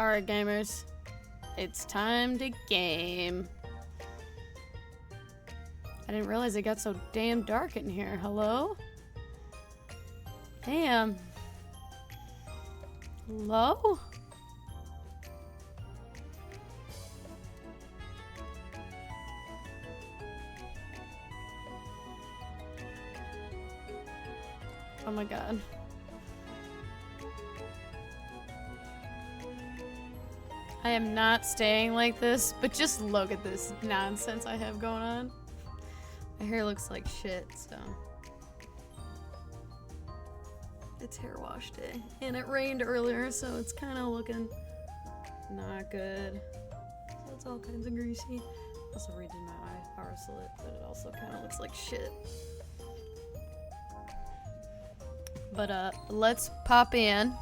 Alright, gamers. It's time to game. I didn't realize it got so damn dark in here. Hello? Damn. Hello? Oh my god. I am not staying like this, but just look at this nonsense I have going on. My hair looks like shit, so. It's hair wash day. And it rained earlier, so it's kind of looking not good. So it's all kinds of greasy. Also redid my eye slit, but it also kind of looks like shit. But let's pop in.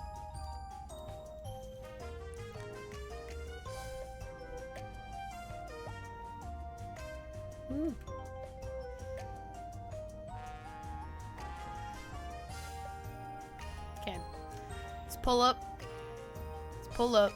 Okay. Let's pull up. Let's pull up.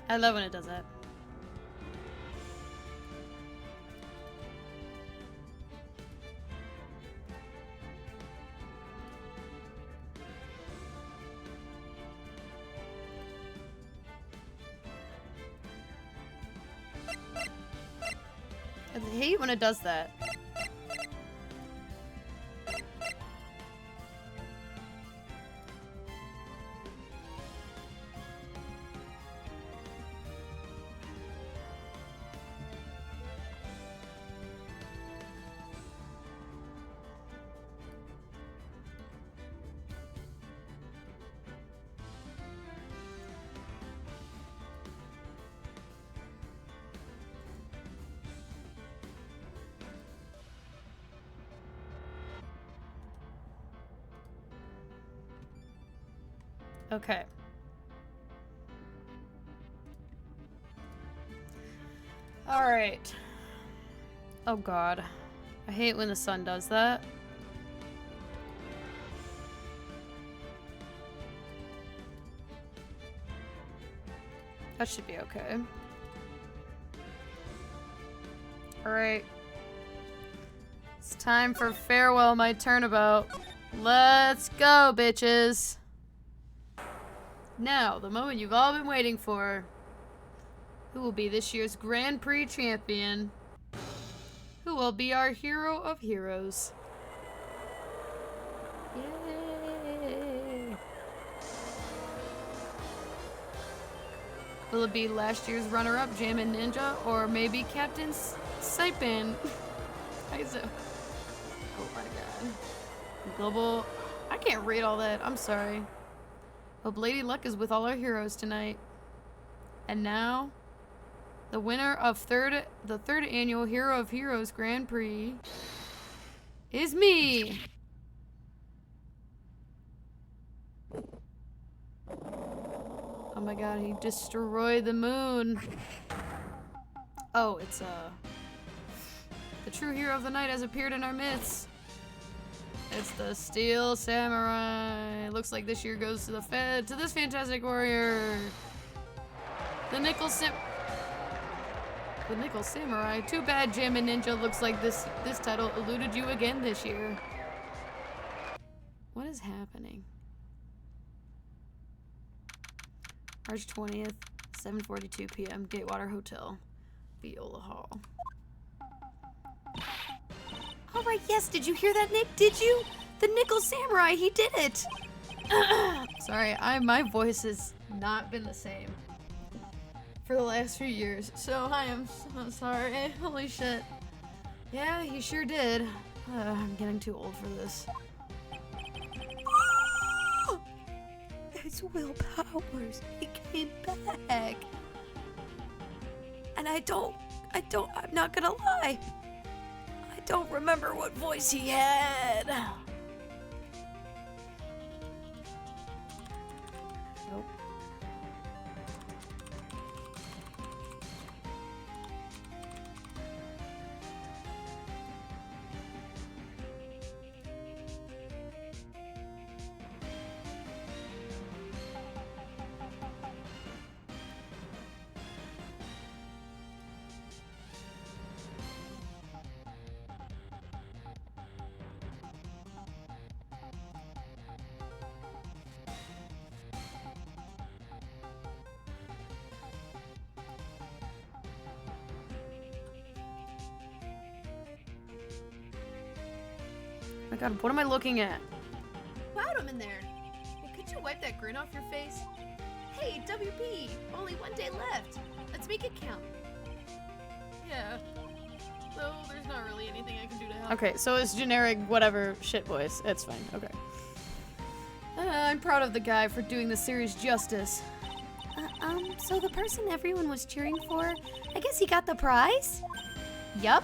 I love when it does that. I hate when it does that. Okay. Alright. Oh god. I hate when the sun does that. That should be okay. Alright. It's time for Farewell My Turnabout. Let's go, bitches! Now, the moment you've all been waiting for. Who will be this year's Grand Prix champion? Who will be our hero of heroes? Yay! Will it be last year's runner-up, Jammin' Ninja, or maybe Captain Saipan? Oh my god. Global. I can't read all that. I'm sorry. Hope Lady Luck is with all our heroes tonight. And now, the winner of the third annual Hero of Heroes Grand Prix is me. Oh my god, he destroyed the moon. Oh, it's the true hero of the night has appeared in our midst. It's the Steel Samurai. Looks like this year goes to this fantastic warrior. The Nickel Samurai. Too bad, Jammin' Ninja. Looks like this title eluded you again this year. What is happening? March 20th, 7:42 p.m. Gatewater Hotel, Viola Hall. Alright, yes, did you hear that, Nick? Did you? The Nickel Samurai, he did it! Sorry, my voice has not been the same for the last few years, so I am so sorry. Holy shit. Yeah, he sure did. I'm getting too old for this. It's Will Powers. He came back. And I'm not gonna lie. I don't remember what voice he had. Nope. Oh my god, what am I looking at? Loud him in there. Hey, could you wipe that grin off your face? Hey, WP, only one day left. Let's make it count. Yeah. So there's not really anything I can do to help. Okay, so it's generic whatever shit voice. It's fine. Okay. I'm proud of the guy for doing the series justice. So the person everyone was cheering for, I guess he got the prize? Yup.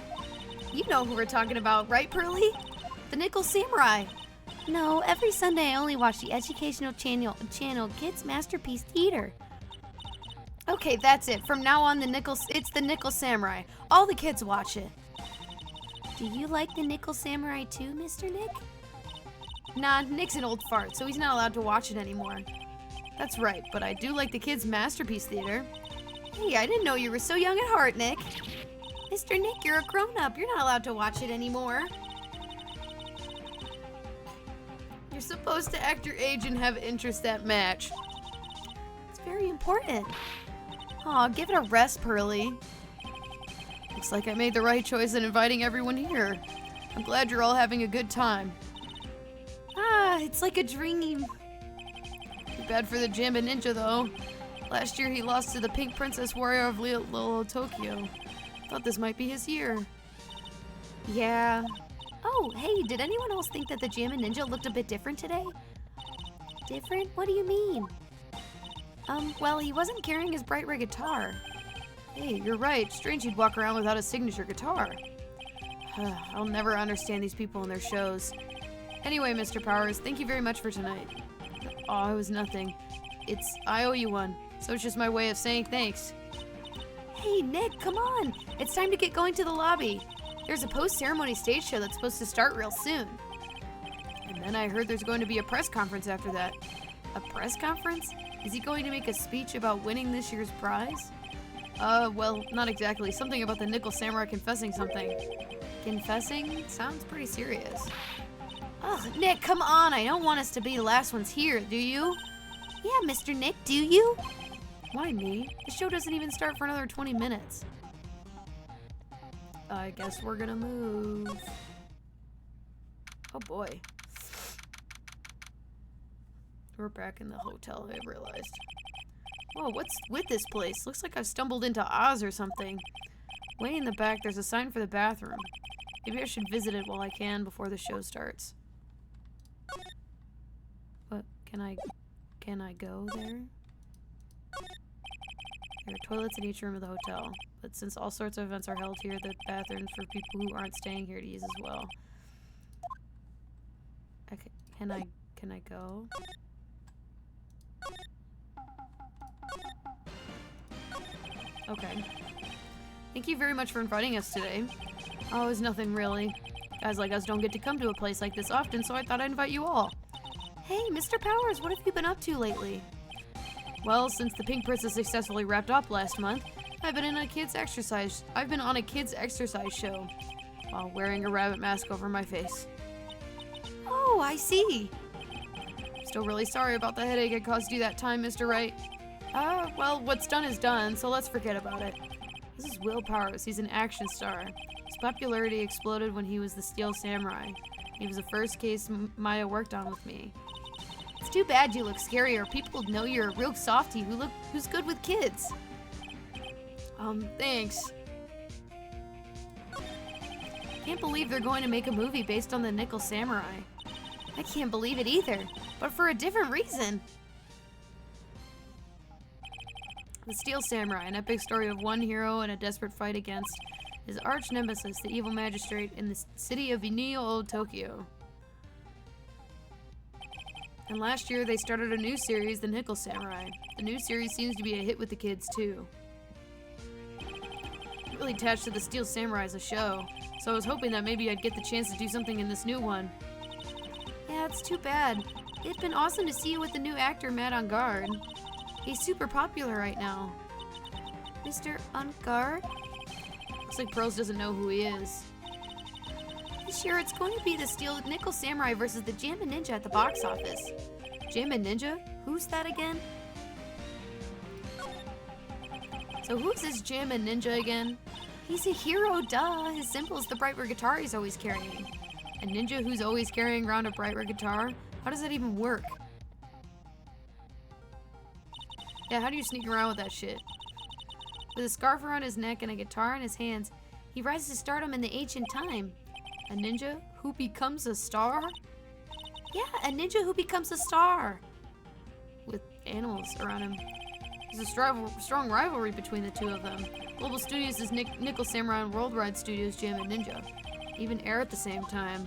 You know who we're talking about, right, Pearly? The Nickel Samurai. No, every Sunday I only watch the educational channel Kids Masterpiece Theater. Okay, that's it. From now on, it's the Nickel Samurai. All the kids watch it. Do you like the Nickel Samurai too, Mr. Nick? Nah, Nick's an old fart, so he's not allowed to watch it anymore. That's right, but I do like the Kids Masterpiece Theater. Hey, I didn't know you were so young at heart, Nick. Mr. Nick, you're a grown-up. You're not allowed to watch it anymore. You're supposed to act your age and have interests that match. It's very important. Aw, give it a rest, Pearly. Looks like I made the right choice in inviting everyone here. I'm glad you're all having a good time. Ah, it's like a dream. Too bad for the Jamba Ninja, though. Last year he lost to the Pink Princess Warrior of Little Tokyo. Thought this might be his year. Yeah. Oh, hey, did anyone else think that the Jamba Ninja looked a bit different today? Different? What do you mean? Well, he wasn't carrying his bright red guitar. Hey, you're right. Strange he'd walk around without a signature guitar. I'll never understand these people and their shows. Anyway, Mr. Powers, thank you very much for tonight. Oh, it was nothing. I owe you one, so it's just my way of saying thanks. Hey, Nick, come on. It's time to get going to the lobby. There's a post-ceremony stage show that's supposed to start real soon. And then I heard there's going to be a press conference after that. A press conference? Is he going to make a speech about winning this year's prize? Well, not exactly. Something about the Nickel Samurai confessing something. Confessing? Sounds pretty serious. Ugh, Nick, come on. I don't want us to be the last ones here, do you? Yeah, Mr. Nick, do you? Why me? The show doesn't even start for another 20 minutes. I guess we're gonna move. Oh boy. We're back in the hotel, I realized. Whoa, what's with this place? Looks like I've stumbled into Oz or something. Way in the back, there's a sign for the bathroom. Maybe I should visit it while I can before the show starts. What? Can I go there? There are toilets in each room of the hotel, but since all sorts of events are held here, the bathrooms for people who aren't staying here to use as well. Okay, can I go? Okay. Thank you very much for inviting us today. Oh, it's nothing really. Guys like us don't get to come to a place like this often, so I thought I'd invite you all. Hey, Mr. Powers, what have you been up to lately? Well, since the Pink Princess successfully wrapped up last month, I've been on a kids exercise show while wearing a rabbit mask over my face. Oh, I see. Still really sorry about the headache I caused you that time, Mr. Wright. Well, what's done is done, so let's forget about it. This is Will Powers. He's an action star. His popularity exploded when he was the Steel Samurai. He was the first case Maya worked on with me. It's too bad you look scary, or people know you're a real softie who's good with kids. Thanks. Can't believe they're going to make a movie based on the Nickel Samurai. I can't believe it either, but for a different reason. The Steel Samurai, an epic story of one hero and a desperate fight against his arch nemesis, the evil magistrate in the city of Neo Tokyo. And last year they started a new series, The Nickel Samurai. The new series seems to be a hit with the kids too. I'm really attached to the Steel Samurai as a show, so I was hoping that maybe I'd get the chance to do something in this new one. Yeah, it's too bad. It'd been awesome to see you with the new actor Matt On Guard. He's super popular right now. Mr. On Guard? Looks like Pearls doesn't know who he is. This year it's going to be the Steel Nickel Samurai versus the Jammin' Ninja at the box office. Jammin' Ninja? Who's that again? So who's this Jammin' Ninja again? He's a hero, duh. His symbol is the bright red guitar he's always carrying. A ninja who's always carrying around a bright red guitar? How does that even work? Yeah, how do you sneak around with that shit? With a scarf around his neck and a guitar in his hands, he rises to stardom in the ancient time. A ninja who becomes a star? Yeah, a ninja who becomes a star. With animals around him. There's a strong rivalry between the two of them. Global Studios is Nickel Samurai and Worldwide Studios Jammin' Ninja. Even air at the same time.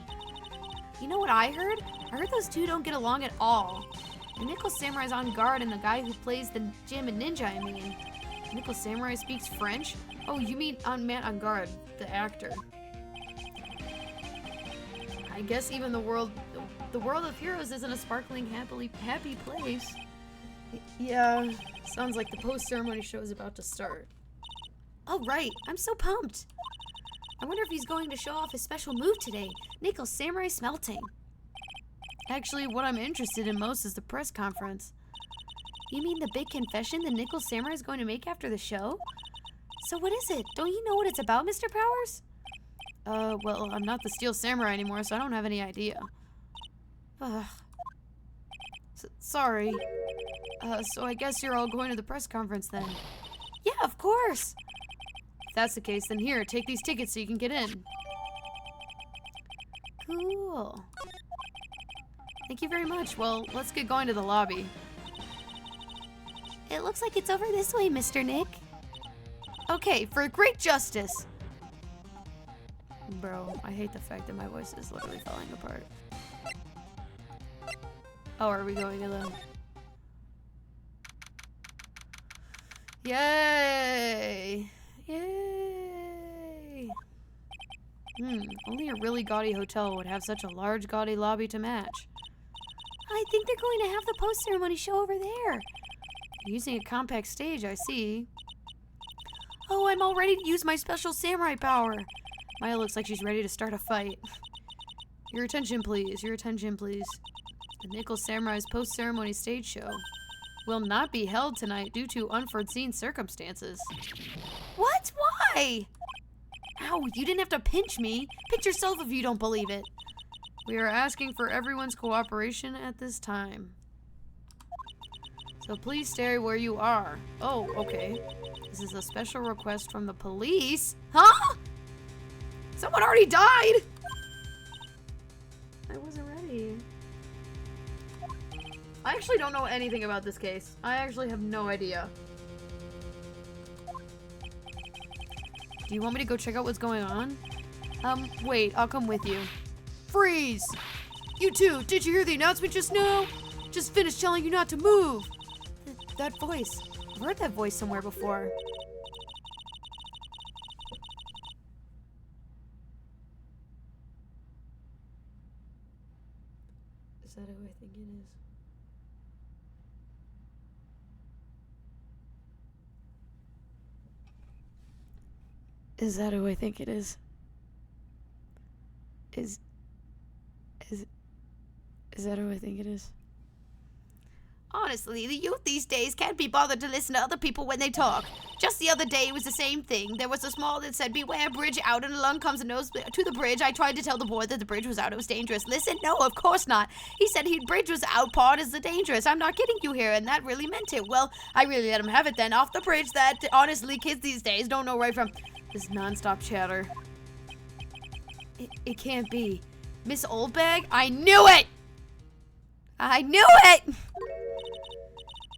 You know what I heard? I heard those two don't get along at all. The Nickel Samurai's On Guard and the guy who plays the Jammin' Ninja, I mean. Nickel Samurai speaks French? Oh, you mean Matt On Guard, the actor. I guess even the world of heroes isn't a sparkling, happy place. Yeah, sounds like the post-ceremony show is about to start. Oh, right. I'm so pumped. I wonder if he's going to show off his special move today, Nickel Samurai Smelting. Actually, what I'm interested in most is the press conference. You mean the big confession the Nickel Samurai is going to make after the show? So what is it? Don't you know what it's about, Mr. Powers? Well, I'm not the Steel Samurai anymore, so I don't have any idea. Sorry. So I guess you're all going to the press conference then. Yeah, of course. If that's the case, then here, take these tickets so you can get in. Cool. Thank you very much. Well, let's get going to the lobby. It looks like it's over this way, Mr. Nick. Okay, for great justice. Bro, I hate the fact that my voice is literally falling apart. Oh, are we going to the... Yay! Yay! Only a really gaudy hotel would have such a large, gaudy lobby to match. I think they're going to have the post-ceremony show over there. Using a compact stage, I see. Oh, I'm all ready to use my special samurai power. Maya looks like she's ready to start a fight. Your attention, please. Your attention, please. The Nickel Samurai's post-ceremony stage show will not be held tonight due to unforeseen circumstances. What? Why? Ow, you didn't have to pinch me. Pinch yourself if you don't believe it. We are asking for everyone's cooperation at this time. So please stay where you are. Oh, okay. This is a special request from the police. Huh? Someone already died! I wasn't ready. I actually don't know anything about this case. I actually have no idea. Do you want me to go check out what's going on? Wait, I'll come with you. Freeze! You two, did you hear the announcement just now? Just finished telling you not to move. That voice. I've heard that voice somewhere before. Is that who I think it is? Is that who I think it is? Is that who I think it is? Honestly, the youth these days can't be bothered to listen to other people when they talk. Just the other day, it was the same thing. There was a small that said, "Beware, bridge out," and along comes a nose to the bridge. I tried to tell the boy that the bridge was out. It was dangerous. Listen, no, of course not. He said bridge was out, part is the dangerous. I'm not kidding you here, and that really meant it. Well, I really let him have it then. Off the bridge that, honestly, kids these days don't know right from... This non-stop chatter. It can't be. Miss Oldbag? I knew it! I knew it!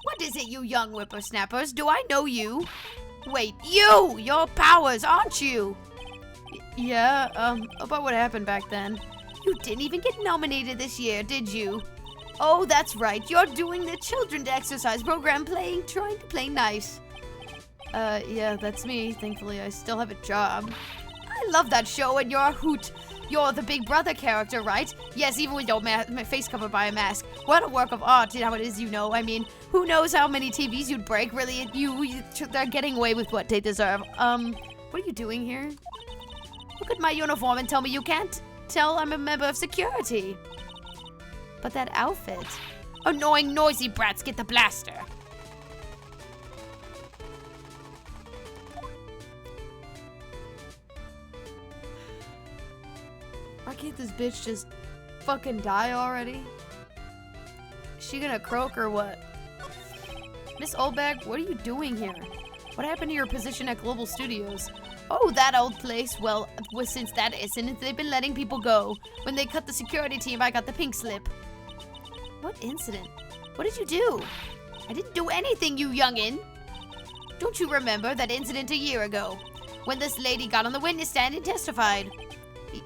What is it, you young whippersnappers? Do I know you? Wait, you! Your powers, aren't you? Yeah, about what happened back then. You didn't even get nominated this year, did you? Oh, that's right. You're doing the children's exercise program trying to play nice. Yeah, that's me. Thankfully, I still have a job. I love that show and you're a hoot. You're the Big Brother character, right? Yes, even with your face covered by a mask. What a work of art, how it is, you know. I mean, who knows how many TVs you'd break, really? They're getting away with what they deserve. What are you doing here? Look at my uniform and tell me you can't tell I'm a member of security. But that outfit. Annoying, noisy brats get the blaster. Why can't this bitch just fucking die already? Is she gonna croak or what? Miss Oldbag, what are you doing here? What happened to your position at Global Studios? Oh, that old place. Well, since that incident, they've been letting people go. When they cut the security team, I got the pink slip. What incident? What did you do? I didn't do anything, you youngin'. Don't you remember that incident a year ago? When this lady got on the witness stand and testified?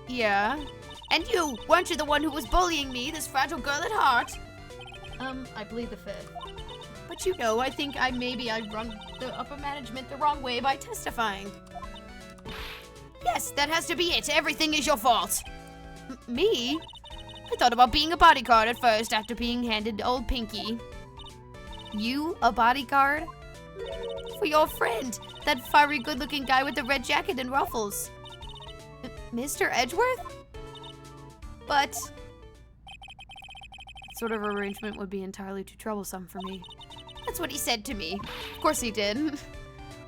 Yeah. And you, weren't you the one who was bullying me, this fragile girl at heart? I plead the fifth. But you know, I think I run the upper management the wrong way by testifying. Yes, that has to be it. Everything is your fault. Me? I thought about being a bodyguard at first after being handed old Pinky. You, a bodyguard? For your friend, that fiery good-looking guy with the red jacket and ruffles. Mr. Edgeworth? But... That sort of arrangement would be entirely too troublesome for me. That's what he said to me. Of course he did.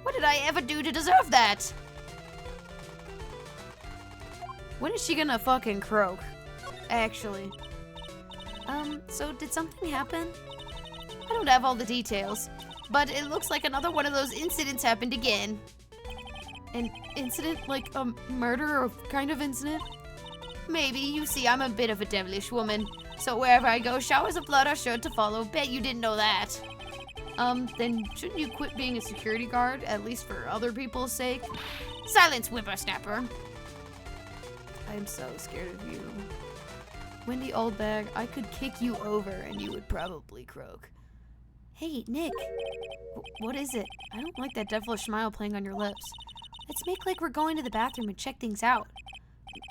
What did I ever do to deserve that? When is she gonna fucking croak? Actually. So did something happen? I don't have all the details, but it looks like another one of those incidents happened again. An incident? Like a murder or kind of incident? Maybe. You see, I'm a bit of a devilish woman, so wherever I go, showers of blood are sure to follow. Bet you didn't know that. Then shouldn't you quit being a security guard, at least for other people's sake? Silence, whippersnapper. I'm so scared of you. Wendy Oldbag, I could kick you over and you would probably croak. Hey, Nick. What is it? I don't like that devilish smile playing on your lips. Let's make like we're going to the bathroom and check things out.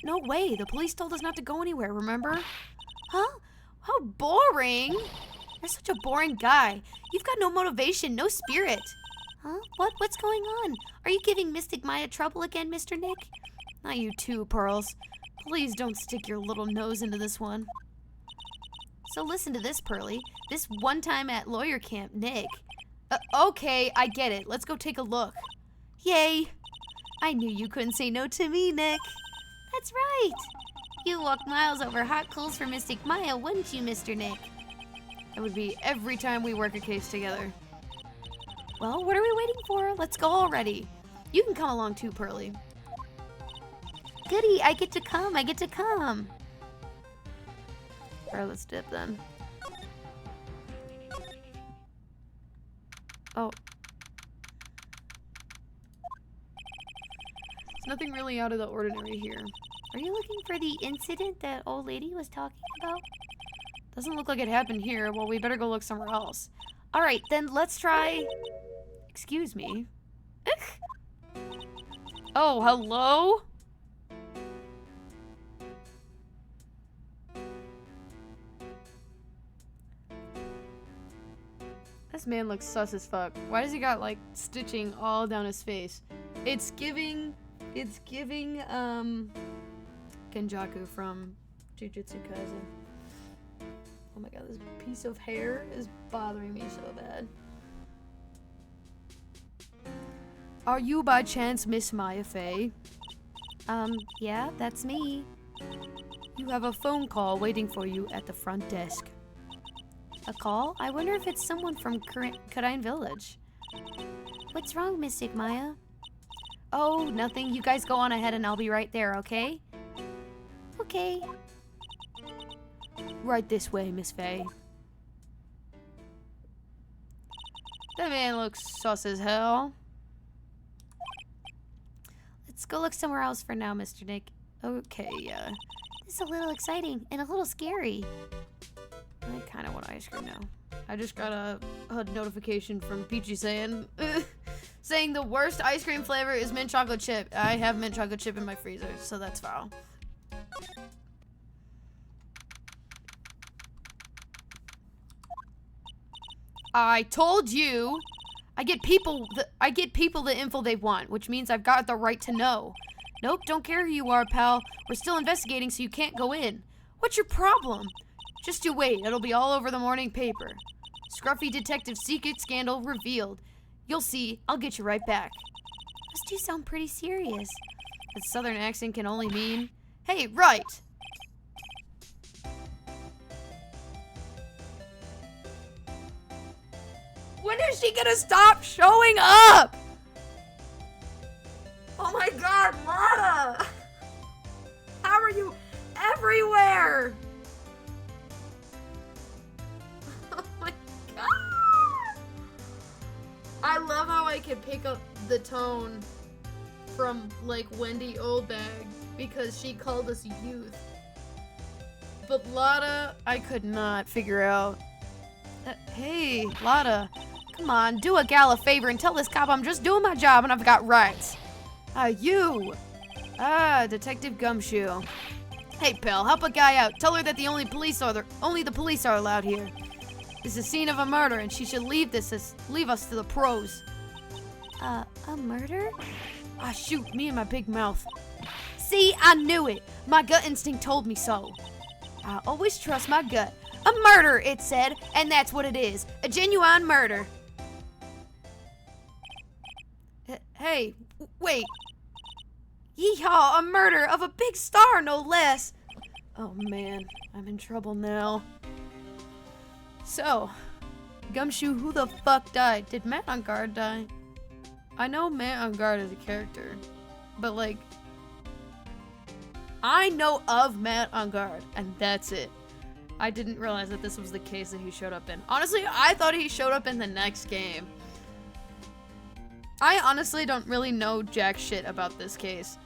No way, the police told us not to go anywhere, remember? Huh? How boring. You're such a boring guy. You've got no motivation, no spirit. Huh? What's going on? Are you giving Mystic Maya trouble again, Mr. Nick? Not you too, Pearls. Please don't stick your little nose into this one. So listen to this, Pearly. This one time at lawyer camp, Nick. Okay, I get it. Let's go take a look. Yay! I knew you couldn't say no to me, Nick. That's right. You walk miles over hot coals for Mystic Maya, wouldn't you, Mr. Nick? That would be every time we work a case together. Well, what are we waiting for? Let's go already. You can come along too, Pearly. Goody, I get to come. Alright, let's dip then. Oh. There's nothing really out of the ordinary here. Are you looking for the incident that old lady was talking about? Doesn't look like it happened here. Well, we better go look somewhere else. Alright, then let's try... Excuse me. Oh, hello? This man looks sus as fuck. Why does he got, like, stitching all down his face? It's giving, Genjaku from Jujutsu Kaisen. Oh my god, this piece of hair is bothering me so bad. Are you by chance Miss Maya Fey? Yeah, that's me. You have a phone call waiting for you at the front desk. A call? I wonder if it's someone from Karine Village. What's wrong, Mystic Maya? Oh, nothing. You guys go on ahead and I'll be right there, okay? Okay. Right this way, Miss Fey. That man looks sus as hell. Let's go look somewhere else for now, Mr. Nick. Okay, This is a little exciting and a little scary. I kind of want ice cream now. I just got a notification from Peachy saying saying the worst ice cream flavor is mint chocolate chip. I have mint chocolate chip in my freezer, so that's foul. I told you, I get people the info they want, which means I've got the right to know. Nope, don't care who you are, pal. We're still investigating, so you can't go in. What's your problem? Just you wait, it'll be all over the morning paper. Scruffy detective secret scandal revealed. You'll see, I'll get you right back. Those two sound pretty serious. The southern accent can only mean, hey, right. When is she gonna stop showing up? Oh my god, Lana! How are you everywhere? Oh my god! I love how I can pick up the tone from, like, Wendy Oldbag because she called us youth. But Lada, I could not figure out. Hey, Lada, come on, do a gal a favor and tell this cop I'm just doing my job and I've got rights. You. Detective Gumshoe. Hey, pal, help a guy out. Tell her that only the police are allowed here. This is a scene of a murder, and she should leave us to the pros. A murder? Ah, shoot, me and my big mouth. See, I knew it. My gut instinct told me so. I always trust my gut. A murder, it said, and that's what it is. A genuine murder. Hey, wait. Yeehaw, a murder of a big star, no less. Oh man, I'm in trouble now. So, Gumshoe, who the fuck died? Did Matt on Guard die? I know Matt on Guard is a character, but like, I know of Matt on Guard, and that's it. I didn't realize that this was the case that he showed up in. Honestly, I thought he showed up in the next game. I honestly don't really know jack shit about this case.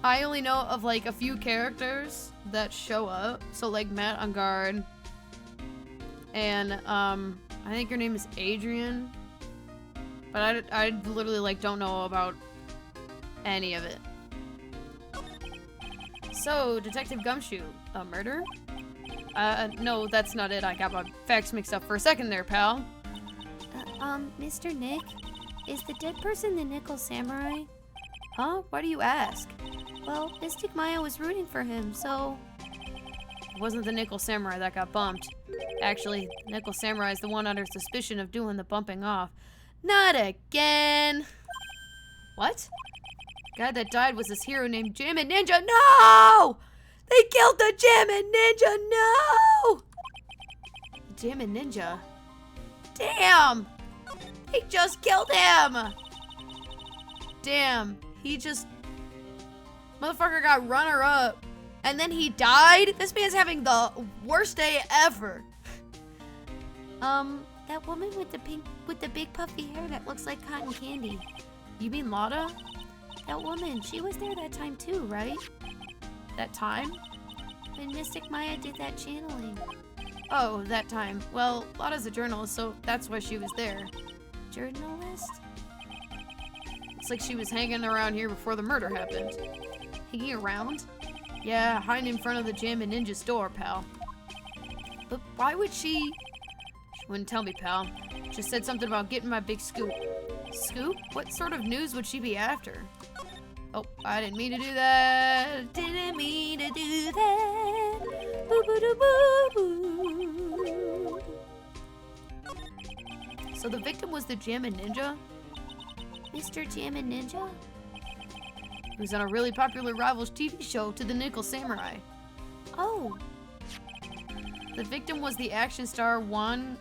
I only know of like a few characters that show up. So like Matt on Guard. And I think her name is Adrian. But I literally like don't know about any of it. So, Detective Gumshoe, a murder? No, that's not it. I got my facts mixed up for a second there, pal. Mr. Nick, is the dead person the Nickel Samurai? Huh? Why do you ask? Well, Mystic Maya was rooting for him, so... It wasn't the Nickel Samurai that got bumped. Actually, the Nickel Samurai is the one under suspicion of doing the bumping off. Not again! What? The guy that died was this hero named Jammin' Ninja. No! They killed the Jammin' Ninja! No! The Jammin' Ninja? Damn! They just killed him! Damn, he just... Motherfucker got runner-up. And then he died? This man's having the worst day ever. That woman with the big puffy hair that looks like cotton candy. You mean Lada? That woman, she was there that time too, right? That time? When Mystic Maya did that channeling. Oh, that time. Well, Lada's a journalist, so that's why she was there. Journalist? It's like she was hanging around here before the murder happened. Hanging around? Yeah, hiding in front of the Jammin' Ninja store, pal. But why would she... She wouldn't tell me, pal. Just said something about getting my big scoop. Scoop? What sort of news would she be after? Oh, I didn't mean to do that. Didn't mean to do that. Boo boo doo boo boo. So the victim was the Jammin' Ninja? Mr. Jammin' Ninja? He was on a really popular Rivals TV show to the Nickel Samurai. Oh. The victim was the action star Juan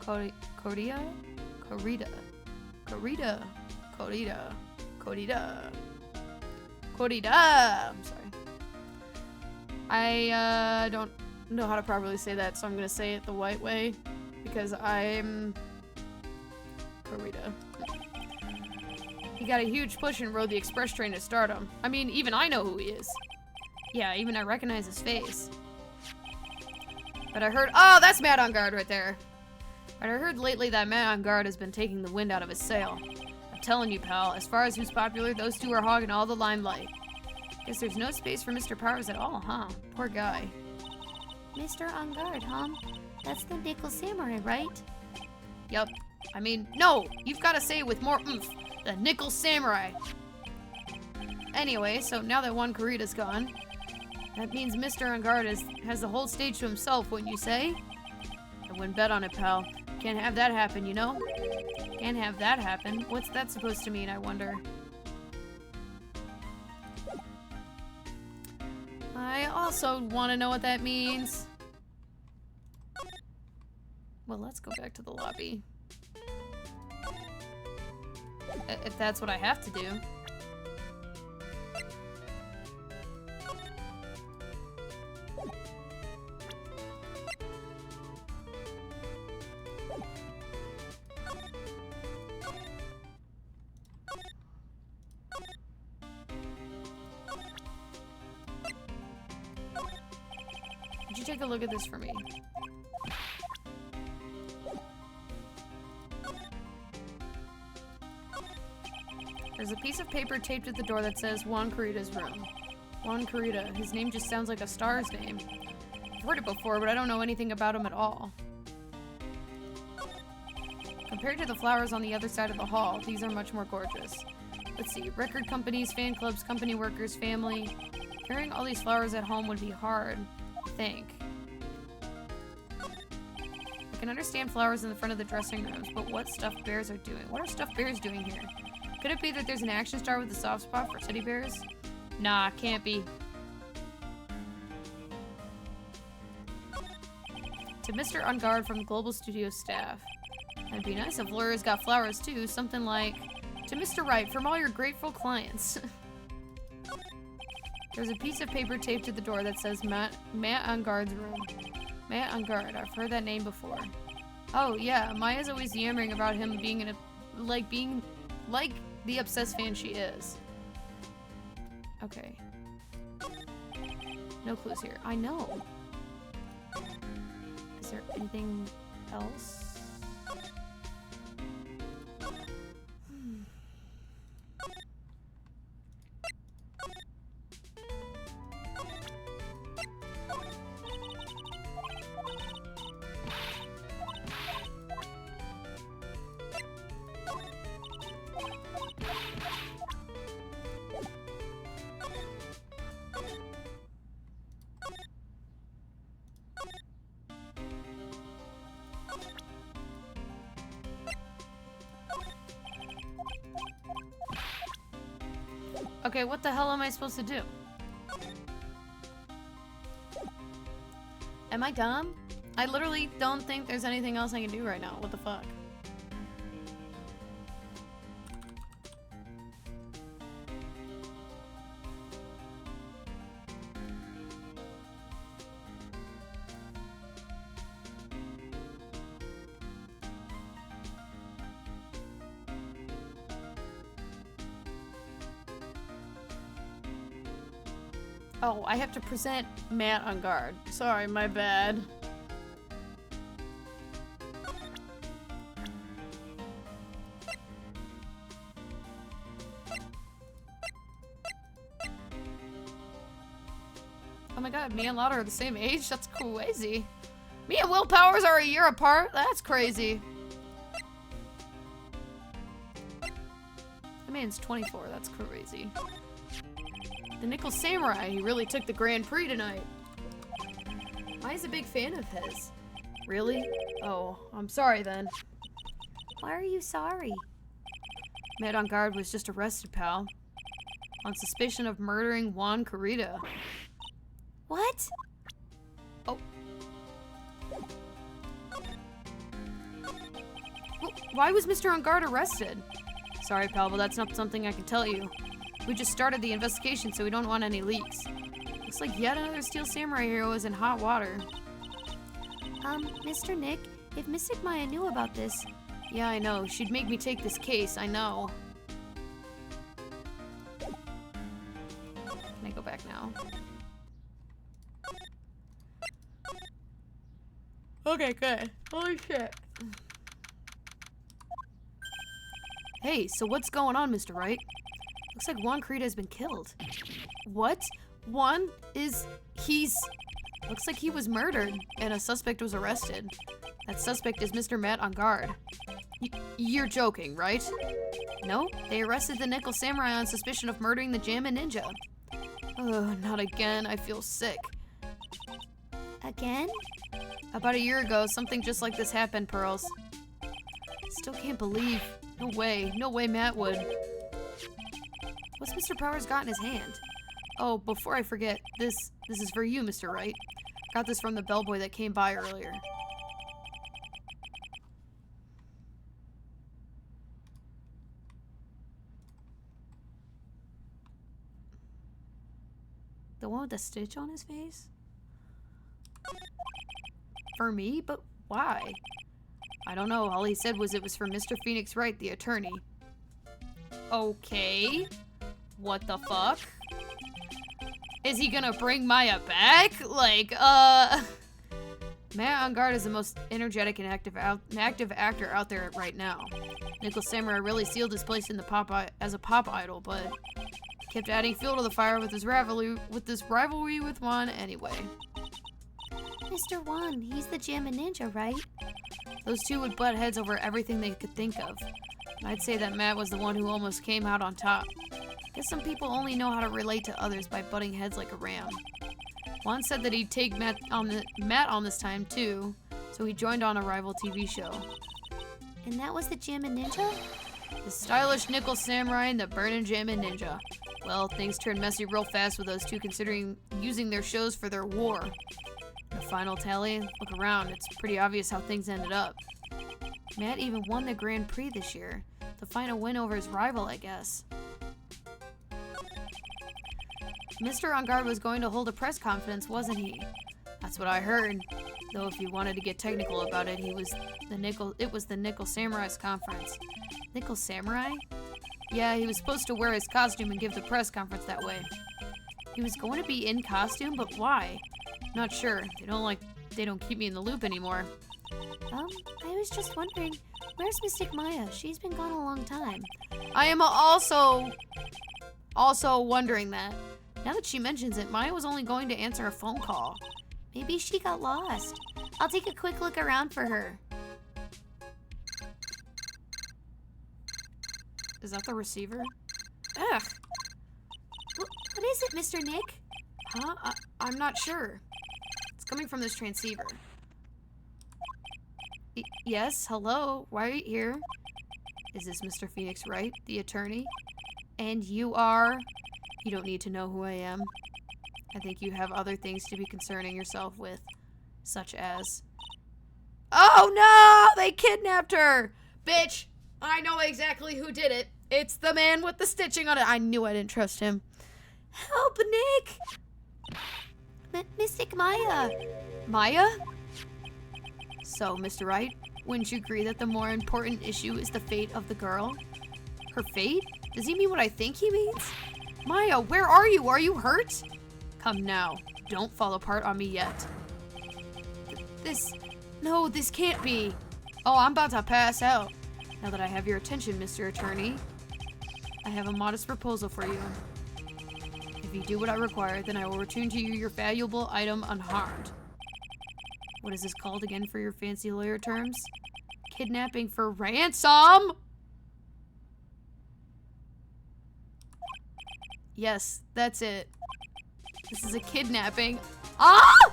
Corrida. I'm sorry. I don't know how to properly say that, so I'm gonna say it the white way because I'm Kurita. He got a huge push and rode the express train to stardom. I mean, even I know who he is. Yeah, even I recognize his face. But I heard— oh, that's Matt on Guard right there. But I heard lately that Matt on Guard has been taking the wind out of his sail. I'm telling you, pal, as far as who's popular, those two are hogging all the limelight. Guess there's no space for Mr. Powers at all, huh? Poor guy. Mr. On Guard, huh? That's the Nickel Samurai, right? Yup. I mean, no! You've got to say it with more oomph. The Nickel Samurai. Anyway, so now that one Kurita's gone, that means Mr. On Guard has the whole stage to himself, wouldn't you say? I wouldn't bet on it, pal. Can't have that happen, you know? Can't have that happen. What's that supposed to mean, I wonder? I also want to know what that means. Well, let's go back to the lobby. If that's what I have to do. Would you take a look at this for me? There's a piece of paper taped at the door that says Juan Kurita's room. Juan Kurita. His name just sounds like a star's name. I've heard it before, but I don't know anything about him at all. Compared to the flowers on the other side of the hall, these are much more gorgeous. Let's see. Record companies, fan clubs, company workers, family. Carrying all these flowers at home would be hard, I think. I can understand flowers in the front of the dressing rooms, but what stuffed bears are doing? What are stuffed bears doing here? Could it be that there's an action star with a soft spot for teddy bears? Nah, can't be. To Mr. On Guard from the Global Studio staff. It'd be nice if lawyers got flowers too, something like, to Mr. Wright from all your grateful clients. There's a piece of paper taped to the door that says Matt On Guard's room. Matt On Guard, I've heard that name before. Oh yeah, Maya's always yammering about him being like the obsessed fan she is. Okay. No clues here. I know. Is there anything else? Okay, what the hell am I supposed to do? Am I dumb? I literally don't think there's anything else I can do right now. What the fuck? Oh, I have to present Matt On Guard. Sorry, my bad. Oh my god, me and Lotta are the same age? That's crazy. Me and Will Powers are a year apart? That's crazy. That man's 24, that's crazy. The Nickel Samurai, he really took the Grand Prix tonight. Mai's a big fan of his. Really? Oh, I'm sorry then. Why are you sorry? Matt On Guard was just arrested, pal. On suspicion of murdering Juan Kurita. What? Oh. Why was Mr. On Guard arrested? Sorry, pal, but that's not something I can tell you. We just started the investigation, so we don't want any leaks. Looks like yet another Steel Samurai hero is in hot water. Mr. Nick, if Mystic Maya knew about this, Yeah, I know. She'd make me take this case, I know. Can I go back now? Okay, good. Holy shit. Hey, so what's going on, Mr. Wright? Looks like Juan Creed has been killed. What? Juan is... Looks like he was murdered, and a suspect was arrested. That suspect is Mr. Matt on guard. You're joking, right? No, they arrested the Nickel Samurai on suspicion of murdering the Jammin' Ninja. Ugh, not again. I feel sick. Again? About a year ago, something just like this happened, Pearls. Still can't believe. No way Matt would. What's Mr. Powers got in his hand? Oh, before I forget, this is for you, Mr. Wright. Got this from the bellboy that came by earlier. The one with the stitch on his face? For me? But why? I don't know. All he said was it was for Mr. Phoenix Wright, the attorney. Okay. What the fuck? Is he gonna bring Maya back? Like, Matt on guard is the most energetic and active actor out there right now. Nickel Samurai really sealed his place in the as a pop idol, but kept adding fuel to the fire with this rivalry with Juan anyway. Mr. Juan, he's the Jammin' Ninja, right? Those two would butt heads over everything they could think of. I'd say that Matt was the one who almost came out on top. Guess some people only know how to relate to others by butting heads like a ram. Juan said that he'd take Matt on this time too, so he joined on a rival TV show. And that was the Jammin' Ninja? The stylish Nickel Samurai and the burnin' Jammin' Ninja. Well, things turned messy real fast with those two considering using their shows for their war. The final tally, look around, it's pretty obvious how things ended up. Matt even won the Grand Prix this year. The final win over his rival, I guess. Mr. On Guard was going to hold a press conference, wasn't he? That's what I heard. Though if you wanted to get technical about it, it was the Nickel Samurai's conference. Nickel Samurai? Yeah, he was supposed to wear his costume and give the press conference that way. He was going to be in costume, but why? Not sure. They don't keep me in the loop anymore. I was just wondering, where's Mystic Maya? She's been gone a long time. I am also wondering that. Now that she mentions it, Maya was only going to answer a phone call. Maybe she got lost. I'll take a quick look around for her. Is that the receiver? Ugh. What is it, Mr. Nick? Huh? I'm not sure. It's coming from this transceiver. Yes, hello, right here. Is this Mr. Phoenix Wright, the attorney? And you are... You don't need to know who I am. I think you have other things to be concerning yourself with, such as... Oh no! They kidnapped her! Bitch! I know exactly who did it. It's the man with the stitching on it. I knew I didn't trust him. Help, Nick! Mystic Maya! Maya? So, Mr. Wright, wouldn't you agree that the more important issue is the fate of the girl? Her fate? Does he mean what I think he means? Maya, where are you? Are you hurt? Come now. Don't fall apart on me yet. No, this can't be. Oh, I'm about to pass out. Now that I have your attention, Mr. Attorney, I have a modest proposal for you. If you do what I require, then I will return to you your valuable item unharmed. What is this called again for your fancy lawyer terms? Kidnapping for ransom? Yes, that's it. This is a kidnapping. Ah!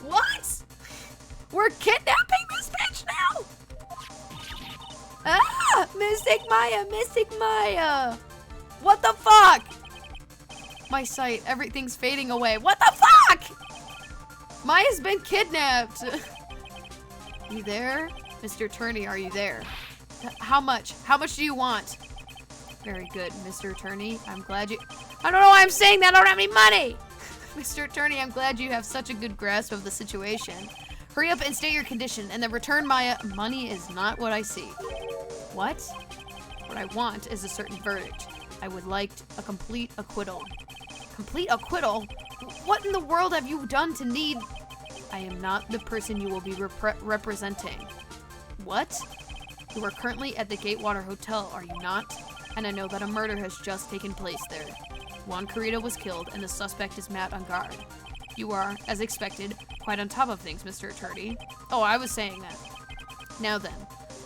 What? We're kidnapping this bitch now? Ah! Mystic Maya! Mystic Maya! What the fuck? My sight, everything's fading away. What the fuck? Maya's been kidnapped. You there? Mr. Attorney, are you there? How much? How much do you want? Very good, Mr. Attorney. I'm glad you... I don't know why I'm saying that. I don't have any money. Mr. Attorney, I'm glad you have such a good grasp of the situation. Hurry up and state your condition, and then return my money is not what I see. What? What I want is a certain verdict. I would like a complete acquittal. Complete acquittal? What in the world have you done to need? I am not the person you will be representing. What? You are currently at the Gatewater Hotel, are you not? And I know that a murder has just taken place there. Juan Carrito was killed, and the suspect is Matt on guard. You are, as expected, quite on top of things, Mr. Attorney. Oh, I was saying that. Now then,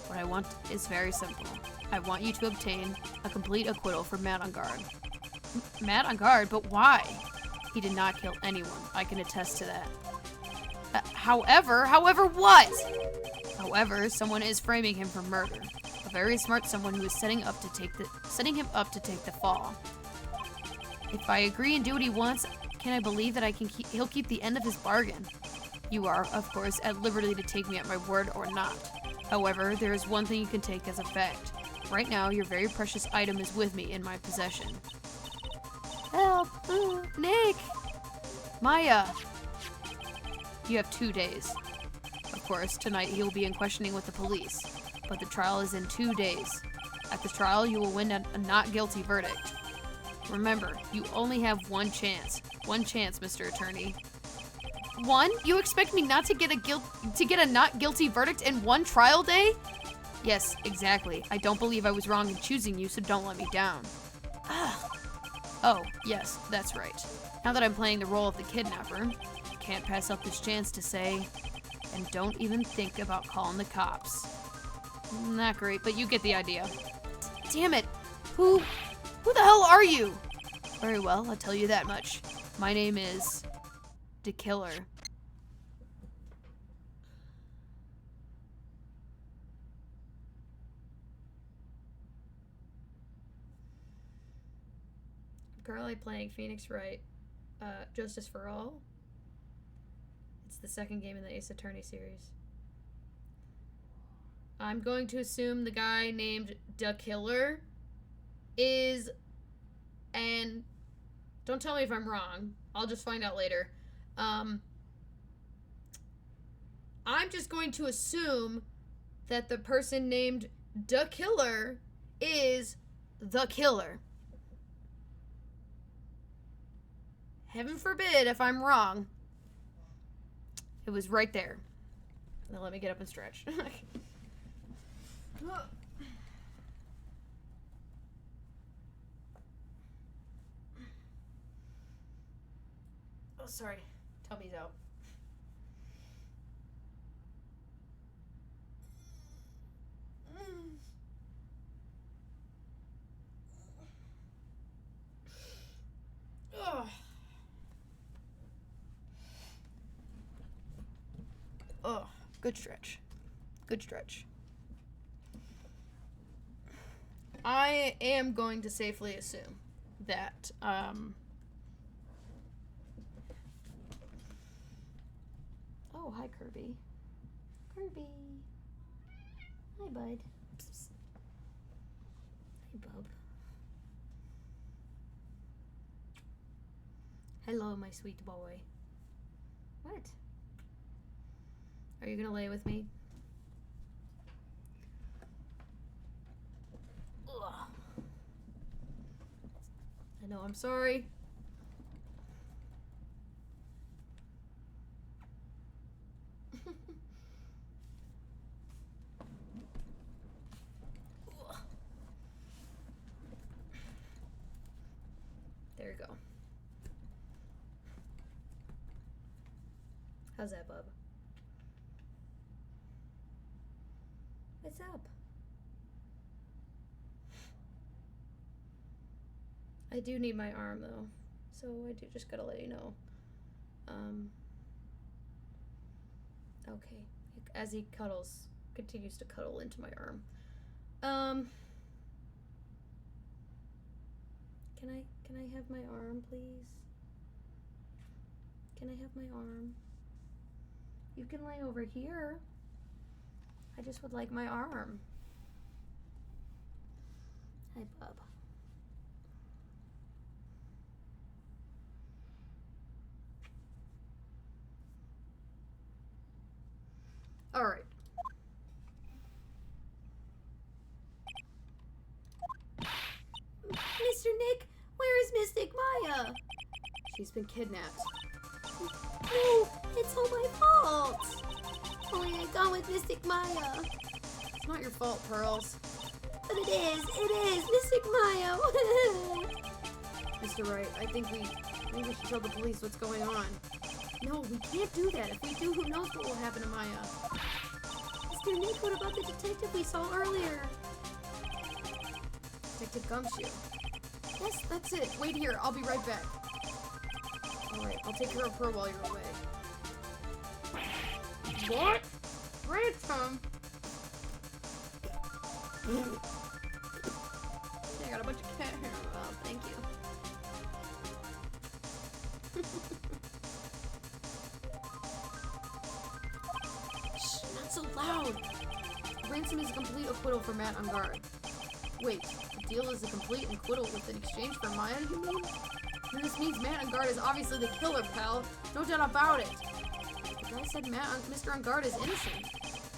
what I want is very simple. I want you to obtain a complete acquittal for Matt on guard. Matt on guard? But why? He did not kill anyone. I can attest to that. However what? However, someone is framing him for murder. A very smart someone who is setting him up to take the fall. If I agree and do what he wants, can I believe that he'll keep the end of his bargain? You are, of course, at liberty to take me at my word or not. However, there is one thing you can take as a fact. Right now, your very precious item is with me in my possession. Help! Nick! Maya! You have 2 days. Of course, tonight he will be in questioning with the police, but the trial is in 2 days. At the trial, you will win a not guilty verdict. Remember, you only have one chance. One chance, Mr. Attorney. One? You expect me not to get a not guilty verdict in one trial day? Yes, exactly. I don't believe I was wrong in choosing you, so don't let me down. Oh, yes, that's right. Now that I'm playing the role of the kidnapper, I can't pass up this chance to say, and don't even think about calling the cops. Not great, but you get the idea. Damn it! Who the hell are you? Very well, I'll tell you that much. My name is... the Killer. Currently playing Phoenix Wright, Justice for All. It's the second game in the Ace Attorney series. I'm going to assume the guy named the Killer is, and don't tell me if I'm wrong, I'll just find out later. I'm just going to assume that the person named the Killer is the Killer. Heaven forbid if I'm wrong. It was right there. Now let me get up and stretch. Oh, sorry. Tummy's out. Oh, good stretch. Good stretch. I am going to safely assume that, oh, hi, Kirby. Kirby. Hi, bud. Psst. Hi, bub. Hello, my sweet boy. What? Are you gonna lay with me? Ugh. I know, I'm sorry. There you go. How's that, bub? What's up? I do need my arm though, so I do just gotta let you know. Okay, as he continues to cuddle into my arm. Can I have my arm, please? Can I have my arm? You can lay over here. I just would like my arm. Hi, bub. Alright. Mr. Nick, where is Mystic Maya? She's been kidnapped. No, it's all my fault. Only I gone with Mystic Maya. It's not your fault, Pearls. But it is Mystic Maya. Mr. Wright, I think we should tell the police what's going on. No, we can't do that. If we do, who knows what will happen to Maya? Mr. Nick, what about the detective we saw earlier? Detective Gumshoe. Yes, that's it. Wait here. I'll be right back. Alright, I'll take care of her while you're away. What? Ransom? I got a bunch of cat hair. Oh, thank you. Shh, not so loud. Ransom is a complete acquittal for Matt on guard. Wait, the deal is a complete acquittal with an exchange for Maya, you mean? Then this means Matt on guard is obviously the killer, pal. No doubt about it. The guy said Mr. on guard is innocent.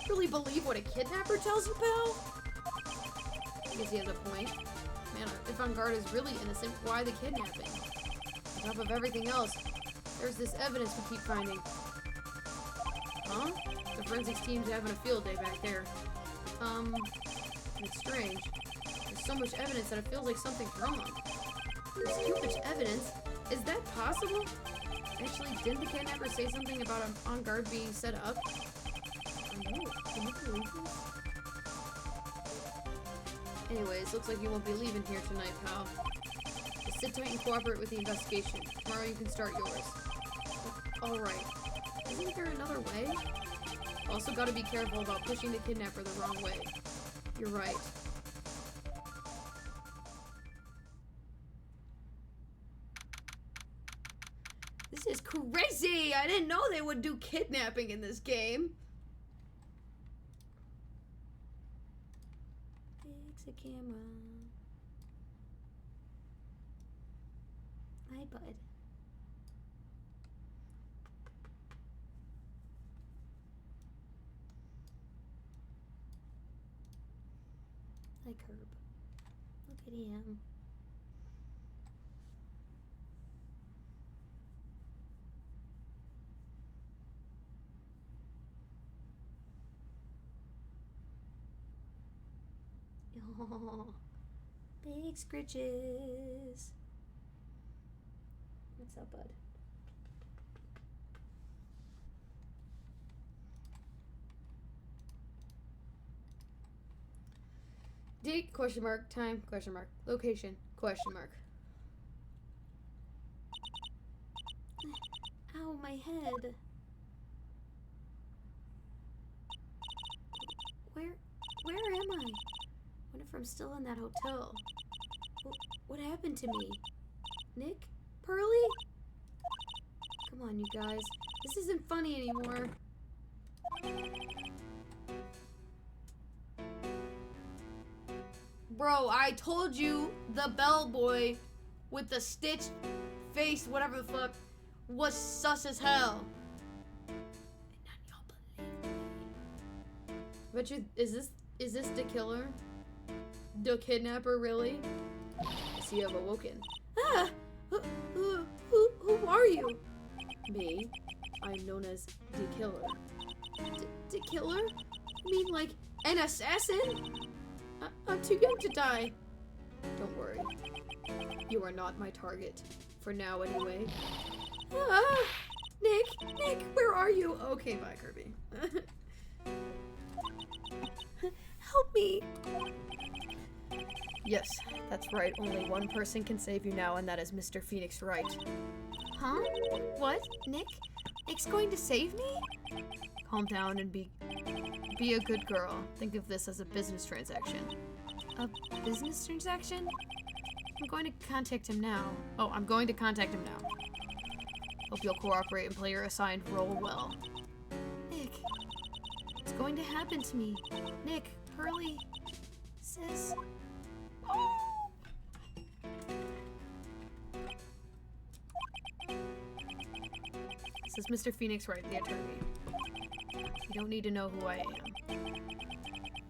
Really believe what a kidnapper tells you, pal? I guess he has a point. Man, if on guard is really innocent, why the kidnapping? On top of everything else, there's this evidence we keep finding. Huh? The forensics team's having a field day back there. It's strange. There's so much evidence that it feels like something's wrong. There's too much evidence? Is that possible? Actually, didn't the kidnapper say something about an on guard being set up? I know. Can you believe this? Anyways, looks like you won't be leaving here tonight, pal. Just sit tight and cooperate with the investigation. Tomorrow you can start yours. Alright. Isn't there another way? Also gotta be careful about pushing the kidnapper the wrong way. You're right. This is crazy! I didn't know they would do kidnapping in this game. Fix a camera. Hi, bud. Hi, Curb. Look at him. Oh, big scritches. What's up, bud? Date, question mark, time, question mark, location, question mark. Ow, my head. Where am I? Wonder if I'm still in that hotel. What happened to me? Nick? Pearly? Come on, you guys. This isn't funny anymore. Bro, I told you the bellboy with the stitched face, whatever the fuck, was sus as hell. And none y'all believe me. Bet you, is this the killer? The kidnapper, really? I see you have awoken. Ah! Who are you? Me? I'm known as the killer. The killer? You mean like an assassin? I'm too young to die. Don't worry. You are not my target. For now, anyway. Ah! Nick, where are you? Okay, bye, Kirby. Help me. Yes, that's right. Only one person can save you now, and that is Mr. Phoenix Wright. Huh? What? Nick's going to save me? Calm down and be a good girl. Think of this as a business transaction. A business transaction? I'm going to contact him now. Oh, I'm going to contact him now. Hope you'll cooperate and play your assigned role well. Nick, it's going to happen to me. Nick, Pearly, sis. This is Mr. Phoenix Wright, the attorney. You don't need to know who I am.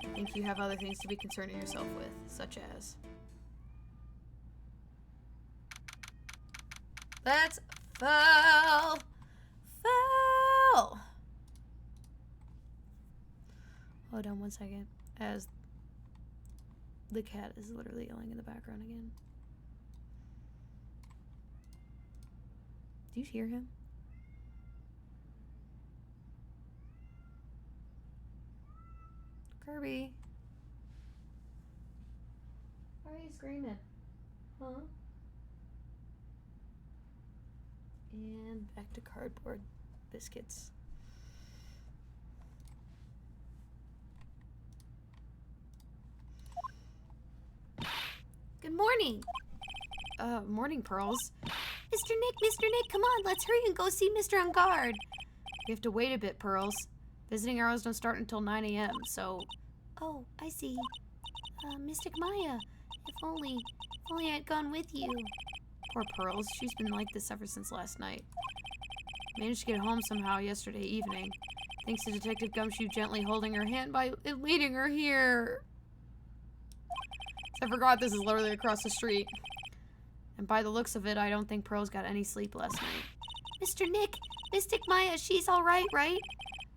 I think you have other things to be concerning yourself with, such as... Let's fall! Fall! Hold on one second, as the cat is literally yelling in the background again. Do you hear him? Kirby. Why are you screaming? Huh? And back to cardboard biscuits. Good morning. Morning, Pearls. Mr. Nick, come on, let's hurry and go see Mr. On Guard. You have to wait a bit, Pearls. Visiting hours don't start until 9 a.m., so... Oh, I see. Mystic Maya, if only I'd gone with you. Poor Pearls. She's been like this ever since last night. Managed to get home somehow yesterday evening, thanks to Detective Gumshoe gently holding her hand by leading her here. I forgot this is literally across the street. And by the looks of it, I don't think Pearls got any sleep last night. Mr. Nick, Mystic Maya, she's alright, right?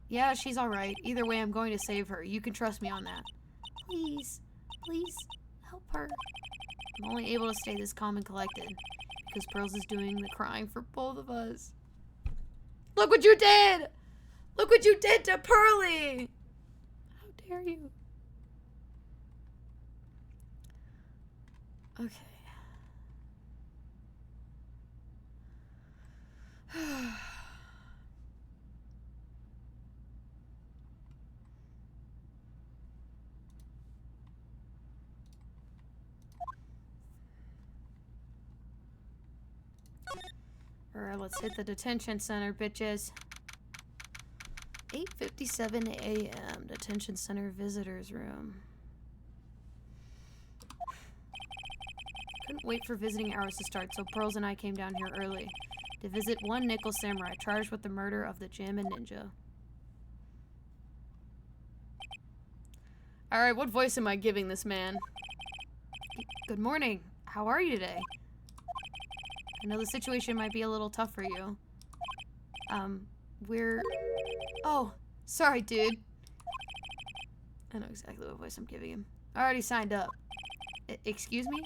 Yeah, she's alright. Either way, I'm going to save her. You can trust me on that. Please, help her. I'm only able to stay this calm and collected because Pearls is doing the crying for both of us. Look what you did! Look what you did to Pearly! How dare you? Okay. Alright, let's hit the detention center, bitches. 8:57 a.m. Detention center visitors room. Couldn't wait for visiting hours to start, so Pearls and I came down here early to visit one nickel samurai charged with the murder of the Jammin' Ninja. Alright, what voice am I giving this man? Good morning. How are you today? I know the situation might be a little tough for you. Oh, sorry, dude. I know exactly what voice I'm giving him. I already signed up. Excuse me?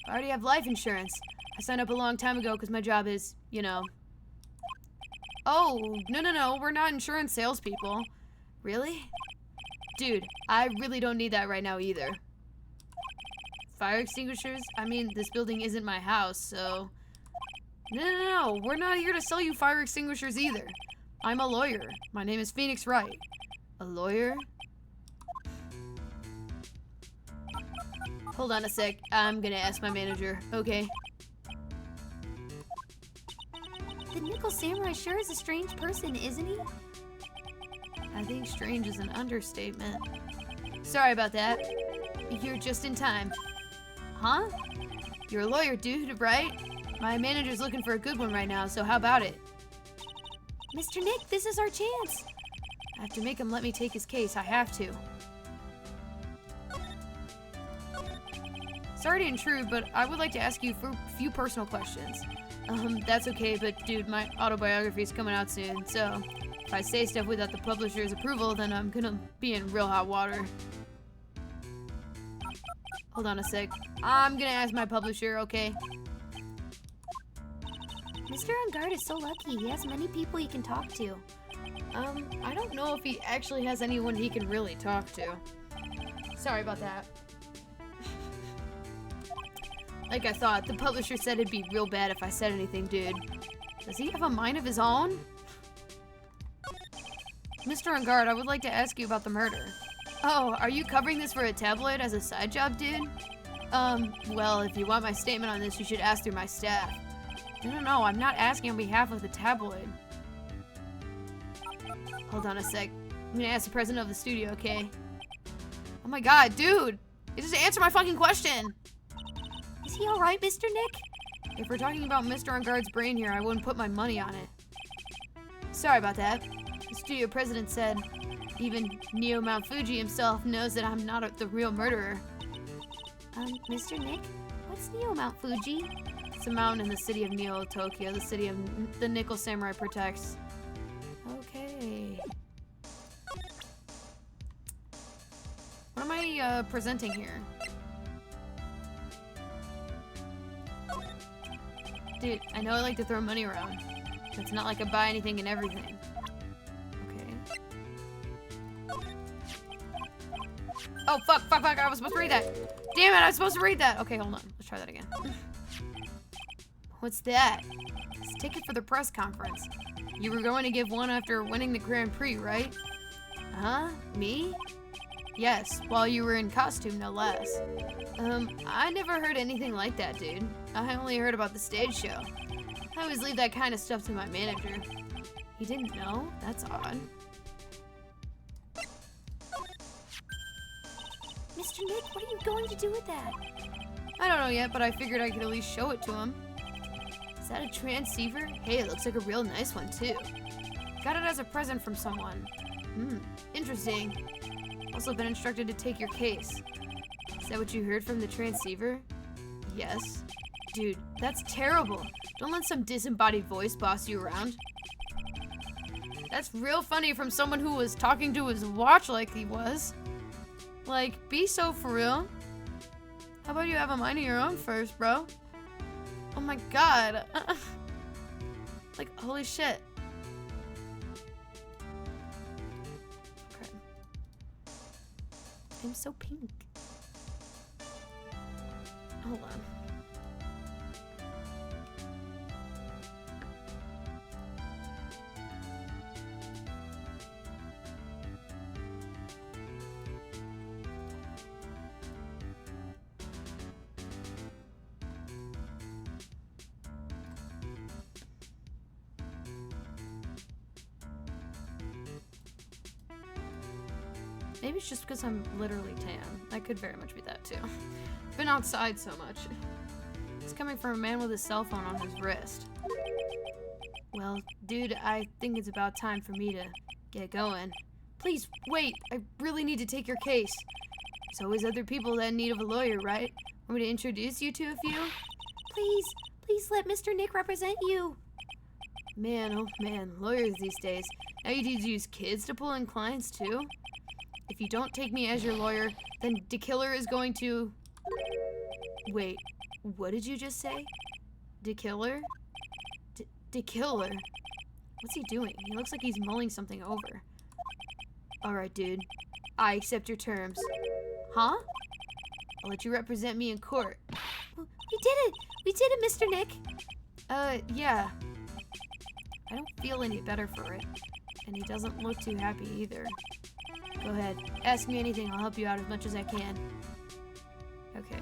I already have life insurance. I signed up a long time ago because my job is, you know... Oh, no, we're not insurance salespeople. Really? Dude, I really don't need that right now either. Fire extinguishers? I mean, this building isn't my house, so... No, we're not here to sell you fire extinguishers either. I'm a lawyer. My name is Phoenix Wright. A lawyer? Hold on a sec. I'm gonna ask my manager, okay? The Nickel Samurai sure is a strange person, isn't he? I think strange is an understatement. Sorry about that. You're just in time. Huh? You're a lawyer, dude, right? My manager's looking for a good one right now, so how about it? Mr. Nick, this is our chance. I have to make him let me take his case. I have to. Sorry to intrude, but I would like to ask you for a few personal questions. That's okay, but dude, my autobiography is coming out soon, so if I say stuff without the publisher's approval, then I'm gonna be in real hot water. Hold on a sec. I'm gonna ask my publisher, okay? Mr. On Guard is so lucky. He has many people he can talk to. I don't know if he actually has anyone he can really talk to. Sorry about that. Like I thought, the publisher said it'd be real bad if I said anything, dude. Does he have a mind of his own? Mr. On Guard, I would like to ask you about the murder. Oh, are you covering this for a tabloid as a side job, dude? Well, if you want my statement on this, you should ask through my staff. No, I'm not asking on behalf of the tabloid. Hold on a sec. I'm gonna ask the president of the studio, okay? Oh my god, dude! You just answer my fucking question! Is he alright, Mr. Nick? If we're talking about Mr. On Guard's brain here, I wouldn't put my money on it. Sorry about that. The studio president said, Even Neo Mount Fuji himself knows that I'm not the real murderer. Mr. Nick, what's Neo Mount Fuji? It's a mountain in the city of Neo, Tokyo, the city of the Nickel Samurai protects. Okay. What am I presenting here? Dude, I know I like to throw money around. But it's not like I buy anything and everything. Okay. Oh, fuck, I was supposed to read that. Damn it, I was supposed to read that. Okay, hold on. Let's try that again. What's that? It's a ticket for the press conference. You were going to give one after winning the Grand Prix, right? Huh? Me? Yes, while you were in costume, no less. I never heard anything like that, dude. I only heard about the stage show. I always leave that kind of stuff to my manager. He didn't know? That's odd. Mr. Nick, what are you going to do with that? I don't know yet, but I figured I could at least show it to him. Is that a transceiver? Hey, it looks like a real nice one, too. Got it as a present from someone. Interesting. Also been instructed to take your case. Is that what you heard from the transceiver? Yes. Dude, that's terrible. Don't let some disembodied voice boss you around. That's real funny from someone who was talking to his watch like he was. Like, be so for real. How about you have a mind of your own first, bro? Oh my god. Like, holy shit. Okay. I'm so pink. Hold on. Maybe it's just because I'm literally tan. That could very much be that too. Been outside so much. It's coming from a man with a cell phone on his wrist. Well, dude, I think it's about time for me to get going. Please, wait. I really need to take your case. There's always other people that in need of a lawyer, right? Want me to introduce you to a few? Please let Mr. Nick represent you. Man, oh man, lawyers these days. Now you need to use kids to pull in clients too? If you don't take me as your lawyer, then the killer is going to... Wait, what did you just say? The killer? The killer? What's he doing? He looks like he's mulling something over. Alright, dude. I accept your terms. Huh? I'll let you represent me in court. We did it! We did it, Mr. Nick! Yeah. I don't feel any better for it. And he doesn't look too happy either. Go ahead. Ask me anything. I'll help you out as much as I can. Okay.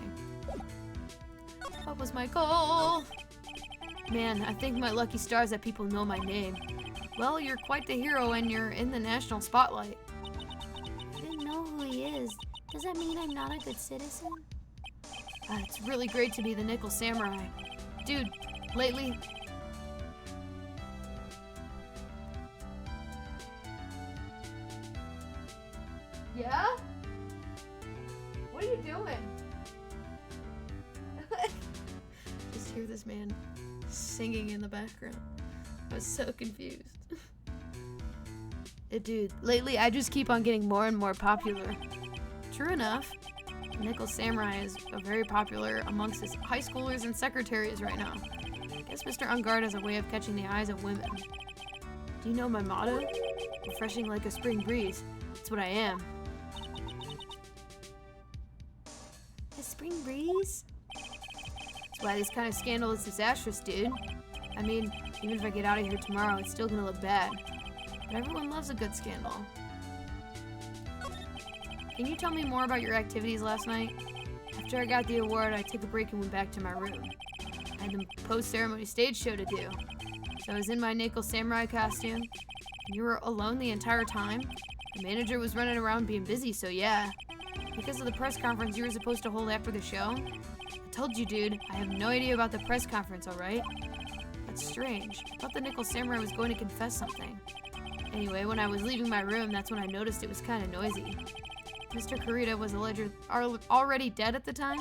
What was my goal? Man, I think my lucky stars that people know my name. Well, you're quite the hero and you're in the national spotlight. I didn't know who he is. Does that mean I'm not a good citizen? It's really great to be the Nickel Samurai. Dude, lately... Yeah? What are you doing? Just hear this man singing in the background. I was so confused. Dude, lately I just keep on getting more and more popular. True enough. Nickel Samurai is very popular amongst his high schoolers and secretaries right now. I guess Mr. Ungard has a way of catching the eyes of women. Do you know my motto? Refreshing like a spring breeze. That's what I am. A spring breeze? That's why this kind of scandal is disastrous, dude. I mean, even if I get out of here tomorrow, it's still gonna look bad. But everyone loves a good scandal. Can you tell me more about your activities last night? After I got the award, I took a break and went back to my room. I had the post-ceremony stage show to do. So I was in my Nickel Samurai costume. And you were alone the entire time? The manager was running around being busy, so yeah. Because of the press conference you were supposed to hold after the show? I told you, dude, I have no idea about the press conference, alright? That's strange. I thought the Nickel Samurai was going to confess something. Anyway, when I was leaving my room, that's when I noticed it was kind of noisy. Mr. Kurita was already dead at the time?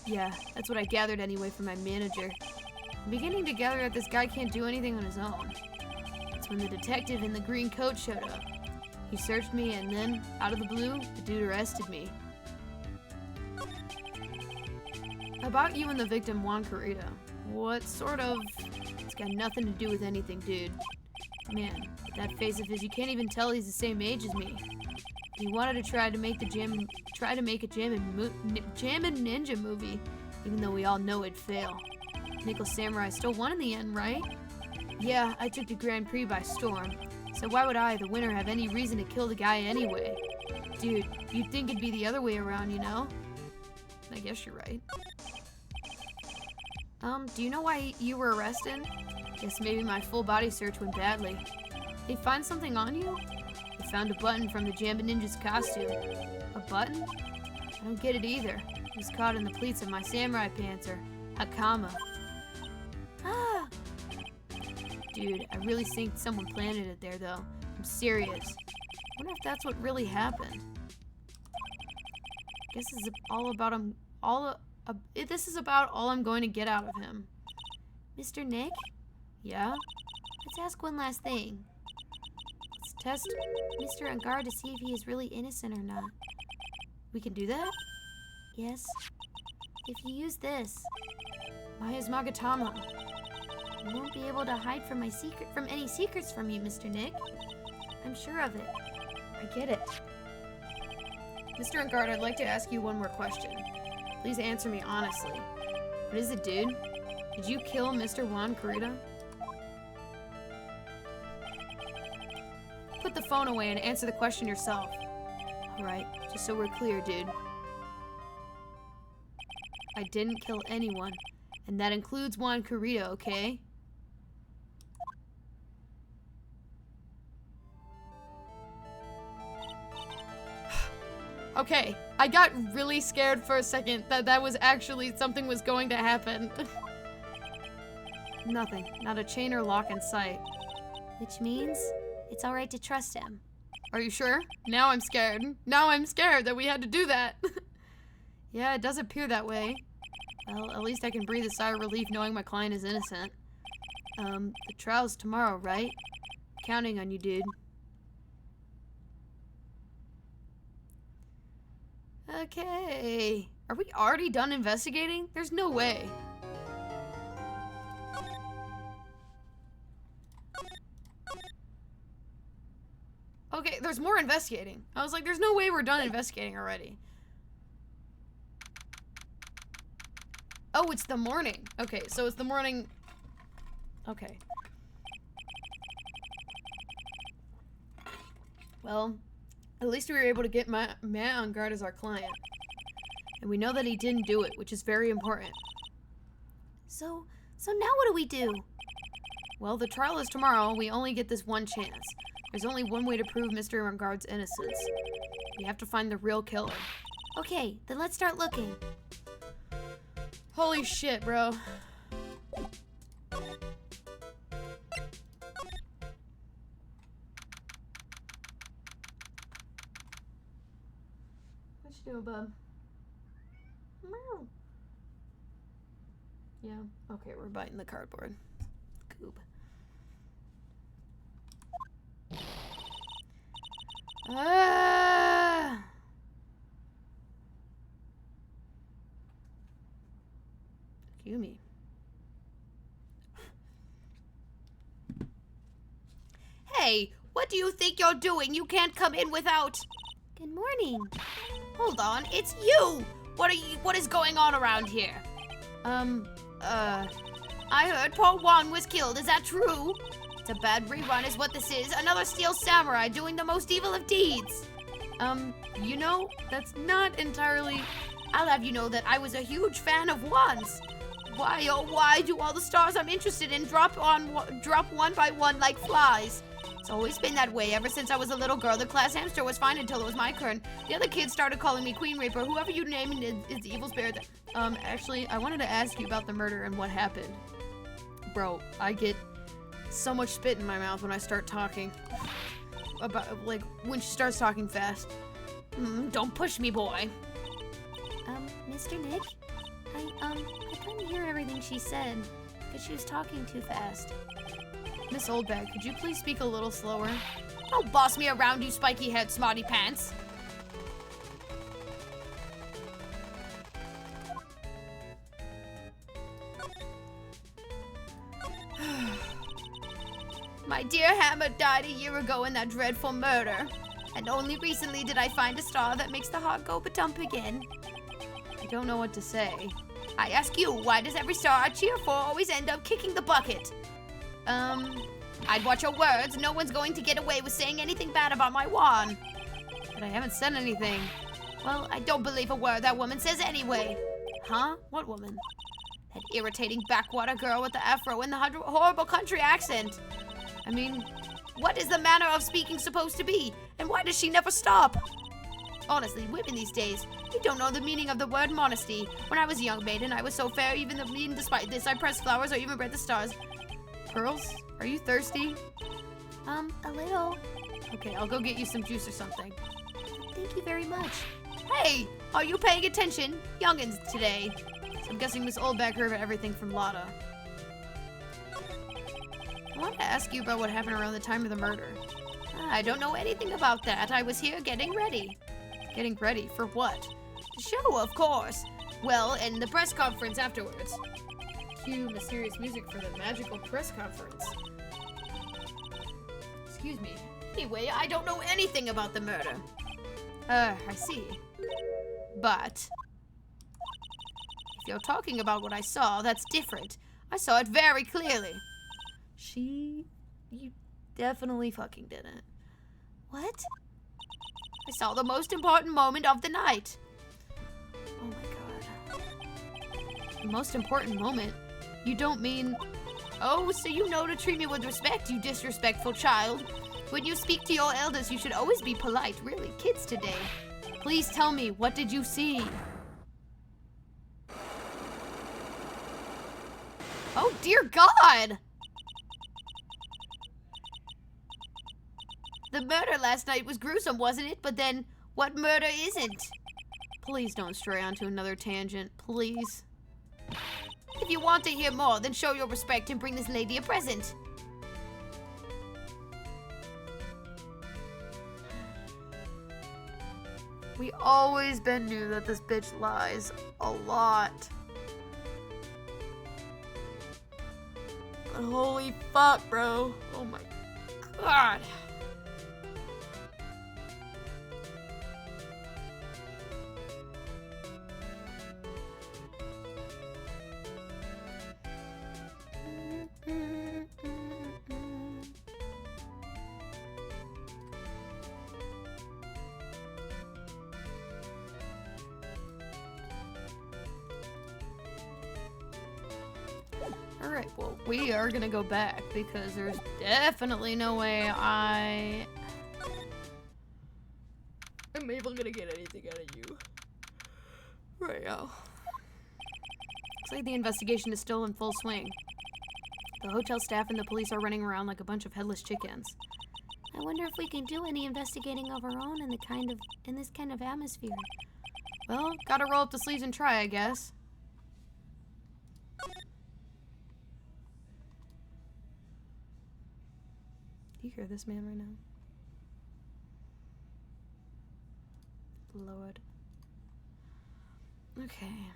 Yeah, that's what I gathered anyway from my manager. I'm beginning to gather that this guy can't do anything on his own. That's when the detective in the green coat showed up. He searched me and then, out of the blue, the dude arrested me. About you and the victim, Juan Kurita. What sort of... It's got nothing to do with anything, dude. Man, with that face of his, you can't even tell he's the same age as me. He wanted to try to make a jammin' ninja movie, even though we all know it'd fail. Nickel Samurai still won in the end, right? Yeah, I took the Grand Prix by storm. So why would I, the winner, have any reason to kill the guy anyway? Dude, you'd think it'd be the other way around, you know? I guess you're right. Do you know why you were arrested? Guess maybe my full body search went badly. They find something on you? They found a button from the Jamba Ninja's costume. A button? I don't get it either. It was caught in the pleats of my samurai pants, or hakama. Ah! Dude, I really think someone planted it there, though. I'm serious. I wonder if that's what really happened. Guess this is all about this is about all I'm going to get out of him. Mr. Nick? Yeah? Let's ask one last thing. Let's test Mr. Angard to see if he is really innocent or not. We can do that? Yes. If you use this, Maya's Magatama. I won't be able to hide from any secrets from you, Mr. Nick. I'm sure of it. I get it. Mr. Angard, I'd like to ask you one more question. Please answer me honestly. What is it, dude? Did you kill Mr. Juan Kurita? Put the phone away and answer the question yourself. Alright, just so we're clear, dude. I didn't kill anyone, and that includes Juan Kurita, okay? Okay, I got really scared for a second that was actually something was going to happen. Nothing, not a chain or lock in sight. Which means it's alright to trust him. Are you sure? Now I'm scared. Now I'm scared that we had to do that. Yeah, it does appear that way. Well, at least I can breathe a sigh of relief knowing my client is innocent. The trial's tomorrow, right? Counting on you, dude. Okay. Are we already done investigating? There's no way. Okay, there's more investigating. I was like, there's no way we're done investigating already. Oh, it's the morning. Okay, so it's the morning. Okay. Well, at least we were able to get Matt on guard as our client. And we know that he didn't do it, which is very important. So now what do we do? Well, the trial is tomorrow. We only get this one chance. There's only one way to prove Mr. Angard's innocence. We have to find the real killer. Okay, then let's start looking. Holy shit, bro. What you doing, bub? Meow. Yeah, okay, we're biting the cardboard. Goob. Ah! Yumi. Hey, what do you think you're doing? You can't come in without... Good morning. Hold on, it's you! What is going on around here? I heard Paul Juan was killed, is that true? It's a bad rerun is what this is. Another steel samurai doing the most evil of deeds. You know, that's not entirely... I'll have you know that I was a huge fan of Juan's. Why, oh why do all the stars I'm interested in drop one by one like flies? It's always been that way ever since I was a little girl. The class hamster was fine until it was my turn. The other kids started calling me Queen Raper. Whoever you name is evil spirit. Actually, I wanted to ask you about the murder and what happened. Bro, I get so much spit in my mouth when I start talking. about, like, when she starts talking fast. Don't push me, boy. Mr. Nick? I couldn't hear everything she said, because she was talking too fast. Miss Oldbag, could you please speak a little slower? Don't boss me around, you spiky-head smarty pants. My dear Hammer died a year ago in that dreadful murder. And only recently did I find a star that makes the heart go ba-dump again. I don't know what to say. I ask you, why does every star I cheer for always end up kicking the bucket? I'd watch your words. No one's going to get away with saying anything bad about my wand. But I haven't said anything. Well, I don't believe a word that woman says anyway. Huh? What woman? That irritating backwater girl with the afro and the horrible country accent. I mean, what is the manner of speaking supposed to be? And why does she never stop? Honestly, women these days, you don't know the meaning of the word modesty. When I was a young maiden, I was so fair, even despite this, I pressed flowers or even read the stars. Pearls, are you thirsty? A little. Okay, I'll go get you some juice or something. Thank you very much. Hey, are you paying attention? Youngins today. So I'm guessing Miss Oldbag heard everything from Lotta. I wanted to ask you about what happened around the time of the murder. I don't know anything about that. I was here getting ready. Getting ready for what? The show, of course. Well, and the press conference afterwards. Cue mysterious music for the magical press conference. Excuse me. Anyway, I don't know anything about the murder. I see. But if you're talking about what I saw, that's different. I saw it very clearly. You definitely fucking didn't. What? I saw the most important moment of the night. Oh my god. The most important moment? You don't mean... Oh, so you know to treat me with respect, you disrespectful child. When you speak to your elders, you should always be polite. Really, kids today. Please tell me, what did you see? Oh, dear God! The murder last night was gruesome, wasn't it? But then, what murder isn't? Please don't stray onto another tangent, please. If you want to hear more, then show your respect and bring this lady a present. We always been knew that this bitch lies a lot. But holy fuck, bro. Oh my god. Alright, well, we are gonna go back because there's definitely no way I am able to get anything out of you right now. Looks like the investigation is still in full swing. The hotel staff and the police are running around like a bunch of headless chickens. I wonder if we can do any investigating of our own in this kind of atmosphere. Well, gotta roll up the sleeves and try, I guess. Do you hear this man right now? Lord. Okay.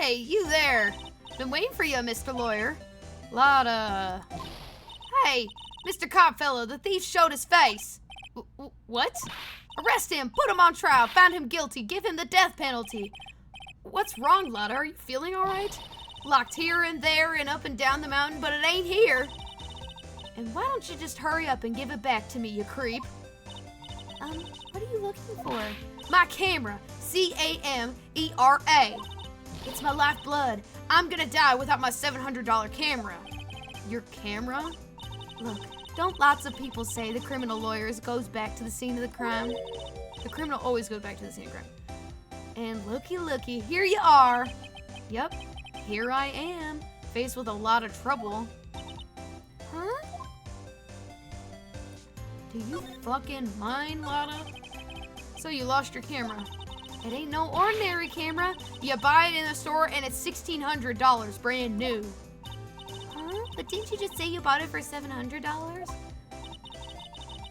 Hey, you there! Been waiting for you, Mr. Lawyer. Lotta. Hey, Mr. Copfellow, the thief showed his face. What? Arrest him, put him on trial, found him guilty, give him the death penalty. What's wrong, Lotta? Are you feeling alright? Locked here and there and up and down the mountain, but it ain't here. And why don't you just hurry up and give it back to me, you creep? What are you looking for? My camera. C-A-M-E-R-A. It's my lifeblood. I'm gonna die without my $700 camera. Your camera? Look, don't lots of people say the criminal lawyers goes back to the scene of the crime? The criminal always goes back to the scene of crime. And looky, here you are. Yep, here I am, faced with a lot of trouble. Huh? Do you fucking mind, Lotta? So you lost your camera. It ain't no ordinary camera. You buy it in the store and it's $1,600, brand new. Huh? But didn't you just say you bought it for $700?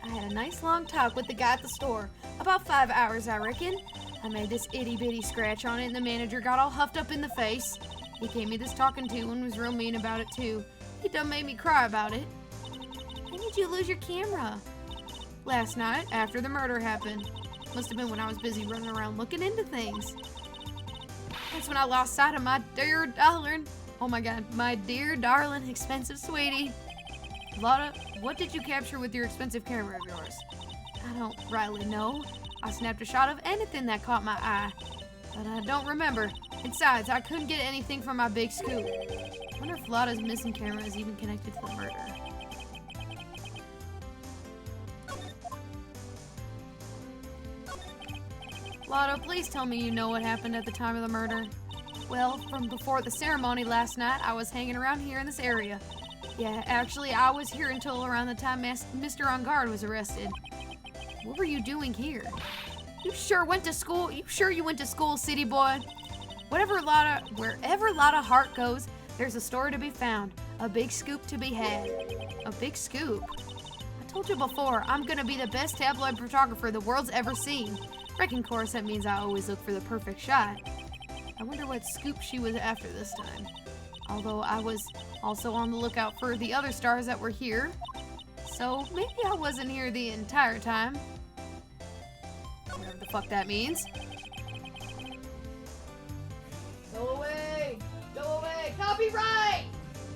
I had a nice long talk with the guy at the store. About 5 hours, I reckon. I made this itty-bitty scratch on it and the manager got all huffed up in the face. He gave me this talking to and was real mean about it too. He done made me cry about it. When did you lose your camera? Last night, after the murder happened. Must have been when I was busy running around looking into things. That's when I lost sight of my dear darling. Oh my god, my dear darling expensive sweetie. Lotta, what did you capture with your expensive camera of yours? I don't rightly know. I snapped a shot of anything that caught my eye. But I don't remember. Besides, I couldn't get anything from my big scoop. I wonder if Lotta's missing camera is even connected to the murder. Lotta, please tell me you know what happened at the time of the murder. Well, from before the ceremony last night, I was hanging around here in this area. Yeah, actually, I was here until around the time Mr. On Guard was arrested. What were you doing here? You sure went to school? You sure you went to school, city boy? Wherever Lotta Hart goes, there's a story to be found. A big scoop to be had. A big scoop? I told you before, I'm gonna be the best tabloid photographer the world's ever seen. Reckon, course, that means I always look for the perfect shot. I wonder what scoop she was after this time. Although I was also on the lookout for the other stars that were here. So maybe I wasn't here the entire time. Whatever the fuck that means. Go away! Go away! Copyright!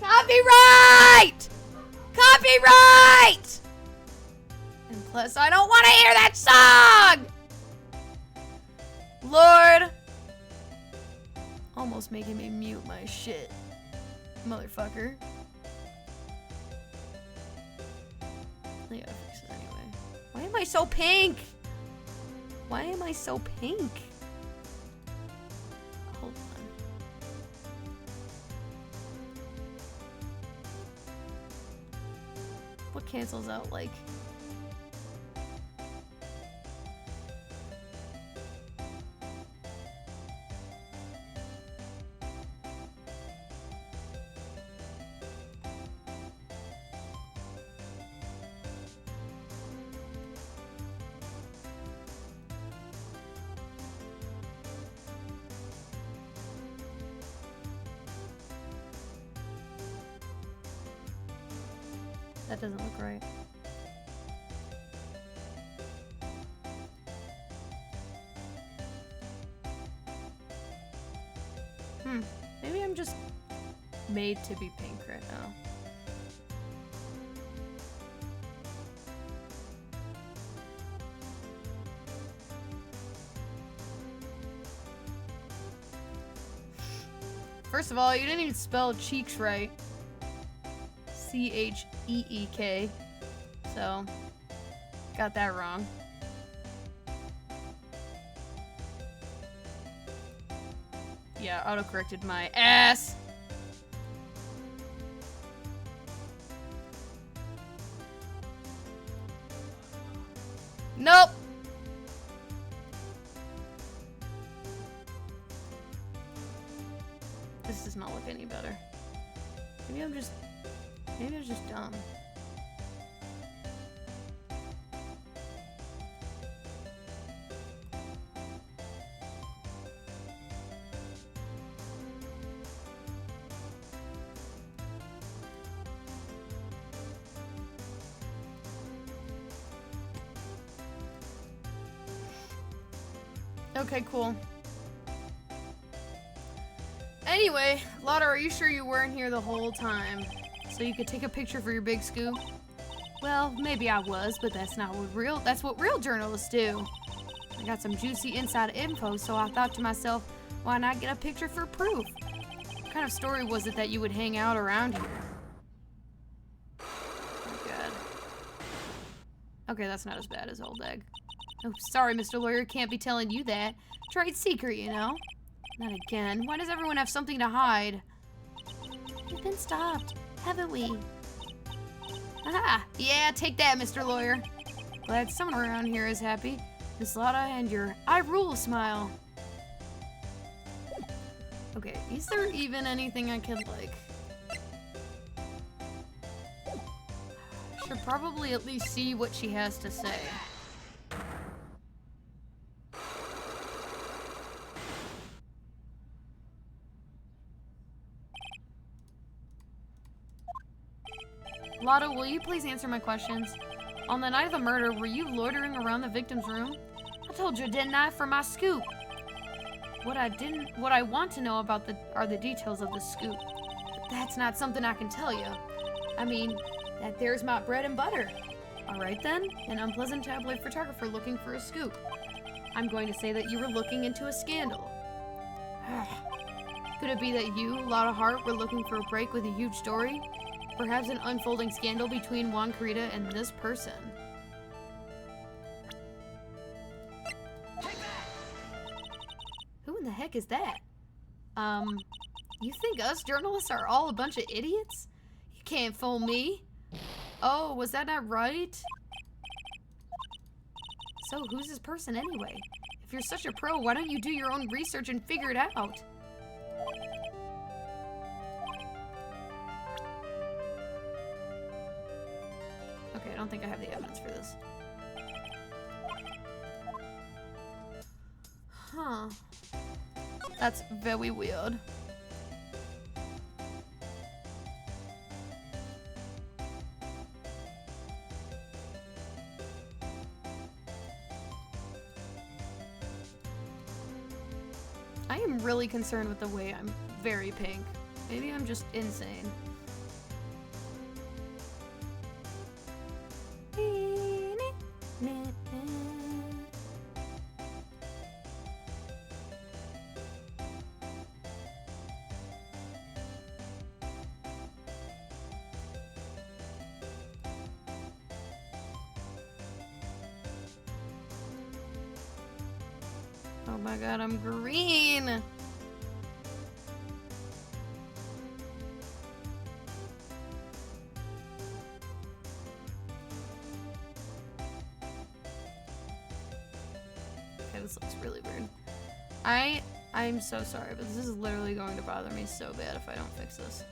Copyright! Copyright! And plus, I don't want to hear that song! Lord! Almost making me mute my shit. Motherfucker. I gotta fix it anyway. Why am I so pink? Why am I so pink? Hold on. What cancels out like? That doesn't look right. Maybe I'm just made to be pink right now. First of all, you didn't even spell cheeks right. C-H-E-E-K. So, got that wrong. Yeah, auto-corrected my ass. Nope. This does not look any better. Maybe I'm just dumb. Okay, cool. Anyway, Lotta, are you sure you weren't here the whole time? So you could take a picture for your big scoop? Well, maybe I was, but that's what real journalists do. I got some juicy inside info, so I thought to myself, why not get a picture for proof? What kind of story was it that you would hang out around here? Oh my god. Okay, that's not as bad as Old Egg. Oh, sorry, Mr. Lawyer, can't be telling you that. Trade secret, you know? Not again. Why does everyone have something to hide? We've been stopped, haven't we? Aha! Yeah, take that, Mr. Lawyer. Glad someone around here is happy. Miss Lotta and your I rule smile. Okay, is there even anything I could, like... Should probably at least see what she has to say. Lotta, will you please answer my questions? On the night of the murder, were you loitering around the victim's room? I told you, didn't I, for my scoop? What I want to know about are the details of the scoop. But that's not something I can tell you. I mean, that there's my bread and butter. All right then, an unpleasant tabloid photographer looking for a scoop. I'm going to say that you were looking into a scandal. Could it be that you, Lotta Hart, were looking for a break with a huge story? Perhaps an unfolding scandal between Juan Carita and this person. Who in the heck is that? You think us journalists are all a bunch of idiots? You can't fool me. Oh, was that not right? So, who's this person anyway? If you're such a pro, why don't you do your own research and figure it out? Okay, I don't think I have the evidence for this. Huh. That's very weird. I am really concerned with the way I'm very pink. Maybe I'm just insane. Oh my god, I'm green! Okay, this looks really weird. I'm so sorry, but this is literally going to bother me so bad if I don't fix this.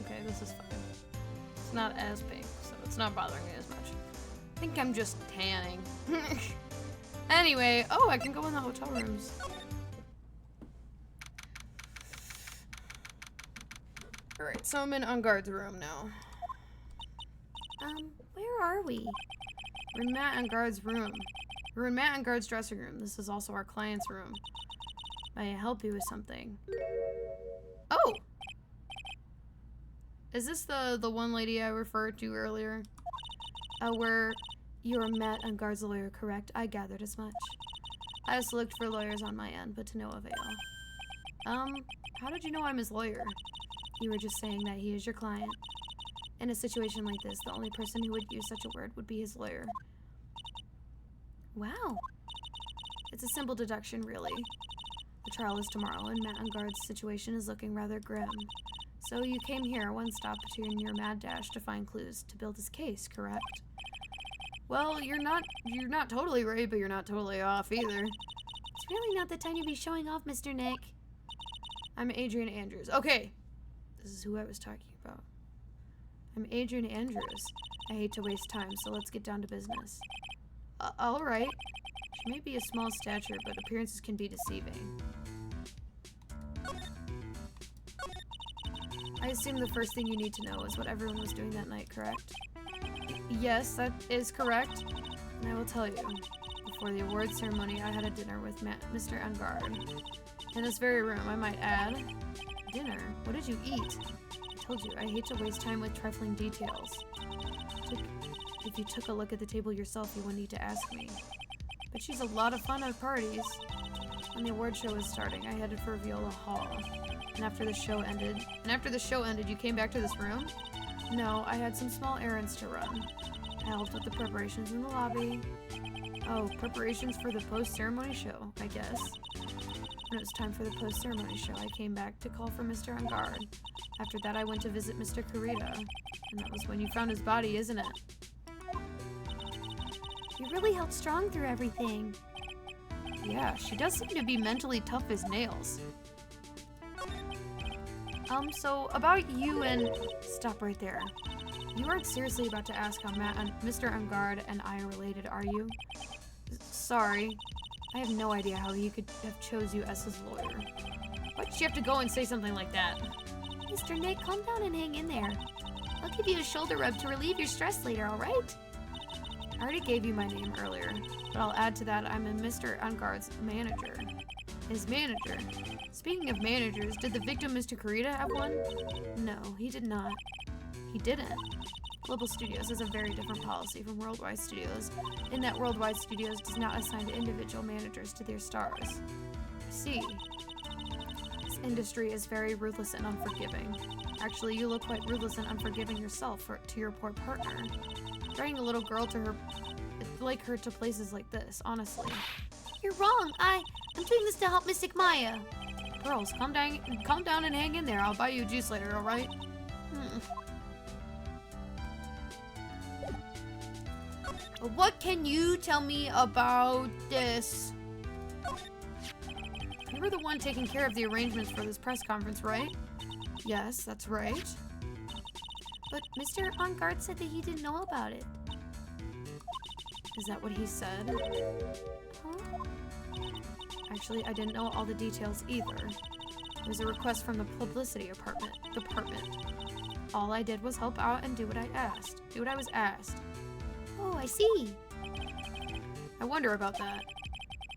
Okay, this is fine. It's not as pink, so it's not bothering me as much. I think I'm just tanning. Anyway, oh, I can go in the hotel rooms. Alright, so I'm in Unguard's room now. Where are we? We're in Matt Unguard's room. We're in Matt Unguard's dressing room. This is also our client's room. May I help you with something? Oh! Is this the one lady I referred to earlier? Where you're Matt Unguard's lawyer, correct? I gathered as much. I just looked for lawyers on my end, but to no avail. How did you know I'm his lawyer? You were just saying that he is your client. In a situation like this, the only person who would use such a word would be his lawyer. Wow. It's a simple deduction, really. The trial is tomorrow, and Matt Ungard's situation is looking rather grim. So you came here, one stop in your mad dash to find clues to build his case, correct? Well, you're not totally right, but you're not totally off either. It's really not the time to be showing off, Mr. Nick. I'm Adrian Andrews. Okay, this is who I was talking about. I'm Adrian Andrews. I hate to waste time, so let's get down to business. All right. She may be a small stature, but appearances can be deceiving. I assume the first thing you need to know is what everyone was doing that night, correct? Yes, that is correct. And I will tell you, before the awards ceremony, I had a dinner with Mr. Ungard. In this very room, I might add. Dinner? What did you eat? I told you, I hate to waste time with trifling details. If you took a look at the table yourself, you wouldn't need to ask me. But she's a lot of fun at parties. When the award show was starting, I headed for Viola Hall. And after the show ended, you came back to this room? No, I had some small errands to run. I helped with the preparations in the lobby. Oh, preparations for the post-ceremony show, I guess. When it was time for the post-ceremony show, I came back to call for Mr. Ungard. After that, I went to visit Mr. Kurita. And that was when you found his body, isn't it? You really held strong through everything. Yeah, she does seem to be mentally tough as nails. So about you and... Stop right there. You aren't seriously about to ask how Mr. Ungard and I are related, are you? Sorry. I have no idea how he could have chose you as his lawyer. Why did you have to go and say something like that? Mr. Nick, calm down and hang in there. I'll give you a shoulder rub to relieve your stress later, alright? I already gave you my name earlier, but I'll add to that I'm Mr. Ungard's manager. His manager. Speaking of managers, did the victim, Mr. Kurita, have one? No, he did not. He didn't. Global Studios has a very different policy from Worldwide Studios, in that Worldwide Studios does not assign individual managers to their stars. I see. This industry is very ruthless and unforgiving. Actually, you look quite ruthless and unforgiving yourself to your poor partner. Dragging a little girl to her to places like this, honestly. You're wrong. I'm doing this to help Mystic Maya. Girls, calm down and hang in there. I'll buy you juice later, alright? What can you tell me about this? You were the one taking care of the arrangements for this press conference, right? Yes, that's right. But Mr. Ungard said that he didn't know about it. Is that what he said? Huh? Actually, I didn't know all the details either. It was a request from the publicity department. All I did was help out and do what I was asked. Oh, I see. I wonder about that.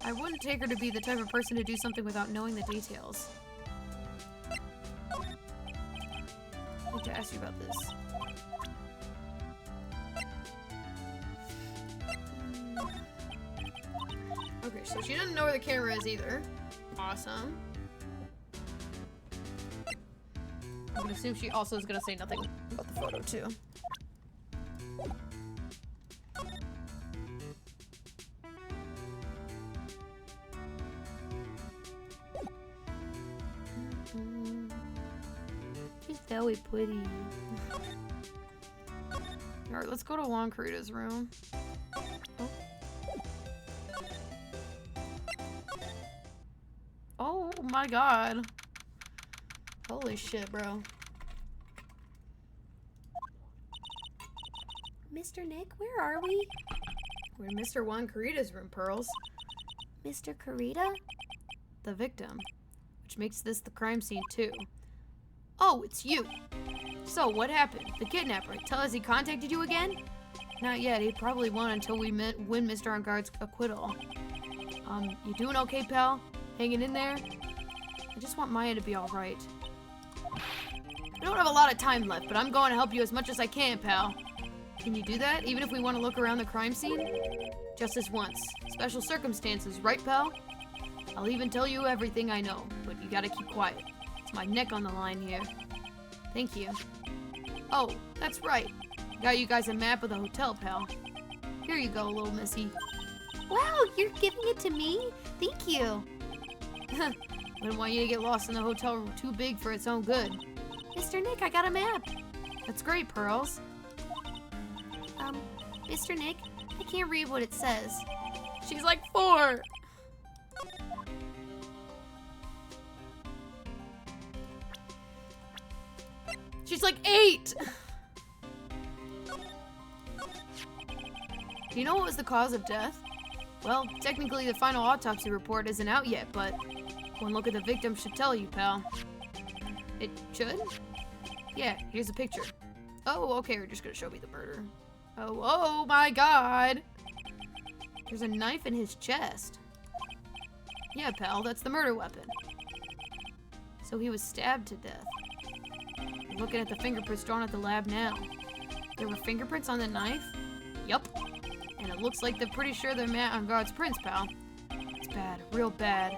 I wouldn't take her to be the type of person to do something without knowing the details. I need to ask you about this. Okay, so she doesn't know where the camera is either. Awesome. I'm gonna assume she also is gonna say nothing about the photo too. She's very pretty. Alright, let's go to Juan Kurita's room. Oh my god. Holy shit, bro. Mr. Nick, where are we? We're in Mr. Juan Kurita's room, Pearls. Mr. Kurita? The victim. Which makes this the crime scene, too. Oh, it's you! So, what happened? The kidnapper. Tell us he contacted you again? Not yet. He probably won't until we win Mr. Ungard's acquittal. You doing okay, pal? Hanging in there? I just want Maya to be alright. We don't have a lot of time left, but I'm going to help you as much as I can, pal. Can you do that, even if we want to look around the crime scene? Just this once. Special circumstances, right, pal? I'll even tell you everything I know, but you gotta keep quiet. It's my neck on the line here. Thank you. Oh, that's right. Got you guys a map of the hotel, pal. Here you go, little missy. Wow, you're giving it to me? Thank you. Wouldn't want you to get lost in the hotel room too big for its own good. Mr. Nick, I got a map. That's great, Pearls. Mr. Nick, I can't read what it says. She's like 4. She's like 8. Do you know what was the cause of death? Well, technically the final autopsy report isn't out yet, but one look at the victim should tell you, pal. It should? Yeah, here's a picture. Oh, okay, you're just gonna show me the murder. Oh my god! There's a knife in his chest. Yeah, pal, that's the murder weapon. So he was stabbed to death. I'm looking at the fingerprints drawn at the lab now. There were fingerprints on the knife? Yup. And it looks like they're pretty sure they're Matt on Guard's prints, pal. It's bad, real bad.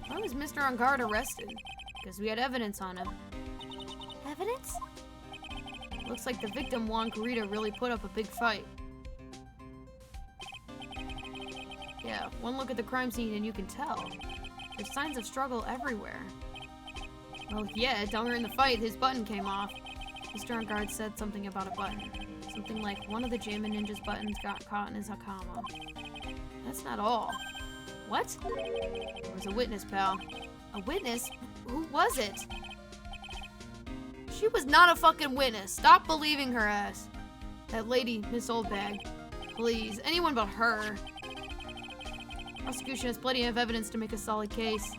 Why was Mr. On Guard arrested? Because we had evidence on him. Evidence? Looks like the victim, Juan Carita, really put up a big fight. Yeah, one look at the crime scene and you can tell. There's signs of struggle everywhere. Well, yeah, during the fight, his button came off. Mr. On Guard said something about a button. Something like one of the Jammin' Ninja's buttons got caught in his Hakama. That's not all. What? There was a witness, pal. A witness? Who was it? She was not a fucking witness. Stop believing her ass. That lady, Miss Oldbag. Please, anyone but her. Prosecution has plenty of evidence to make a solid case.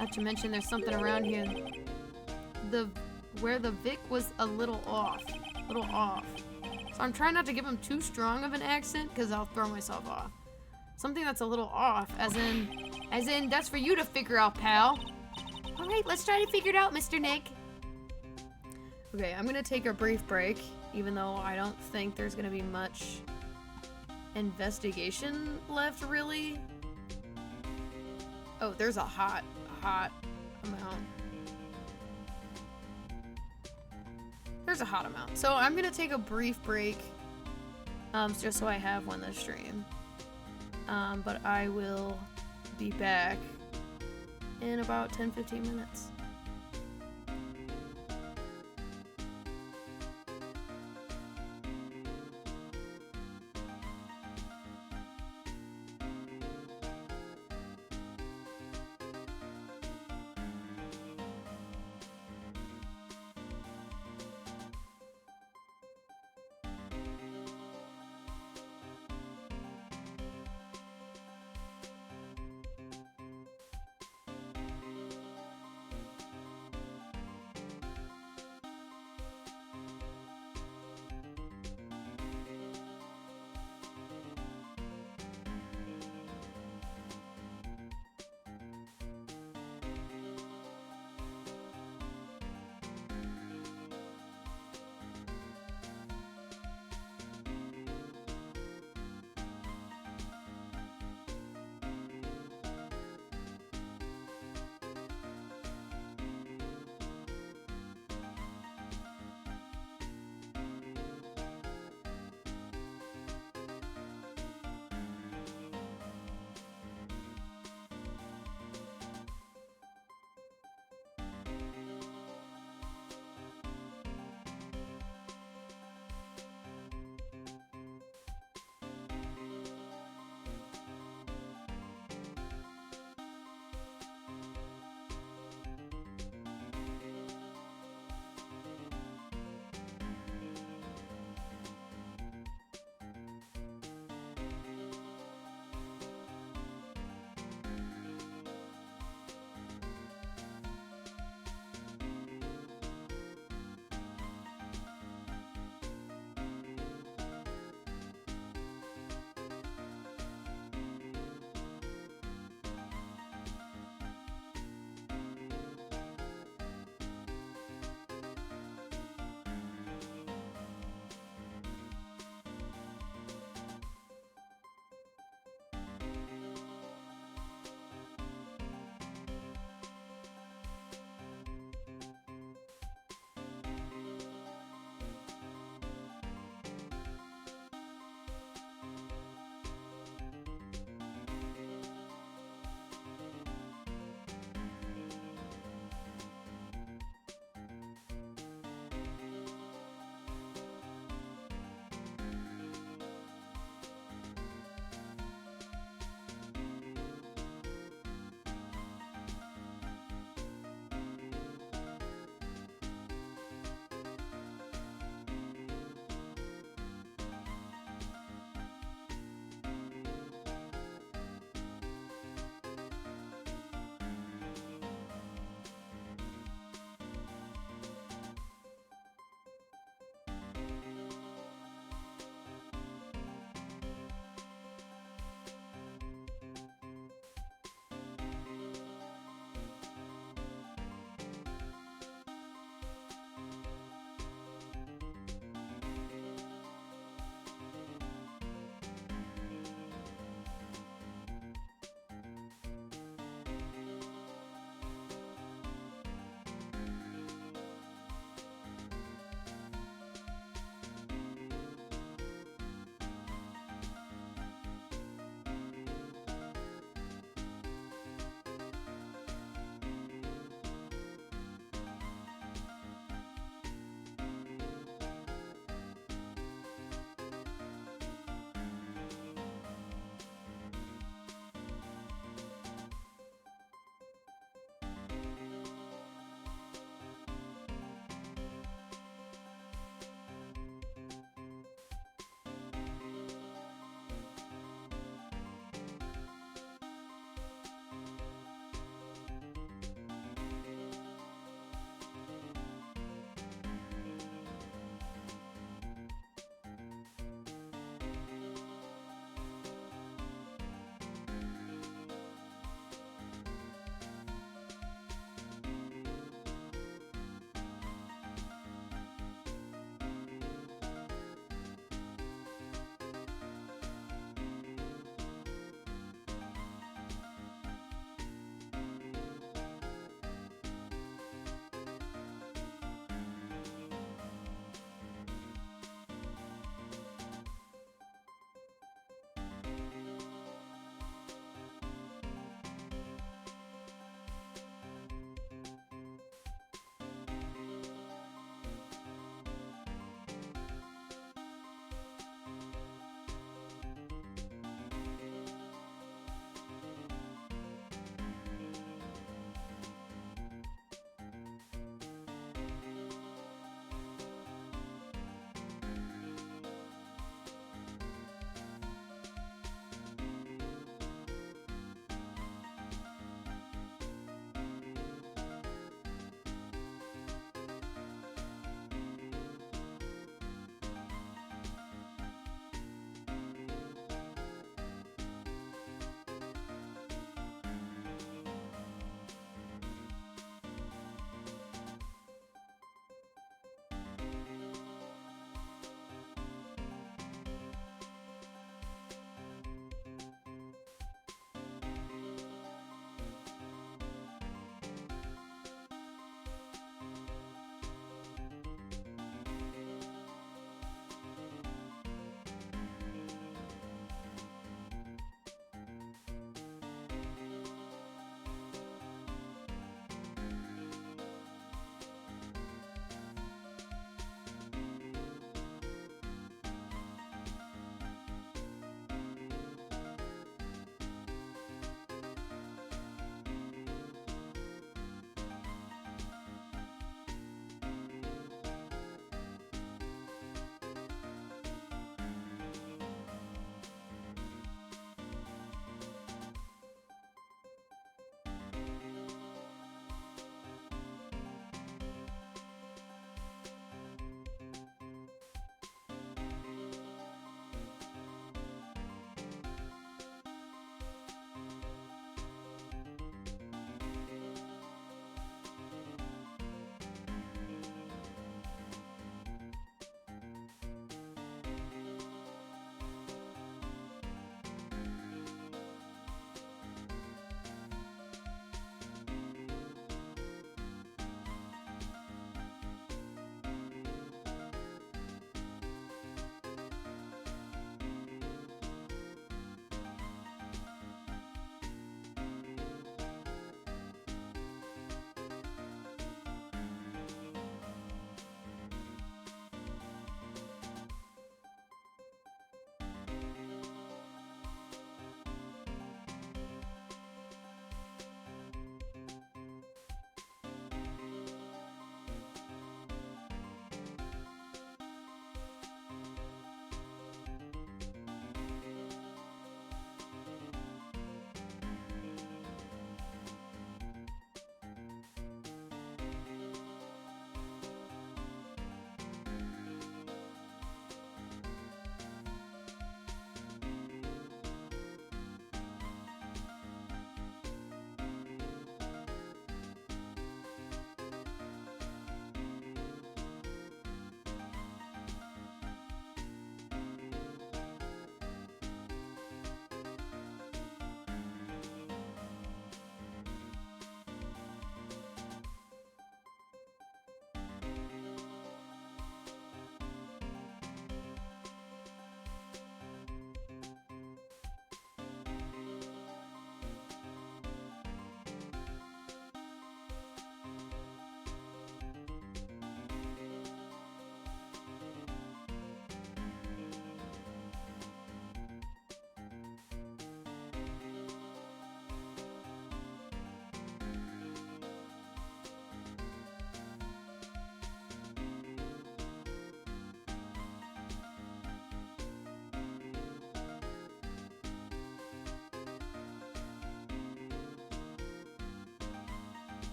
Not to mention there's something around here. Where the Vic was a little off. So I'm trying not to give him too strong of an accent because I'll throw myself off. Something that's a little off, as in that's for you to figure out, pal. All right, let's try to figure it out, Mr. Nick. Okay, I'm gonna take a brief break, even though I don't think there's gonna be much investigation left, really. Oh, there's a hot amount. There's a hot amount. So I'm gonna take a brief break, just so I have one this stream. But I will be back in about 10-15 minutes.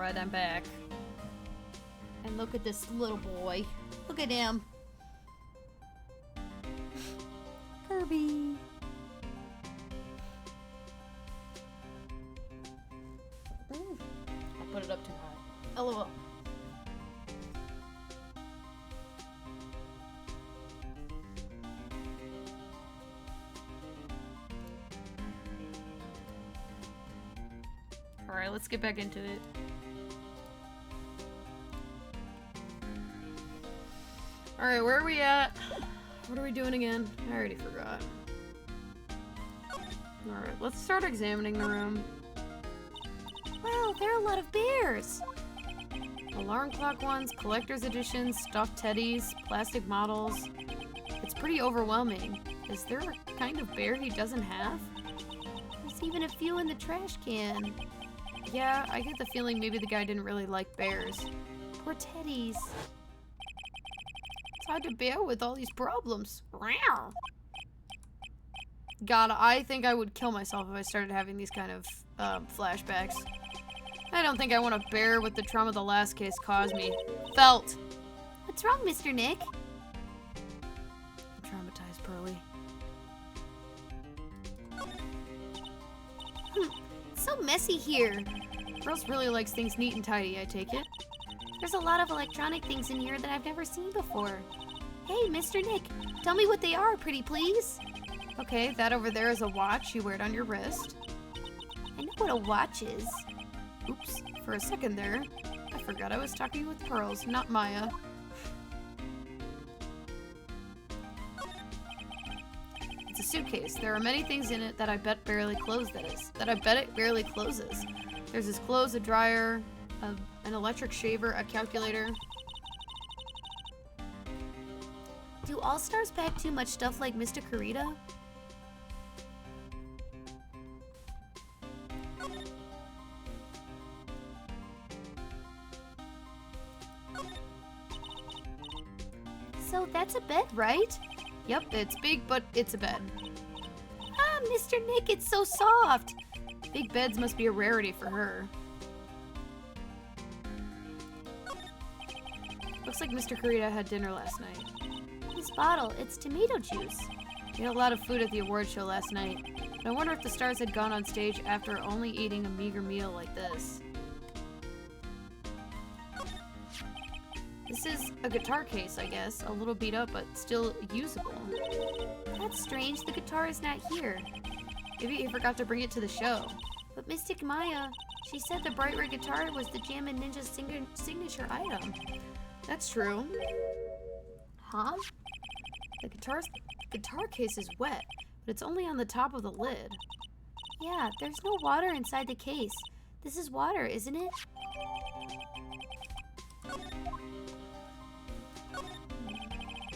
Alright, I'm back. And look at this little boy. Look at him. Kirby. I'll put it up too high. LOL. Alright, let's get back into it. Alright, where are we at? What are we doing again? I already forgot. Alright, let's start examining the room. Wow, there are a lot of bears. Alarm clock ones, collector's editions, stuffed teddies, plastic models. It's pretty overwhelming. Is there a kind of bear he doesn't have? There's even a few in the trash can. Yeah, I get the feeling maybe the guy didn't really like bears. Poor teddies. It's hard to bear with all these problems. Rawr. God, I think I would kill myself if I started having these kind of flashbacks. I don't think I want to bear what the trauma the last case caused me. Felt. What's wrong, Mr. Nick? I'm traumatized, Pearly. It's so messy here. Girls really likes things neat and tidy, I take it. There's a lot of electronic things in here that I've never seen before. Hey, Mr. Nick, tell me what they are, pretty please. Okay, that over there is a watch. You wear it on your wrist. I know what a watch is. Oops, for a second there, I forgot I was talking with Pearls, not Maya. It's a suitcase. There are many things in it that I bet barely closes. It barely closes. There's his clothes, a dryer, an electric shaver, a calculator. Do All-Stars pack too much stuff like Mr. Kurita? So that's a bed, right? Yep, it's big, but it's a bed. Ah, Mr. Nick, it's so soft. Big beds must be a rarity for her. Looks like Mr. Kurita had dinner last night. This bottle, it's tomato juice. We had a lot of food at the award show last night. And I wonder if the stars had gone on stage after only eating a meager meal like this. This is a guitar case, I guess. A little beat up, but still usable. That's strange, the guitar is not here. Maybe he forgot to bring it to the show. But Mystic Maya, she said the bright red guitar was the Jammin' Ninja's signature item. That's true. Huh? The guitar case is wet, but it's only on the top of the lid. Yeah, there's no water inside the case. This is water, isn't it?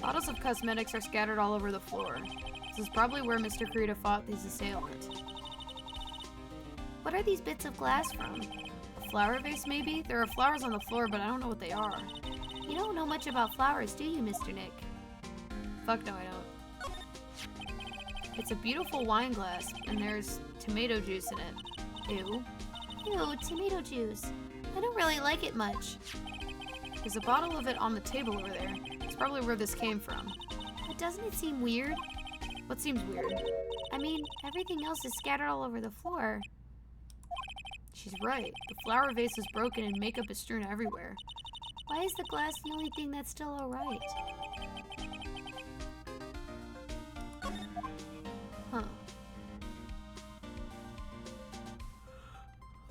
Bottles of cosmetics are scattered all over the floor. This is probably where Mr. Kurita fought his assailant. What are these bits of glass from? A flower vase, maybe? There are flowers on the floor, but I don't know what they are. You don't know much about flowers, do you, Mr. Nick? Fuck no, I don't. It's a beautiful wine glass, and there's tomato juice in it. Ew. Ew, tomato juice. I don't really like it much. There's a bottle of it on the table over there. It's probably where this came from. But doesn't it seem weird? What seems weird? I mean, everything else is scattered all over the floor. She's right. The flower vase is broken and makeup is strewn everywhere. Why is the glass the only thing that's still alright? Huh. Okay.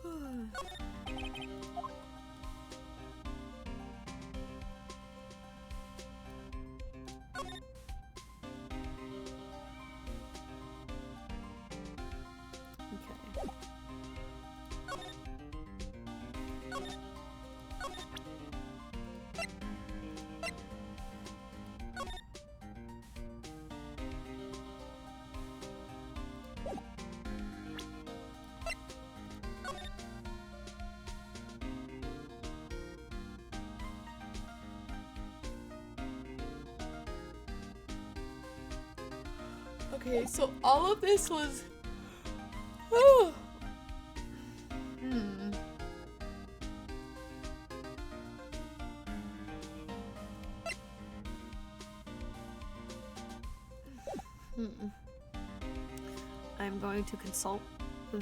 Okay, so all of this was... I'm going to consult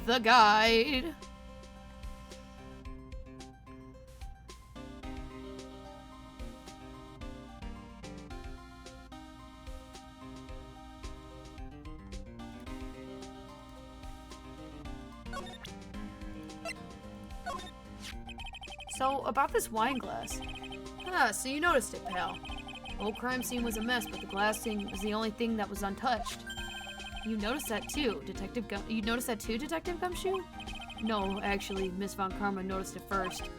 the guide. So, about this wine glass. Ah, so you noticed it, pal. The whole crime scene was a mess, but the glass thing was the only thing that was untouched. You noticed that too, Detective Gumshoe? No, actually, Miss Von Karma noticed it first.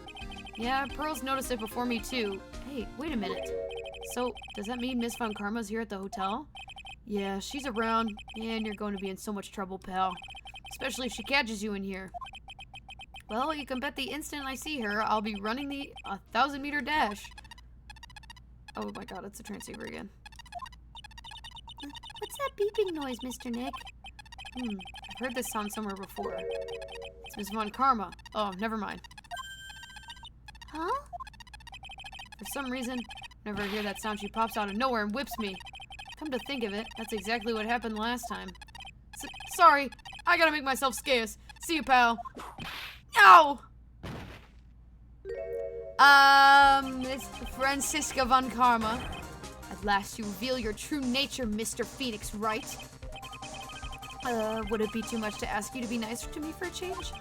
Yeah, Pearl's noticed it before me too. Hey, wait a minute. So, does that mean Miss Von Karma's here at the hotel? Yeah, she's around, and you're going to be in so much trouble, pal. Especially if she catches you in here. Well, you can bet the instant I see her, I'll be running the 1,000-meter dash. Oh my god, it's a transceiver again. What's that beeping noise, Mr. Nick? I've heard this sound somewhere before. It's Miss Von Karma. Oh, never mind. Huh? For some reason, whenever I hear that sound, she pops out of nowhere and whips me. Come to think of it, that's exactly what happened last time. Sorry, I gotta make myself scarce. See you, pal. Ow! Miss Franziska Von Karma. At last you reveal your true nature, Mr. Phoenix, right? Would it be too much to ask you to be nicer to me for a change?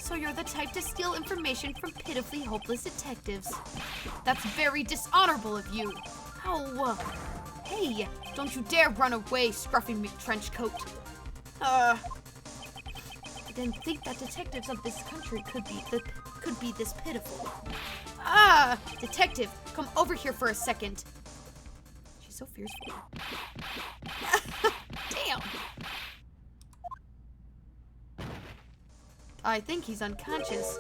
So you're the type to steal information from pitifully hopeless detectives. That's very dishonorable of you. Ow! Hey, don't you dare run away, scruffy McTrenchcoat. I didn't think that detectives of this country could be this pitiful. Ah! Detective, come over here for a second. She's so fearful. Damn! I think he's unconscious.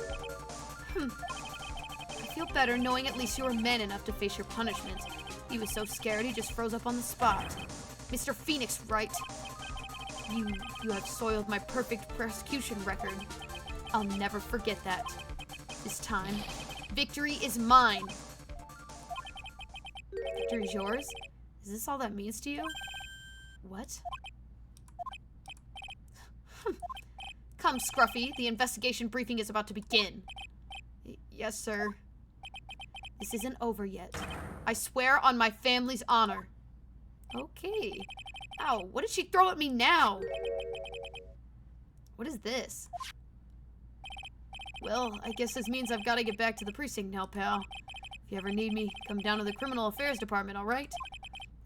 I feel better knowing at least you were man enough to face your punishment. He was so scared he just froze up on the spot. Mr. Phoenix, right? You have soiled my perfect prosecution record. I'll never forget that. This time, victory is mine. Victory's yours? Is this all that means to you? What? Come, Scruffy, the investigation briefing is about to begin. Yes, sir. This isn't over yet. I swear on my family's honor. Okay. Ow, what did she throw at me now? What is this? Well, I guess this means I've got to get back to the precinct now, pal. If you ever need me, come down to the criminal affairs department, alright?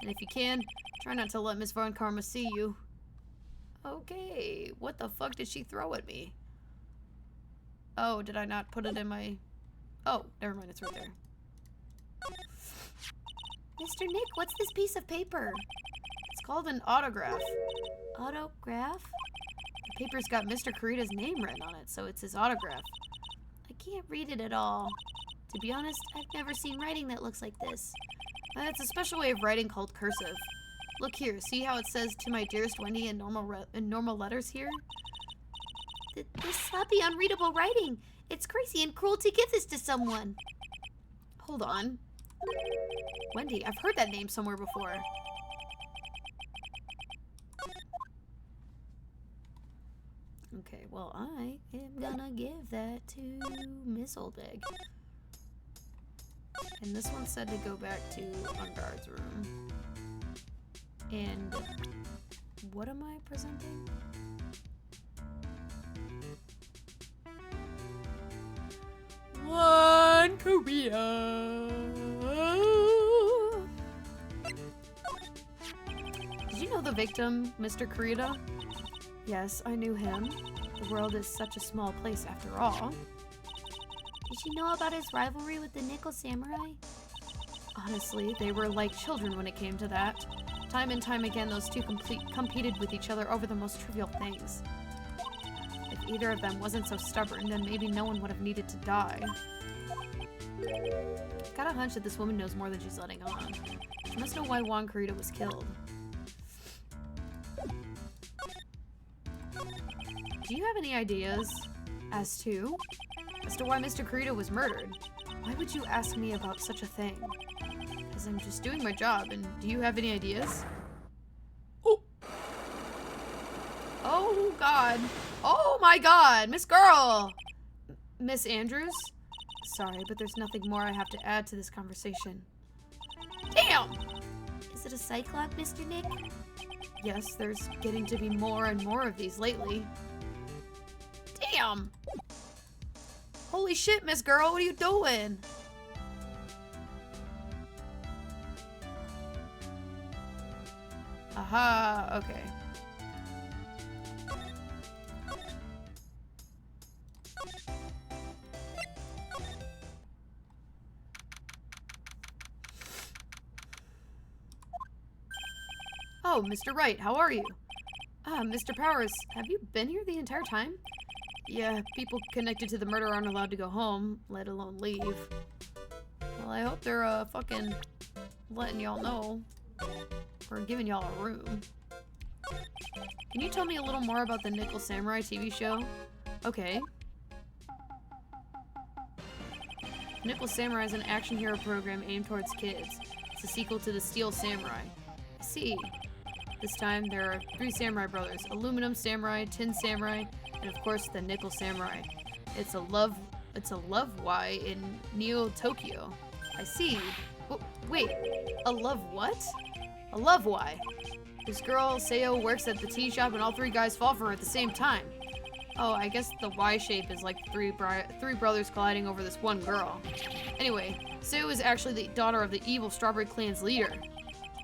And if you can, try not to let Miss Von Karma see you. Okay, what the fuck did she throw at me? Oh, did I not put it in my... Oh, never mind, it's right there. Mr. Nick, what's this piece of paper? It's called an autograph. Autograph? The paper's got Mr. Kurita's name written on it, so it's his autograph. I can't read it at all. To be honest, I've never seen writing that looks like this. It's a special way of writing called cursive. Look here, see how it says "To my dearest Wendy" in normal letters here? This sloppy, unreadable writing. It's crazy and cruel to give this to someone. Hold on. Wendy, I've heard that name somewhere before. Okay, well, I am gonna give that to Miss Oldegg. And this one said to go back to Unguard's room. And what am I presenting? One Korea. Did you know the victim, Mr. Kurita? Yes, I knew him. The world is such a small place after all. Did you know about his rivalry with the Nickel Samurai? Honestly, they were like children when it came to that. Time and time again, those two competed with each other over the most trivial things. If either of them wasn't so stubborn, then maybe no one would have needed to die. Got a hunch that this woman knows more than she's letting on. She must know why Juan Kurita was killed. Do you have any ideas as to why Mr. Kurita was murdered? Why would you ask me about such a thing? Because I'm just doing my job, and do you have any ideas? Oh! Oh, God. Oh, my God. Miss Girl. Miss Andrews? Sorry, but there's nothing more I have to add to this conversation. Damn! Is it a cyclops, Mr. Nick? Yes, there's getting to be more and more of these lately. Damn! Holy shit, Miss Girl, what are you doing? Aha, okay. Oh, Mr. Wright, how are you? Mr. Powers, have you been here the entire time? Yeah, people connected to the murder aren't allowed to go home, let alone leave. Well, I hope they're, fucking letting y'all know. Or giving y'all a room. Can you tell me a little more about the Nickel Samurai TV show? Okay. Nickel Samurai is an action hero program aimed towards kids. It's a sequel to the Steel Samurai. I see. This time there are 3 samurai brothers, Aluminum Samurai, Tin Samurai, and of course the Nickel Samurai. It's a love Y in Neo Tokyo. I see. Wait, a love what? A love Y. This girl, Seo, works at the tea shop and all 3 guys fall for her at the same time. Oh, I guess the Y shape is like 3 brothers colliding over this one girl. Anyway, Seo is actually the daughter of the evil Strawberry Clan's leader.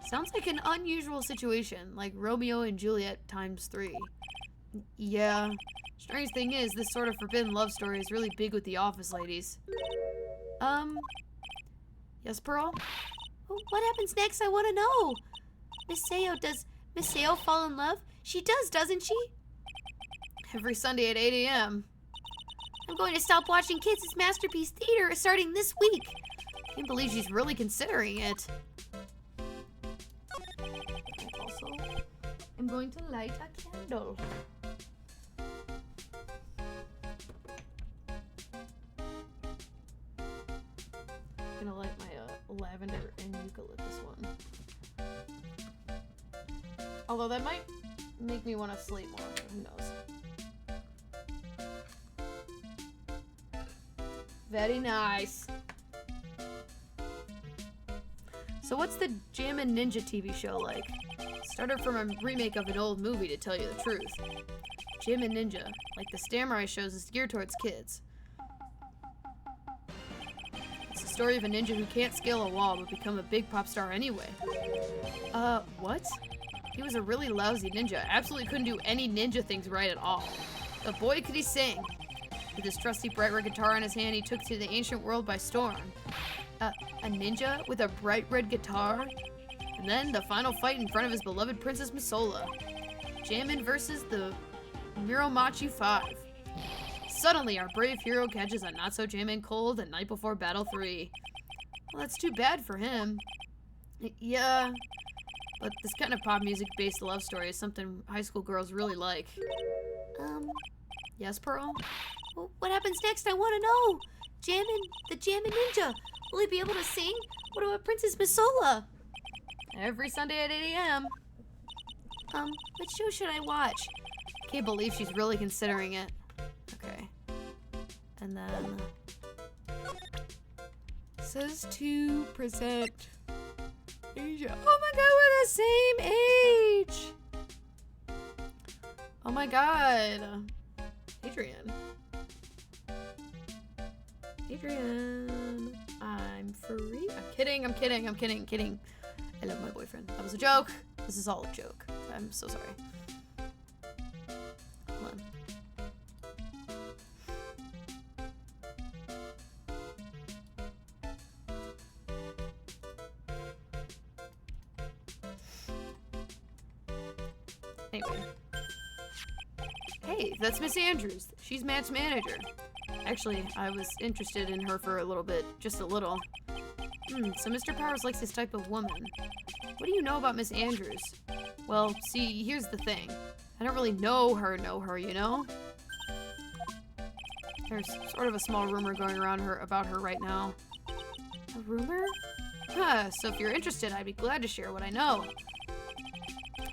Sounds like an unusual situation, like Romeo and Juliet times 3. Yeah. Strange thing is, this sort of forbidden love story is really big with the office ladies. Yes, Pearl? What happens next? I want to know. Miss Seo, does Miss Seo fall in love? She does, doesn't she? Every Sunday at 8 a.m. I'm going to stop watching Kids' Masterpiece Theater starting this week. Can't believe she's really considering it. Also, I'm going to light a candle. I'm gonna light my lavender and eucalyptus one. Although that might make me want to sleep more, but who knows. Very nice. So what's the Jammin' Ninja TV show like? Started from a remake of an old movie, to tell you the truth. Jammin' Ninja, like the Samurai shows, is geared towards kids. It's the story of a ninja who can't scale a wall but become a big pop star anyway. What? He was a really lousy ninja, absolutely couldn't do any ninja things right at all. But boy could he sing. With his trusty bright red guitar in his hand, he took to the ancient world by storm. A ninja with a bright red guitar? And then the final fight in front of his beloved Princess Misola. Jammin' versus the Muromachi 5. Suddenly, our brave hero catches a not-so-Jammin' cold the night before Battle 3. Well, that's too bad for him. Yeah, but this kind of pop music-based love story is something high school girls really like. Yes, Pearl? What happens next? I want to know. The Jammin' Ninja. Will he be able to sing? What about Princess Misola? Every Sunday at 8 a.m. Which show should I watch? Can't believe she's really considering it. Okay. And then... says 2% Asia. Oh my god, we're the same age! Oh my god. Adrian. Adrian. I'm free. I'm kidding. I love my boyfriend. That was a joke. This is all a joke. I'm so sorry. Hold on. Anyway. Hey, that's Miss Andrews. She's Matt's manager. Actually, I was interested in her for a little bit. Just a little. So Mr. Powers likes this type of woman. What do you know about Miss Andrews? Well, see, here's the thing. I don't really know her, you know? There's sort of a small rumor going around about her right now. A rumor? Huh, so if you're interested, I'd be glad to share what I know.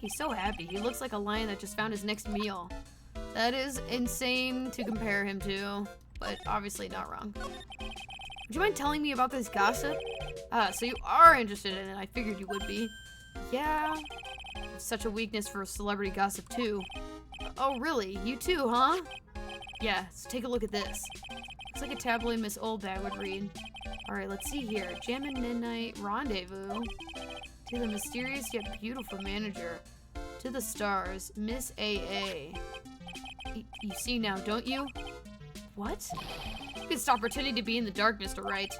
He's so happy. He looks like a lion that just found his next meal. That is insane to compare him to, but obviously not wrong. Would you mind telling me about this gossip? So you are interested in it. I figured you would be. Yeah. Such a weakness for celebrity gossip, too. Oh, really? You too, huh? Yeah, so take a look at this. Looks like a tabloid Miss Oldbag would read. Alright, let's see here. Jammin' Midnight Rendezvous. To the mysterious yet beautiful manager. To the stars, Miss AA. You see now, don't you? What? You can stop pretending to be in the dark, Mr. Wright.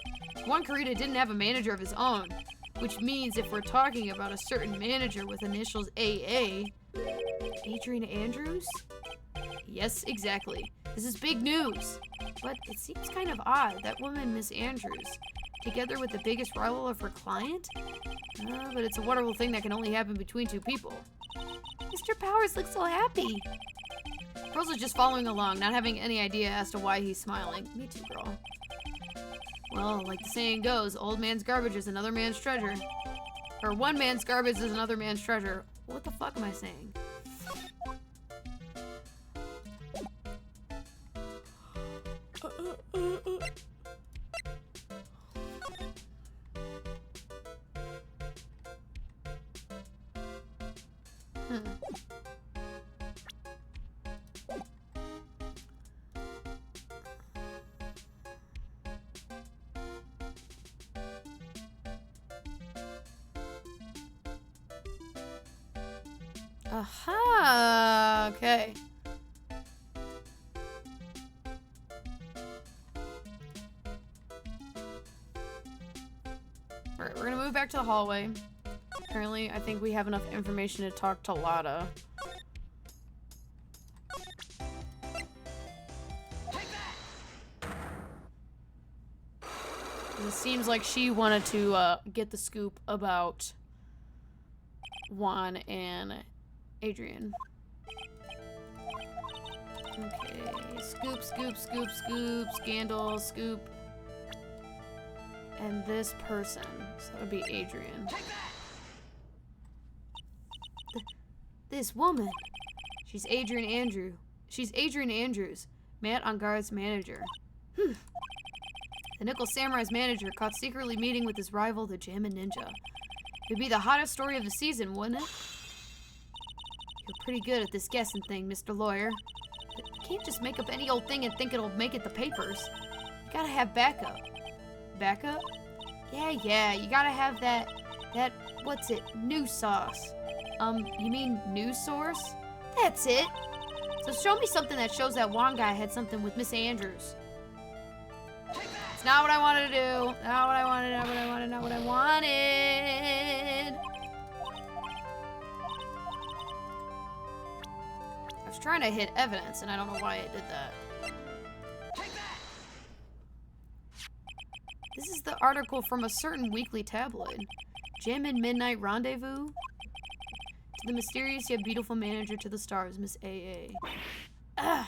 Juan Carita didn't have a manager of his own. Which means if we're talking about a certain manager with initials AA... Adrian Andrews? Yes, exactly. This is big news. But it seems kind of odd, that woman, Miss Andrews, together with the biggest rival of her client? But it's a wonderful thing that can only happen between two people. Mr. Powers looks so happy. Girls are just following along, not having any idea as to why he's smiling. Me too, girl. Well, like the saying goes, old man's garbage is another man's treasure. Or one man's garbage is another man's treasure. What the fuck am I saying? Aha! Okay. Alright, we're gonna move back to the hallway. Apparently, I think we have enough information to talk to Lada. It seems like she wanted to get the scoop about Juan and Adrian. Okay, scoop, scoop, scoop, scoop, scandal, scoop. And this person, so that would be Adrian. This woman. She's Adrian Andrews, Matt on Guard's manager. The Nickel Samurai's manager caught secretly meeting with his rival, the Jammin' Ninja. It'd be the hottest story of the season, wouldn't it? You're pretty good at this guessing thing, Mr. Lawyer. But you can't just make up any old thing and think it'll make it the papers. You gotta have backup. Backup? Yeah, you gotta have that, what's it, news sauce. You mean news source? That's it. So show me something that shows that Juan guy had something with Miss Andrews. It's not what I wanted to do. Not what I wanted, not what I wanted, not what I wanted. I was trying to hit evidence, and I don't know why it did that. This is the article from a certain weekly tabloid. Jammin' Midnight Rendezvous? To the mysterious yet beautiful manager to the stars, Miss AA. Ugh.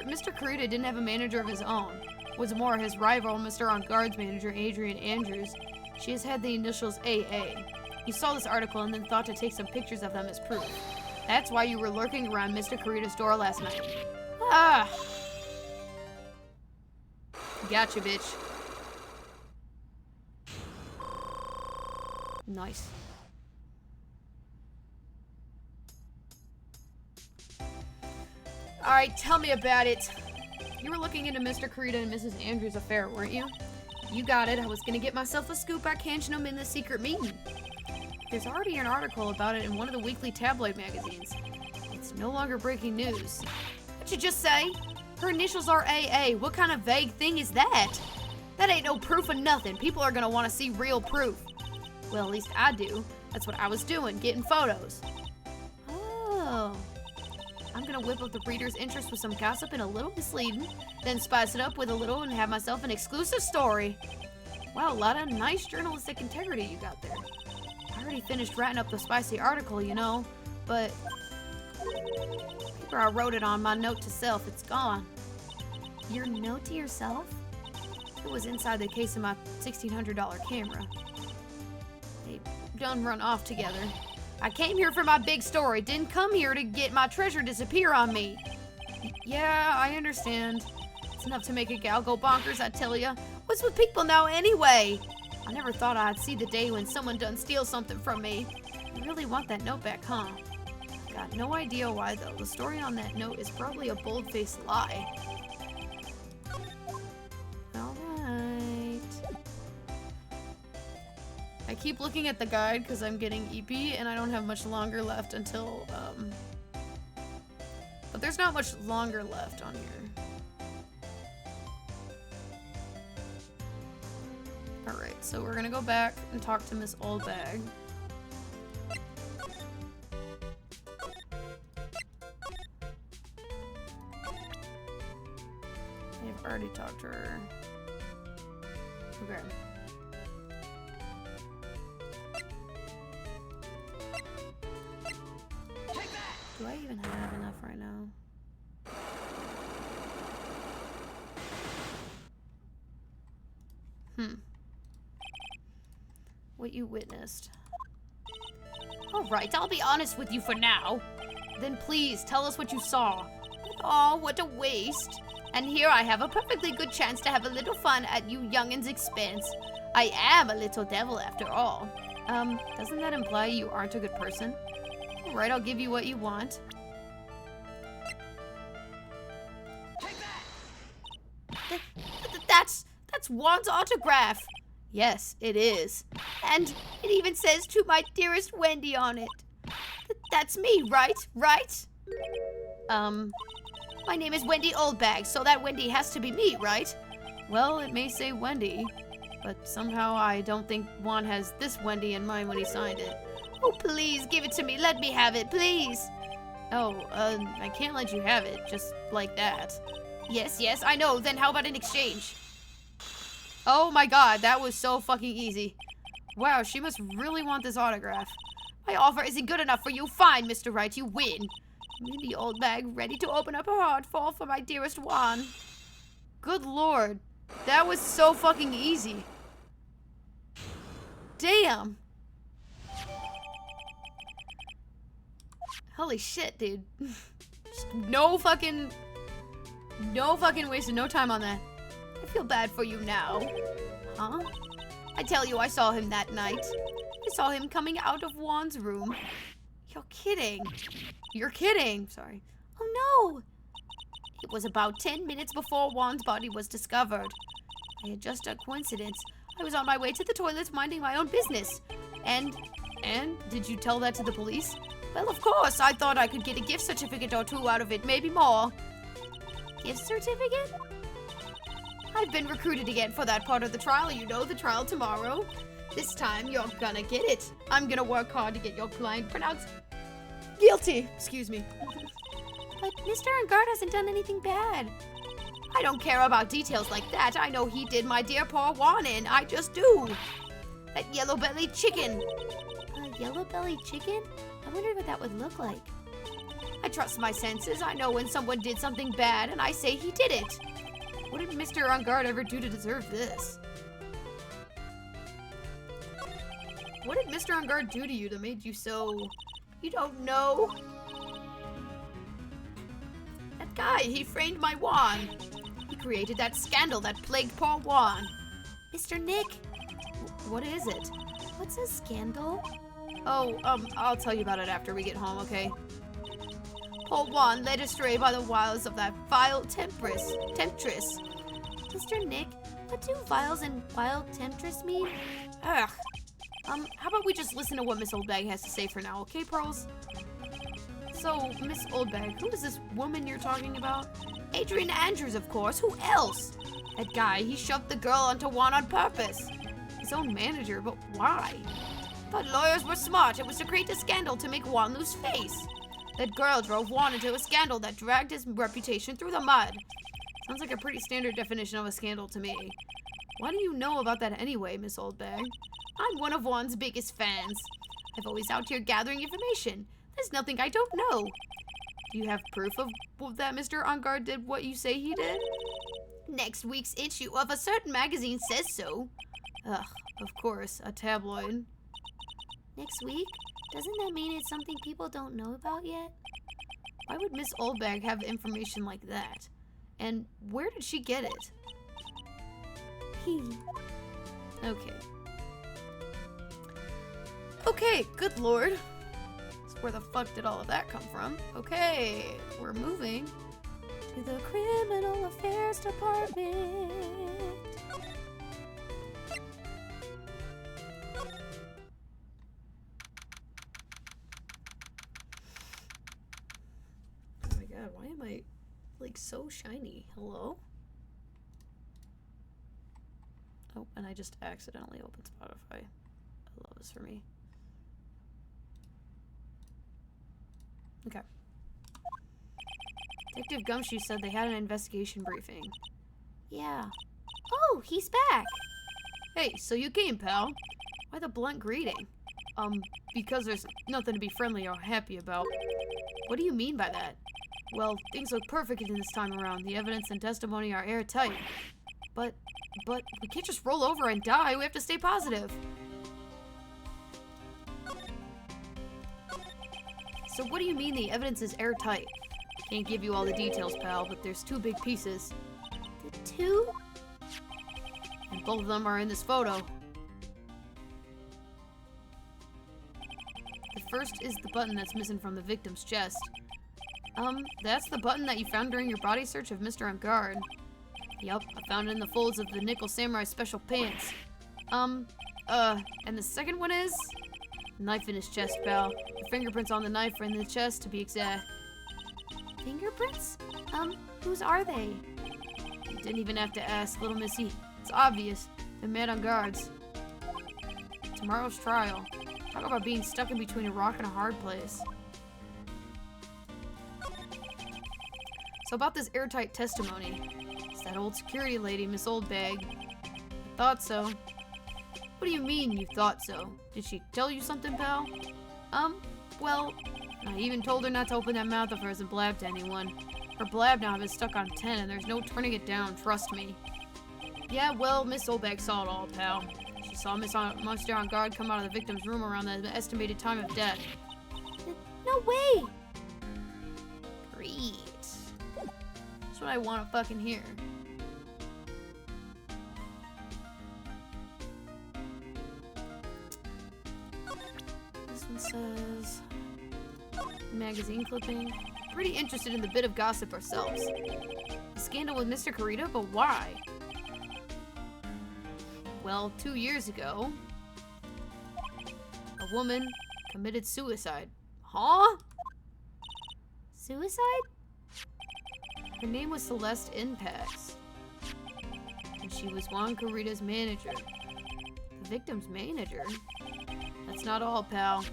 Mr. Carita didn't have a manager of his own. What's more, his rival, Mr. On Guard's manager, Adrian Andrews, she has had the initials AA. You saw this article and then thought to take some pictures of them as proof. That's why you were lurking around Mr. Carita's door last night. Ah! Gotcha, bitch. Nice. Alright, tell me about it. You were looking into Mr. Carita and Mrs. Andrews' affair, weren't you? You got it. I was gonna get myself a scoop by catching them in the secret meeting. There's already an article about it in one of the weekly tabloid magazines. It's no longer breaking news. What'd you just say? Her initials are AA. What kind of vague thing is that? That ain't no proof of nothing. People are gonna want to see real proof. Well, at least I do. That's what I was doing, getting photos. Oh. I'm gonna whip up the reader's interest with some gossip and a little misleading, then spice it up with a little and have myself an exclusive story. Wow, a lot of nice journalistic integrity you got there. I already finished writing up the spicy article, you know, but after I wrote it on my note to self, it's gone. Your note to yourself? It was inside the case of my $1,600 camera. They done run off together. I came here for my big story. Didn't come here to get my treasure disappear on me. Yeah, I understand. It's enough to make a gal go bonkers, I tell ya. What's with people now anyway? I never thought I'd see the day when someone done steal something from me. You really want that note back, huh? Got no idea why though. The story on that note is probably a bold-faced lie. Alright. I keep looking at the guide because I'm getting EP and I don't have much longer left until, but there's not much longer left on here. Alright, so we're gonna go back and talk to Miss Oldbag. I've already talked to her. Okay. Do I even have enough right now? What you witnessed. Alright, I'll be honest with you for now. Then please, tell us what you saw. Aw, what a waste. And here I have a perfectly good chance to have a little fun at you youngins' expense. I am a little devil after all. Doesn't that imply you aren't a good person? Alright, I'll give you what you want. That's Juan's autograph. Yes, it is. And it even says to my dearest Wendy on it. That's me, right? Right? My name is Wendy Oldbag, so that Wendy has to be me, right? Well, it may say Wendy, but somehow I don't think Juan has this Wendy in mind when he signed it. Oh, please, give it to me. Let me have it, please. Oh, I can't let you have it, just like that. Yes, I know. Then how about an exchange? Oh my god, that was so fucking easy. Wow, she must really want this autograph. My offer isn't good enough for you. Fine, Mr. Right, you win. The old bag ready to open up her heart fall for my dearest Juan. Good lord, that was so fucking easy. Damn. Holy shit, dude. Just no fucking wasted no time on that. I feel bad for you now. Huh? I tell you, I saw him that night. I saw him coming out of Juan's room. You're kidding. You're kidding. Sorry. Oh no! It was about 10 minutes before Juan's body was discovered. I had just a coincidence. I was on my way to the toilet minding my own business. And did you tell that to the police? Well, of course, I thought I could get a gift certificate or two out of it, maybe more. Gift certificate? I've been recruited again for that part of the trial, you know, the trial tomorrow. This time, you're gonna get it. I'm gonna work hard to get your client pronounced guilty. Excuse me. But Mr. Angard hasn't done anything bad. I don't care about details like that. I know he did my dear poor Juan in. I just do. That yellow-bellied chicken. A yellow-bellied chicken? I wonder what that would look like. I trust my senses. I know when someone did something bad, and I say he did it. What did Mr. Angard ever do to deserve this? What did Mr. Angard do to you that made you so... You don't know? That guy, he framed my Juan. He created that scandal that plagued poor Juan. Mr. Nick, What is it? what's a scandal? Oh, I'll tell you about it after we get home, okay? Poor Juan led astray by the wiles of that vile temptress. Mr. Nick, what do vials and vile temptress mean? Ugh. How about we just listen to what Miss Oldbag has to say for now, okay, Pearls? So, Miss Oldbag, who is this woman you're talking about? Adrian Andrews, of course. Who else? That guy, he shoved the girl onto Juan on purpose. His own manager, but why? But lawyers were smart. It was to create a scandal to make Juan lose face. That girl drove Juan into a scandal that dragged his reputation through the mud. Sounds like a pretty standard definition of a scandal to me. Why do you know about that anyway, Miss Oldbag? I'm one of Juan's biggest fans. I'm always out here gathering information. There's nothing I don't know. Do you have proof of that Mr. Angard did what you say he did? Next week's issue of a certain magazine says so. Ugh, of course, a tabloid. Next week? Doesn't that mean it's something people don't know about yet? Why would Miss Oldbag have information like that? And where did she get it? Okay. Okay, good lord. So where the fuck did all of that come from? Okay, we're moving to the Criminal Affairs Department. Oh my god, why am I like so shiny? Hello? Oh, and I just accidentally opened Spotify. I love this for me. Okay. Detective Gumshoe said they had an investigation briefing. Yeah. Oh, he's back. Hey, so you came, pal. Why the blunt greeting? Because there's nothing to be friendly or happy about. What do you mean by that? Well, things look perfect in this time around. The evidence and testimony are airtight. But we can't just roll over and die. We have to stay positive. So what do you mean the evidence is airtight? Can't give you all the details, pal, but there's two big pieces. The two? And both of them are in this photo. The first is the button that's missing from the victim's chest. That's the button that you found during your body search of Mr. Unguard. Yup, I found it in the folds of the Nickel Samurai special pants. And the second one is? Knife in his chest, pal. The fingerprints on the knife are in the chest, to be exact. Fingerprints? Whose are they? You didn't even have to ask, little missy. It's obvious. They're Mad Unguard's. Tomorrow's trial. Talk about being stuck in between a rock and a hard place. So about this airtight testimony. It's that old security lady, Miss Oldbag. I thought so. What do you mean you thought so? Did she tell you something, pal? Well, I even told her not to open that mouth of hers and blab to anyone. Her blab now has stuck on 10 and there's no turning it down, trust me. Yeah, well, Miss Oldbag saw it all, pal. She saw Mr. Unguard come out of the victim's room around the estimated time of death. No way! Great. That's what I want to fucking hear. This one says... magazine clipping. Pretty interested in the bit of gossip ourselves. The scandal with Mr. Kurita, but why? Well, 2 years ago, a woman committed suicide. Huh? Suicide? Her name was Celeste Impax. And she was Juan Kurita's manager. The victim's manager? That's not all, pal.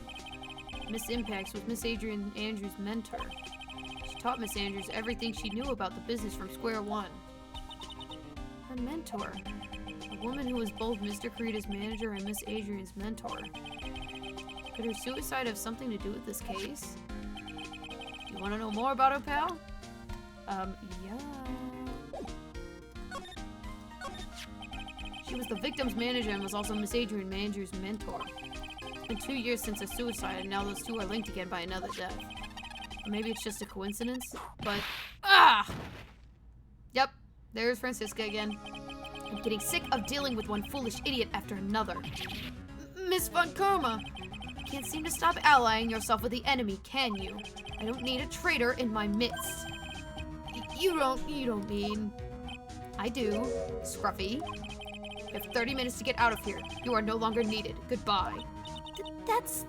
Miss Impax was Miss Adrian Andrews' mentor. She taught Miss Andrews everything she knew about the business from square one. Her mentor. A woman who was both Mr. Kurita's manager and Miss Adrian's mentor. Could her suicide have something to do with this case? You want to know more about her, pal? Yeah. She was the victim's manager and was also Miss Adrian Manager's mentor. It's been 2 years since her suicide, and now those two are linked again by another death. Or maybe it's just a coincidence, but... Ah! Yep, there's Francisca again. I'm getting sick of dealing with one foolish idiot after another. Miss Von Karma! You can't seem to stop allying yourself with the enemy, can you? I don't need a traitor in my midst. You don't mean... I do, Scruffy. You have 30 minutes to get out of here. You are no longer needed. Goodbye. That's...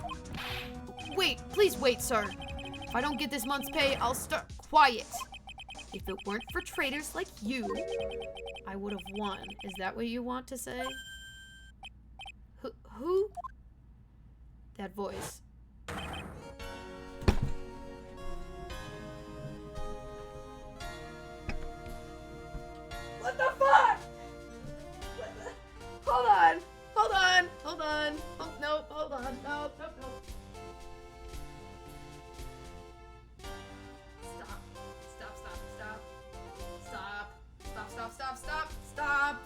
Wait, please wait, sir. If I don't get this month's pay, I'll start... Quiet. If it weren't for traitors like you, I would have won. Is that what you want to say? Who? That voice. What the fuck? Hold on. Nope, hold on. Nope.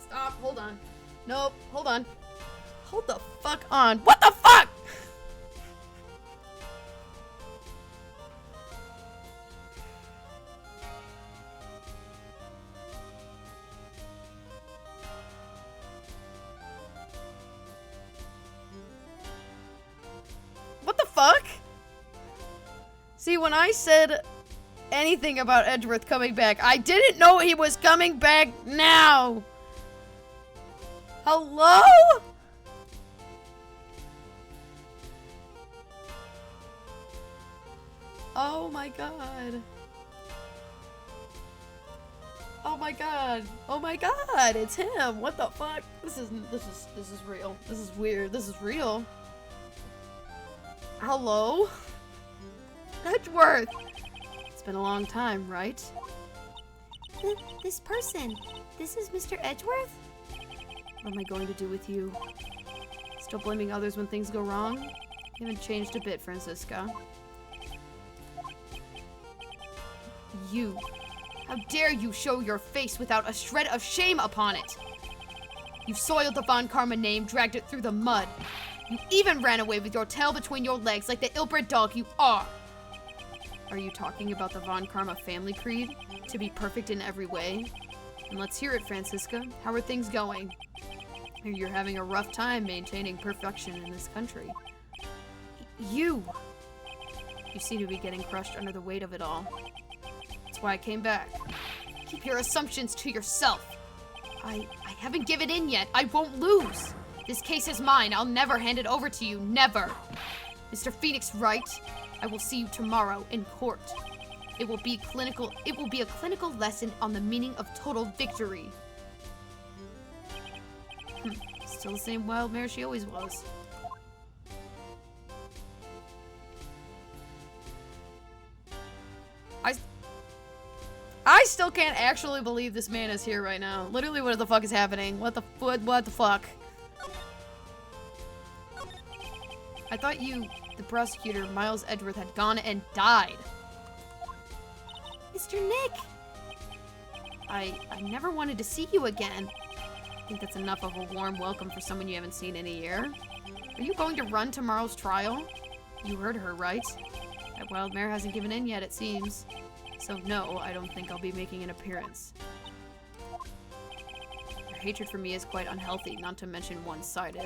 Stop. Hold on. Nope, hold on. Hold the fuck on. What the fuck? fuck? See, when I said anything about Edgeworth coming back, I didn't know he was coming back now. Hello? Oh my god. Oh my god. Oh my god, it's him. What the fuck? This is real. This is weird. This is real. Hello? Edgeworth. It's been a long time, right? This person. This is Mr. Edgeworth? What am I going to do with you? Still blaming others when things go wrong? You haven't changed a bit, Francisca. You. How dare you show your face without a shred of shame upon it? You soiled the Von Karma name, dragged it through the mud. You even ran away with your tail between your legs like the ill-bred dog you are. Are you talking about the Von Karma family creed? To be perfect in every way? And let's hear it, Francisca. How are things going? You're having a rough time maintaining perfection in this country. You seem to be getting crushed under the weight of it all. That's why I came back. Keep your assumptions to yourself. I haven't given in yet. I won't lose. This case is mine. I'll never hand it over to you. Never. Mr. Phoenix, right? I will see you tomorrow in court. It will be a clinical lesson on the meaning of total victory. Still the same wild mare she always was. I still can't actually believe this man is here right now. Literally, what the fuck is happening? What the fuck? I thought you, the prosecutor, Miles Edgeworth, had gone and died. Mr. Nick! I never wanted to see you again. I think that's enough of a warm welcome for someone you haven't seen in a year. Are you going to run tomorrow's trial? You heard her, right? That wild mare hasn't given in yet, it seems. So no, I don't think I'll be making an appearance. Your hatred for me is quite unhealthy, not to mention one-sided.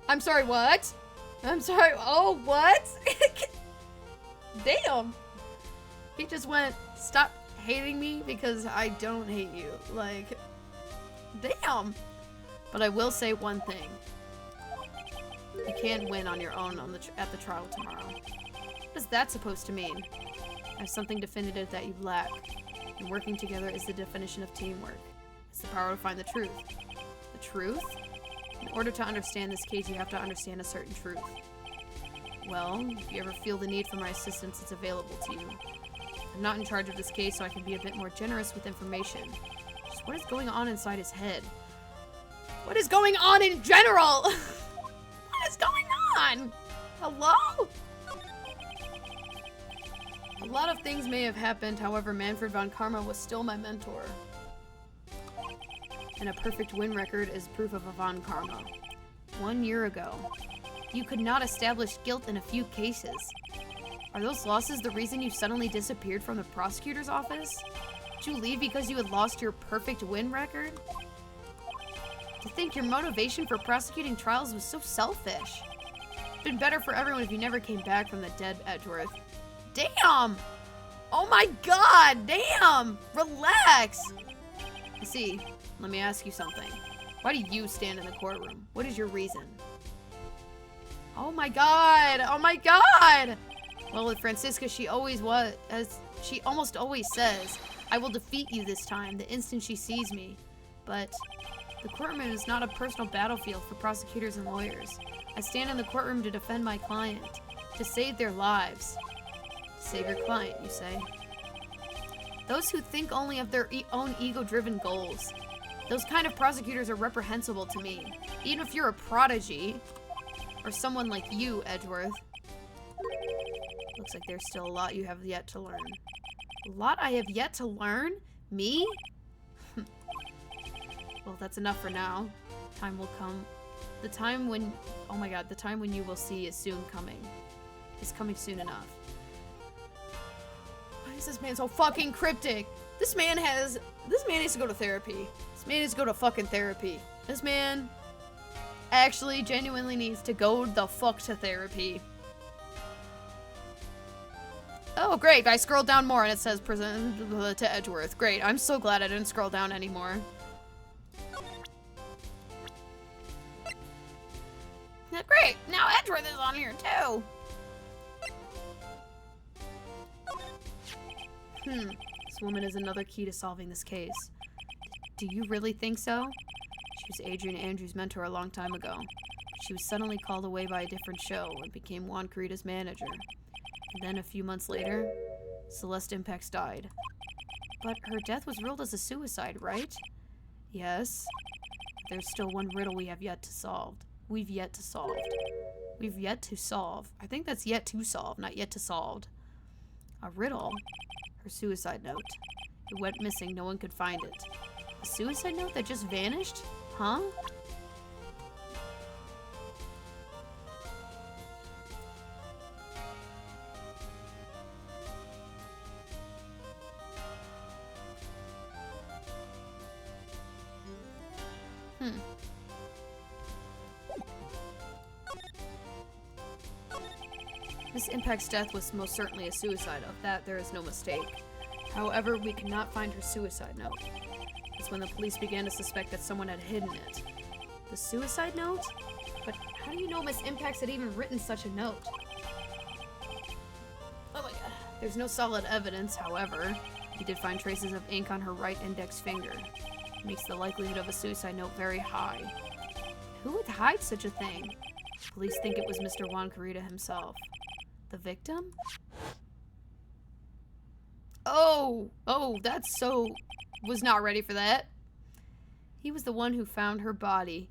I'm sorry, what? I'm sorry, oh, what? Damn. He just went, stop hating me because I don't hate you. Like, damn. But I will say one thing. You can't win on your own at the trial tomorrow. What is that supposed to mean? I have something definitive that you lack. And working together is the definition of teamwork. It's the power to find the truth. The truth? In order to understand this case, you have to understand a certain truth. Well, if you ever feel the need for my assistance, it's available to you. I'm not in charge of this case, so I can be a bit more generous with information. Just what is going on inside his head? What is going on in general? What is going on? Hello? A lot of things may have happened, however, Manfred von Karma was still my mentor. And a perfect win record is proof of a von Karma. 1 year ago, you could not establish guilt in a few cases. Are those losses the reason you suddenly disappeared from the prosecutor's office? Did you leave because you had lost your perfect win record? To think your motivation for prosecuting trials was so selfish. It'd been better for everyone if you never came back from the dead Edgeworth. Damn! Oh my god, damn! Relax! I see. Let me ask you something. Why do you stand in the courtroom? What is your reason? Oh my god! Oh my god! Well, with Francisca, she almost always says, I will defeat you this time, the instant she sees me. But the courtroom is not a personal battlefield for prosecutors and lawyers. I stand in the courtroom to defend my client, to save their lives. Save your client, you say? Those who think only of their own ego-driven goals. Those kind of prosecutors are reprehensible to me. Even if you're a prodigy, or someone like you, Edgeworth. Looks like there's still a lot you have yet to learn. A lot I have yet to learn? Me? Well, that's enough for now. Time will come. The time when... Oh my god, the time when you will see is soon coming. It's coming soon enough. Why is this man so fucking cryptic? This man needs to go to therapy. This man needs to go to fucking therapy. This man actually genuinely needs to go the fuck to therapy. Oh, great. I scrolled down more and it says present to Edgeworth. Great. I'm so glad I didn't scroll down anymore. Yeah, great. Now Edgeworth is on here too. This woman is another key to solving this case. Do you really think so? She was Adrian Andrews' mentor a long time ago. She was suddenly called away by a different show and became Juan Carita's manager. And then a few months later, Celeste Impacts died. But her death was ruled as a suicide, right? Yes. There's still one riddle we have yet to solve. We've yet to solve. We've yet to solve. I think that's yet to solve, not yet to solved. A riddle? Her suicide note. It went missing, no one could find it. A suicide note that just vanished? Huh? Miss Impact's death was most certainly a suicide. Of that, there is no mistake. However, we could not find her suicide note. That's when the police began to suspect that someone had hidden it. The suicide note? But how do you know Miss Impacts had even written such a note? Oh my god. There's no solid evidence, however. We did find traces of ink on her right index finger. It makes the likelihood of a suicide note very high. Who would hide such a thing? Police think it was Mr. Juan Carita himself. The victim? Oh, that's so... Was not ready for that. He was the one who found her body.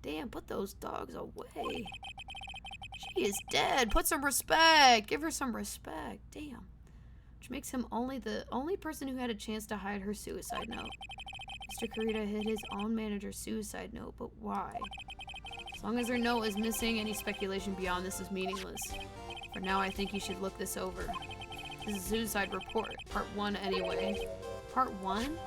Damn, put those dogs away. She is dead. Put some respect. Give her some respect. Damn. Which makes him the only person who had a chance to hide her suicide note. Mr. Carita hid his own manager's suicide note, but why? As long as her note is missing, any speculation beyond this is meaningless. For now, I think you should look this over. This is a suicide report. Part 1 anyway. Part 1?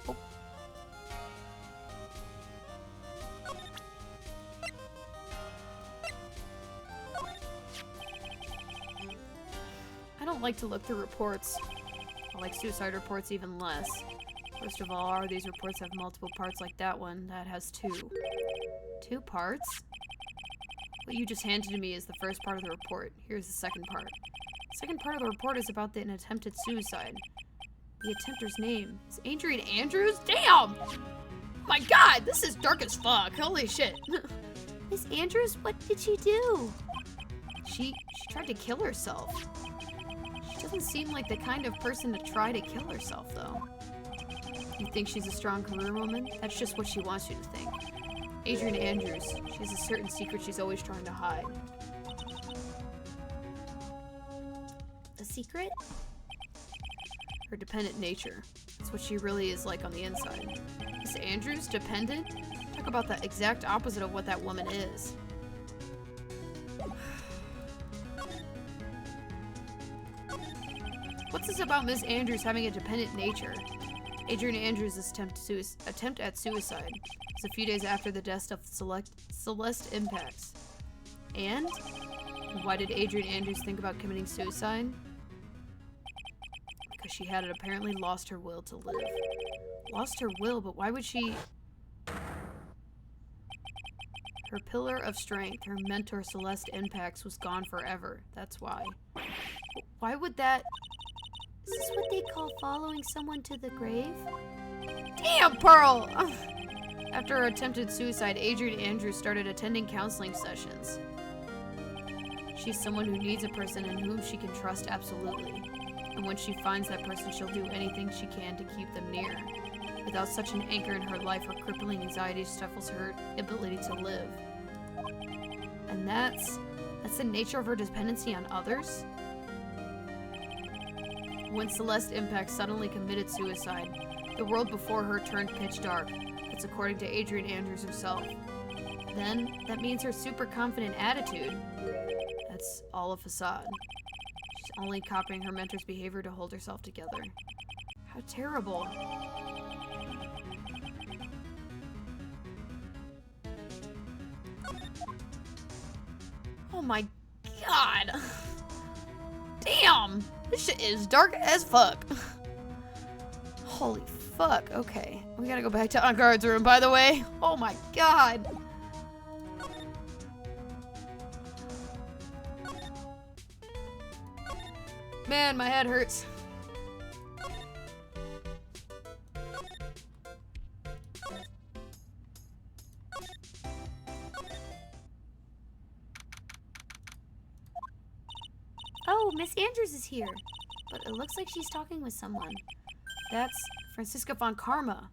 Oh. I don't like to look through reports. I like suicide reports even less. First of all, these reports have multiple parts like that one. That has 2. 2 parts? What you just handed to me is the first part of the report. Here's the second part. The second part of the report is about an attempted suicide. The attempter's name is Adrian Andrews? Damn! My god, this is dark as fuck. Holy shit. Miss Andrews, what did she do? She tried to kill herself. She doesn't seem like the kind of person to try to kill herself, though. You think she's a strong career woman? That's just what she wants you to think. Adrian Andrews, she has a certain secret she's always trying to hide. A secret? Her dependent nature. That's what she really is like on the inside. Miss Andrews, dependent? Talk about the exact opposite of what that woman is. What's this about Miss Andrews having a dependent nature? Adrian Andrews' attempt at suicide was a few days after the death of Celeste Impacts. And? Why did Adrian Andrews think about committing suicide? Because she had apparently lost her will to live. Lost her will, but why would she... Her pillar of strength, her mentor Celeste Impacts, was gone forever. That's why. Why would that... Is this what they call following someone to the grave? Damn, Pearl! After her attempted suicide, Adrian Andrews started attending counseling sessions. She's someone who needs a person in whom she can trust absolutely. And when she finds that person, she'll do anything she can to keep them near. Without such an anchor in her life, her crippling anxiety stifles her ability to live. And that's the nature of her dependency on others? When Celeste Impact suddenly committed suicide, the world before her turned pitch dark. That's according to Adrian Andrews herself. Then that means her super confident attitude. That's all a facade. She's only copying her mentor's behavior to hold herself together. How terrible. Oh my god. Damn! This shit is dark as fuck. Holy fuck. Okay. We gotta go back to On Guard's room, by the way. Oh my god. Man, my head hurts. Oh, Miss Andrews is here. But it looks like she's talking with someone. That's Franziska von Karma.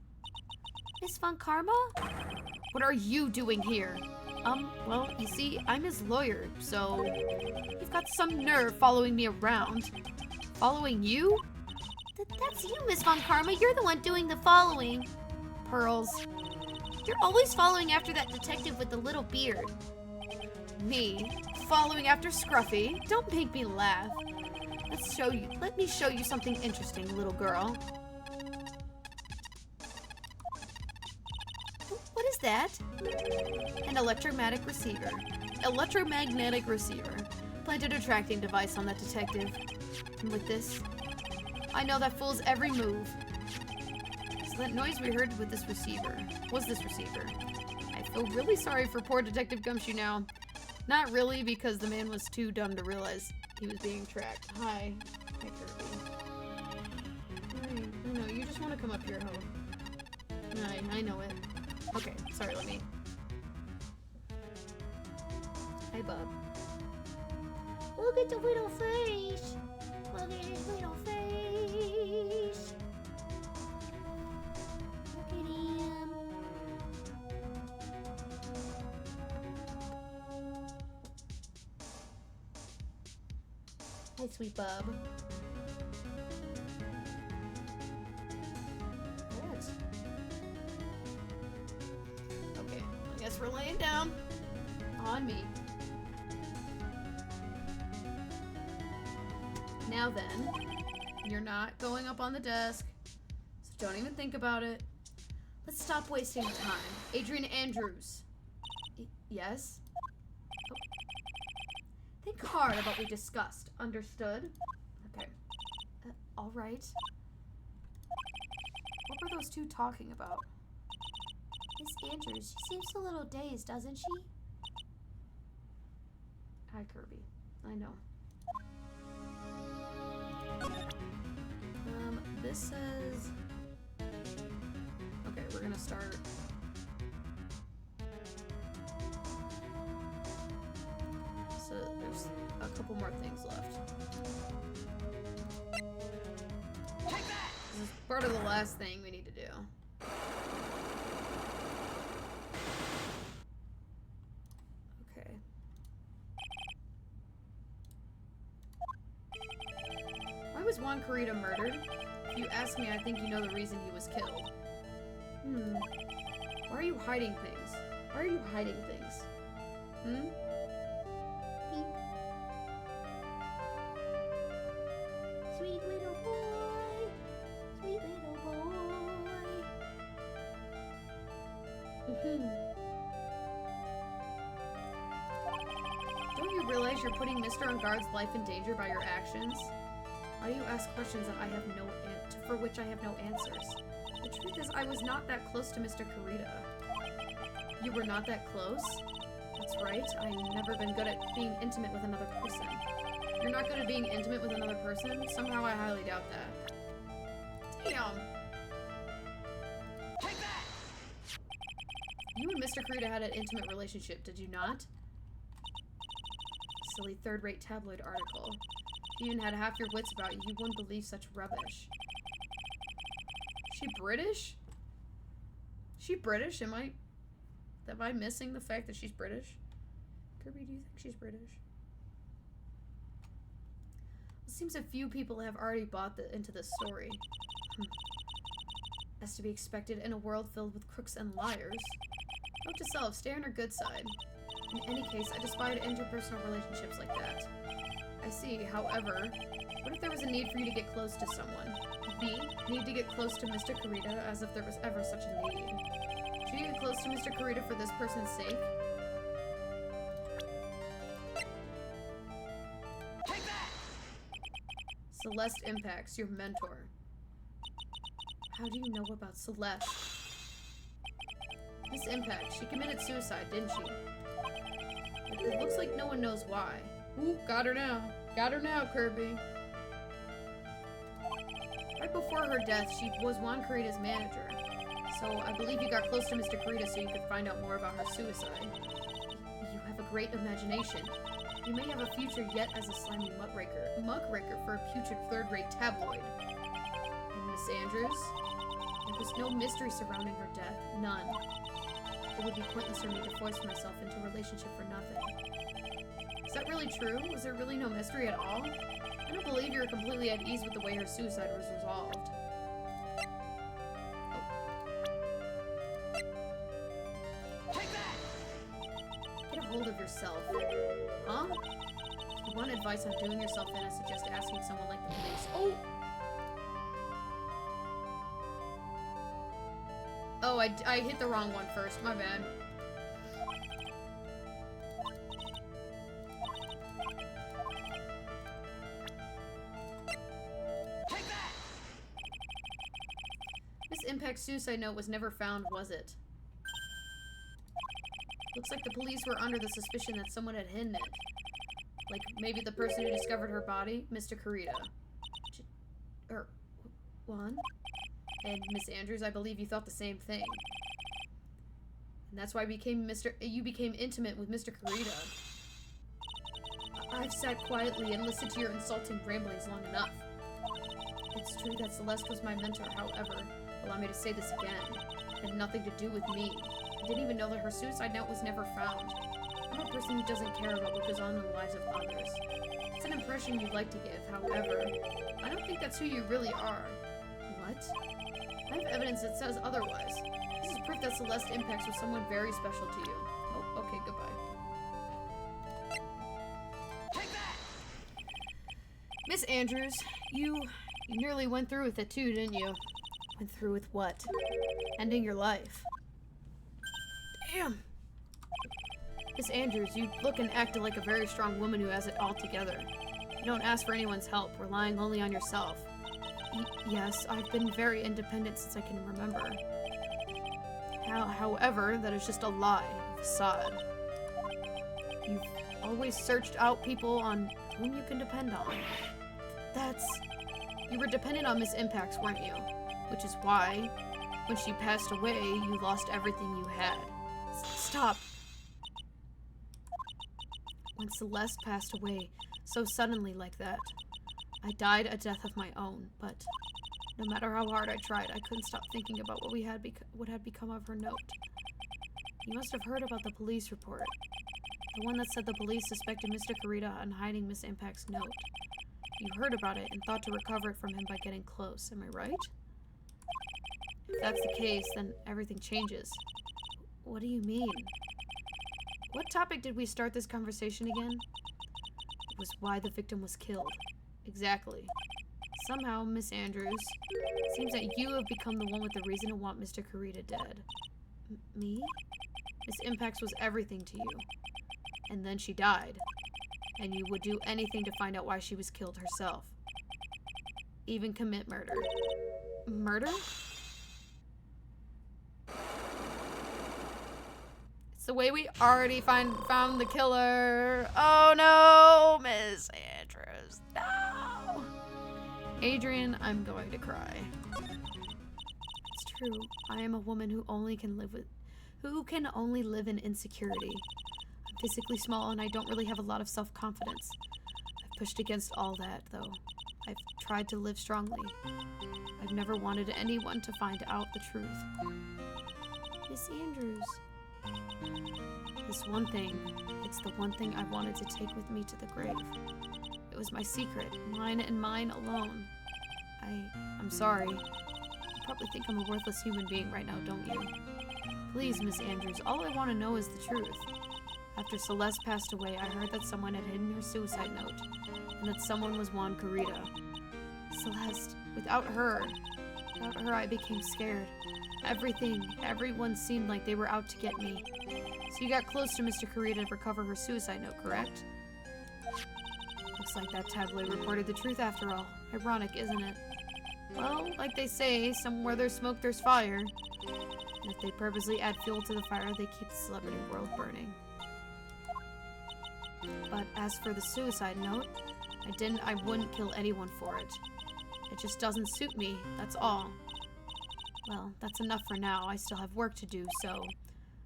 Miss Von Karma? What are you doing here? Well, you see, I'm his lawyer, so you've got some nerve following me around. Following you? That's you, Miss Von Karma. You're the one doing the following. Pearls. You're always following after that detective with the little beard. Me? Following after Scruffy? Don't make me laugh. Let me show you something interesting, little girl. What is that? An electromagnetic receiver. Electromagnetic receiver. Planted a tracking device on that detective. And with this, I know that fool's every move. So that noise we heard with this receiver was this receiver. I feel really sorry for poor Detective Gumshoe now. Not really, because the man was too dumb to realize he was being tracked. Hi. Hi, Kirby. Hi. I know, you just want to come up here, ho. I know it. Okay, sorry, let me. Hi, Bub. Look at the little face. Look at his little face. Look at him. Hi, sweet Bub. What? Okay, I guess we're laying down. On me. Now then, you're not going up on the desk, so don't even think about it. Let's stop wasting time. Adrian Andrews. Yes? Oh. Think hard about what we discussed. Understood? Okay. All right. What were those two talking about? Miss Andrews, she seems a little dazed, doesn't she? Hi, Kirby. I know. This says... Okay, we're gonna start... So there's a couple more things left. This is part of the last thing we need to do. Okay. Why was Juan Carita murdered? If you ask me, I think you know the reason he was killed. Why are you hiding things? Why are you hiding things? Sweet little boy. Sweet little boy. Don't you realize you're putting Mr. On Guard's life in danger by your actions? Why do you ask questions that I have for which I have no answers? The truth is, I was not that close to Mr. Carita. You were not that close? That's right. I've never been good at being intimate with another person. You're not good at being intimate with another person? Somehow I highly doubt that. Damn. Take that! You and Mr. Carita had an intimate relationship, did you not? Silly third-rate tabloid article. If you even had half your wits about you, you wouldn't believe such rubbish. She British? She British? Am I missing the fact that she's British? Kirby, do you think she's British? It seems a few people have already bought into this story. As to be expected in a world filled with crooks and liars. Note to self, stay on her good side. In any case, I despise interpersonal relationships like that. I see, however, what if there was a need for you to get close to someone? B. Need to get close to Mr. Kurita, as if there was ever such a need. Should you get close to Mr. Kurita for this person's sake? Take that! Celeste Impacts, your mentor. How do you know about Celeste? Miss Impact, she committed suicide, didn't she? It looks like no one knows why. Ooh, got her now. Got her now, Kirby. Right before her death, she was Juan Kurita's manager. So I believe you got close to Mr. Kurita so you could find out more about her suicide. You have a great imagination. You may have a future yet as a slimy muckraker for a putrid third-rate tabloid. And Miss Andrews? There was no mystery surrounding her death. None. It would be pointless for me to force myself into a relationship for nothing. Is that really true? Was there really no mystery at all? I don't believe you were completely at ease with the way her suicide was resolved. Take that! Get a hold of yourself. Huh? If you want advice on doing yourself in, I suggest asking someone like the police. Oh! Oh, I hit the wrong one first. My bad. Take that! This Impact suicide note was never found, was it? Looks like the police were under the suspicion that someone had hidden it. Like, maybe the person who discovered her body, Mr. Kurita. Juan? And Miss Andrews, I believe you thought the same thing. And that's why you became intimate with Mr. Kurita. I've sat quietly and listened to your insulting ramblings long enough. It's true that Celeste was my mentor, however, allow me to say this again. It had nothing to do with me. I didn't even know that her suicide note was never found. I'm a person who doesn't care about what goes on in the lives of others. It's an impression you'd like to give, however, I don't think that's who you really are. What? I have evidence that says otherwise. This is proof that Celeste Impacts was someone very special to you. Oh, okay, goodbye. Take that! Miss Andrews, you nearly went through with it too, didn't you? Went through with what? Ending your life. Damn! Miss Andrews, you look and act like a very strong woman who has it all together. You don't ask for anyone's help, relying only on yourself. Yes, I've been very independent since I can remember. However, that is just a lie, a facade. You've always searched out people on whom you can depend on. You were dependent on Miss Impacts, weren't you? Which is why, when she passed away, you lost everything you had. Stop! When Celeste passed away, so suddenly like that, I died a death of my own, but no matter how hard I tried, I couldn't stop thinking about what had become of her note. You must have heard about the police report. The one that said the police suspected Mr. Kurita on hiding Miss Impact's note. You heard about it and thought to recover it from him by getting close, am I right? If that's the case, then everything changes. What do you mean? What topic did we start this conversation again? It was why the victim was killed. Exactly. Somehow, Miss Andrews, it seems that you have become the one with the reason to want Mr. Kurita dead. Me? Miss Impacts was everything to you. And then she died. And you would do anything to find out why she was killed herself. Even commit murder. Murder? It's the way we already found the killer. Oh no, Miss Andrews, no. Adrian, I'm going to cry. It's true. I am a woman who can only live in insecurity. I'm physically small and I don't really have a lot of self-confidence. I've pushed against all that, though. I've tried to live strongly. I've never wanted anyone to find out the truth. Miss Andrews. This one thing, it's the one thing I wanted to take with me to the grave. It was my secret, mine and mine alone. I'm sorry. You probably think I'm a worthless human being right now, don't you? Please, Miss Andrews, all I want to know is the truth. After Celeste passed away, I heard that someone had hidden her suicide note, and that someone was Juan Carita. Celeste, without her, I became scared. Everyone seemed like they were out to get me. So you got close to Mr. Carita to recover her suicide note, correct? Looks like that tabloid reported the truth after all. Ironic, isn't it? Well, like they say, somewhere there's smoke, there's fire. And if they purposely add fuel to the fire, they keep the celebrity world burning. But as for the suicide note, I wouldn't kill anyone for it. It just doesn't suit me, that's all. Well, that's enough for now. I still have work to do, so...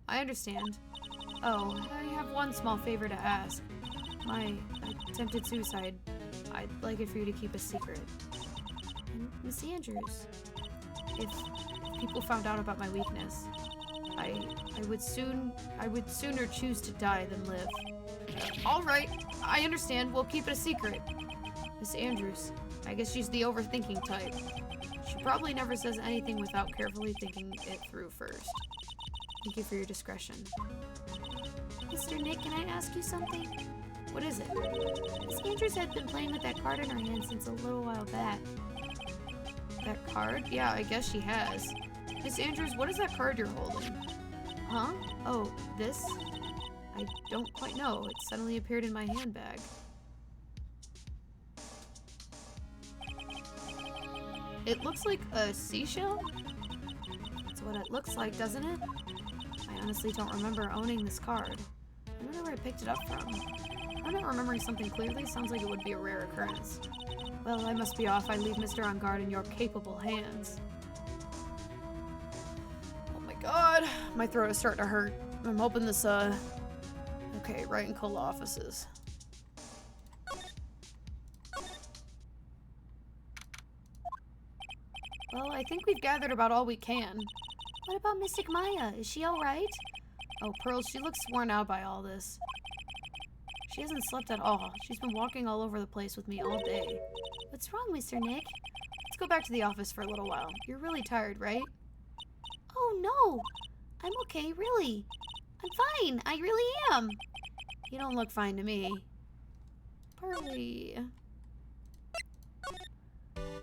I understand. Oh, I have one small favor to ask. My attempted suicide, I'd like it for you to keep a secret. And Miss Andrews, if people found out about my weakness, I would sooner choose to die than live. All right, I understand. We'll keep it a secret. Miss Andrews, I guess she's the overthinking type. She probably never says anything without carefully thinking it through first. Thank you for your discretion. Mr. Nick, can I ask you something? What is it? Miss Andrews had been playing with that card in her hand since a little while back. That card? Yeah, I guess she has. Miss Andrews, what is that card you're holding? Huh? Oh, this? I don't quite know. It suddenly appeared in my handbag. It looks like a seashell? That's what it looks like, doesn't it? I honestly don't remember owning this card. I wonder where I picked it up from. I'm not remembering something clearly. Sounds like it would be a rare occurrence. Well, I must be off. I leave Mr. On Guard in your capable hands. Oh my god. My throat is starting to hurt. I'm hoping this, Okay, right in Cola offices. Well, I think we've gathered about all we can. What about Mystic Maya? Is she alright? Oh, Pearl, she looks worn out by all this. She hasn't slept at all. She's been walking all over the place with me all day. What's wrong, Mr. Nick? Let's go back to the office for a little while. You're really tired, right? Oh, no. I'm okay, really. I'm fine. I really am. You don't look fine to me. Pearly.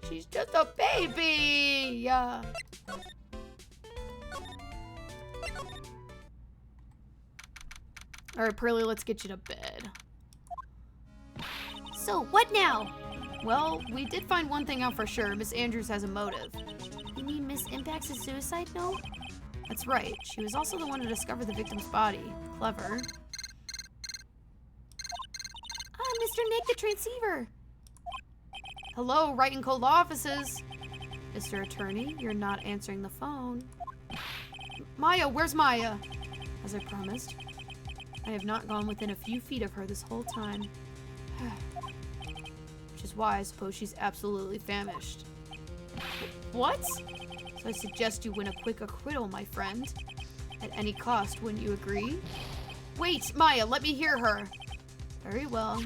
She's just a baby! Yeah. Alright, Pearly, let's get you to bed. So, what now? Well, we did find one thing out for sure. Miss Andrews has a motive. You mean Miss Impact's suicide note? That's right. She was also the one to discover the victim's body. Clever. Ah, Mr. Nick, the transceiver. Hello, right in cold offices. Mr. Attorney, you're not answering the phone. Maya, where's Maya? As I promised. I have not gone within a few feet of her this whole time. Which is why I suppose she's absolutely famished. What? So I suggest you win a quick acquittal, my friend. At any cost, wouldn't you agree? Wait, Maya, let me hear her. Very well.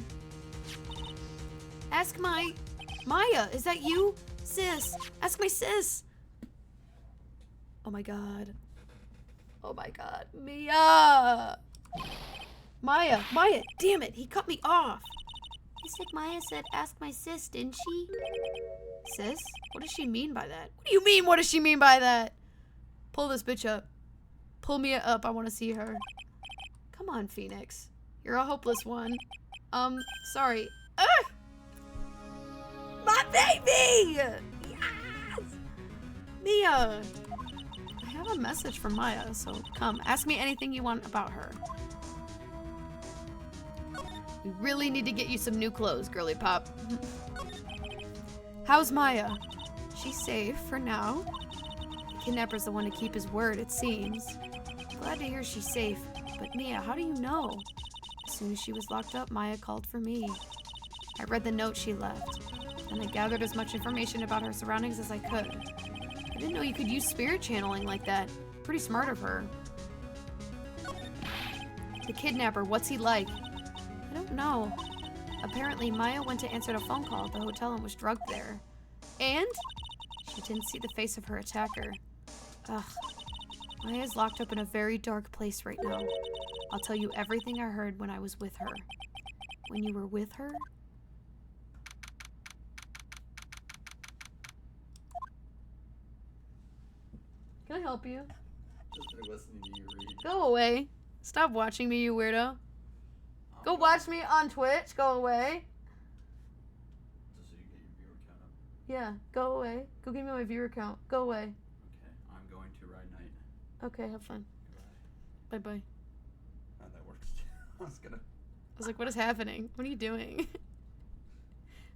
Ask my... Maya, is that you? Sis, ask my sis. Oh my god. Oh my god. Mia! Maya, damn it, he cut me off. Mystic Maya said ask my sis, didn't she? Sis? What does she mean by that? What do you mean, what does she mean by that? Pull this bitch up. Pull Mia up, I want to see her. Come on, Phoenix. You're a hopeless one. Sorry. Ugh! My baby! Yes! Mia! I have a message from Maya, so come, ask me anything you want about her. We really need to get you some new clothes, girly pop. How's Maya? She's safe for now. The kidnapper's the one to keep his word, it seems. Glad to hear she's safe. But Mia, how do you know? As soon as she was locked up, Maya called for me. I read the note she left, and I gathered as much information about her surroundings as I could. I didn't know you could use spirit channeling like that. Pretty smart of her. The kidnapper, what's he like? I don't know. Apparently, Maya went to answer a phone call at the hotel and was drugged there. And? She didn't see the face of her attacker. Ugh. Maya's locked up in a very dark place right now. I'll tell you everything I heard when I was with her. When you were with her? Can I help you? Just been listening to you read. Go away. Stop watching me, you weirdo. Go watch me on Twitch. Go away. Just so you get your viewer count up. Yeah, go away. Go give me my viewer count. Go away. Okay, I'm going to ride night. Okay, have fun. Goodbye. Bye-bye. That works too. I was gonna. I was like, what is happening? What are you doing?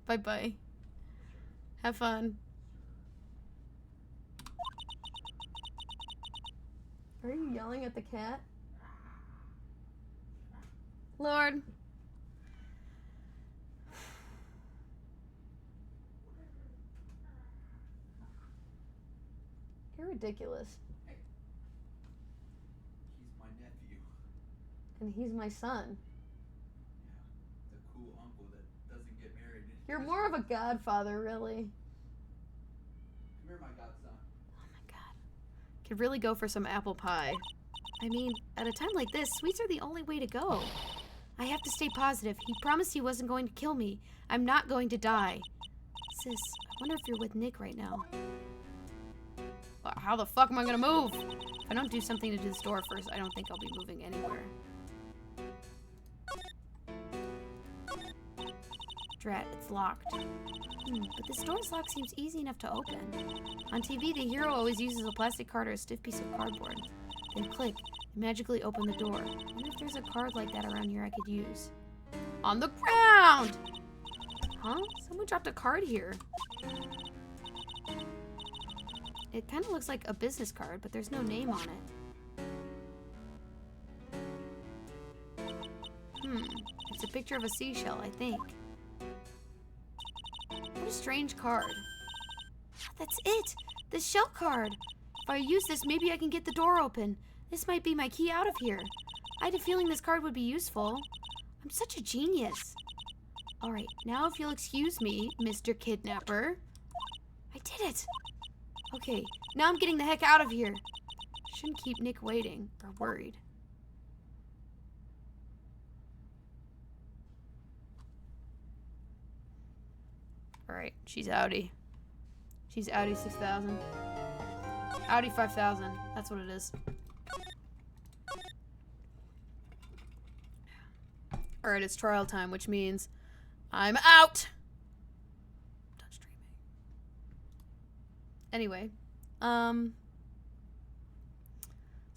Bye-bye. Have fun. Are you yelling at the cat? Lord. You're ridiculous. He's my nephew. And he's my son. Yeah, the cool uncle that doesn't get married. You're more of a godfather, really. Come here, my godson. Oh my god. Could really go for some apple pie. I mean, at a time like this, sweets are the only way to go. I have to stay positive. He promised he wasn't going to kill me. I'm not going to die. Sis, I wonder if you're with Nick right now. Well, how the fuck am I gonna move? If I don't do something to this door first, I don't think I'll be moving anywhere. Drat, it's locked. But this door's lock seems easy enough to open. On TV, the hero always uses a plastic card or a stiff piece of cardboard. Then click, and magically open the door. I wonder if there's a card like that around here I could use. On the ground! Huh? Someone dropped a card here. It kind of looks like a business card, but there's no name on it. It's a picture of a seashell, I think. What a strange card. That's it! The shell card! If I use this, maybe I can get the door open. This might be my key out of here. I had a feeling this card would be useful. I'm such a genius. Alright, now if you'll excuse me, Mr. Kidnapper. I did it! Okay, now I'm getting the heck out of here. Shouldn't keep Nick waiting, or worried. Alright, she's outie. She's outie 6,000. Outie 5,000, that's what it is. Alright, it's trial time, which means I'm out! Done streaming. Anyway, so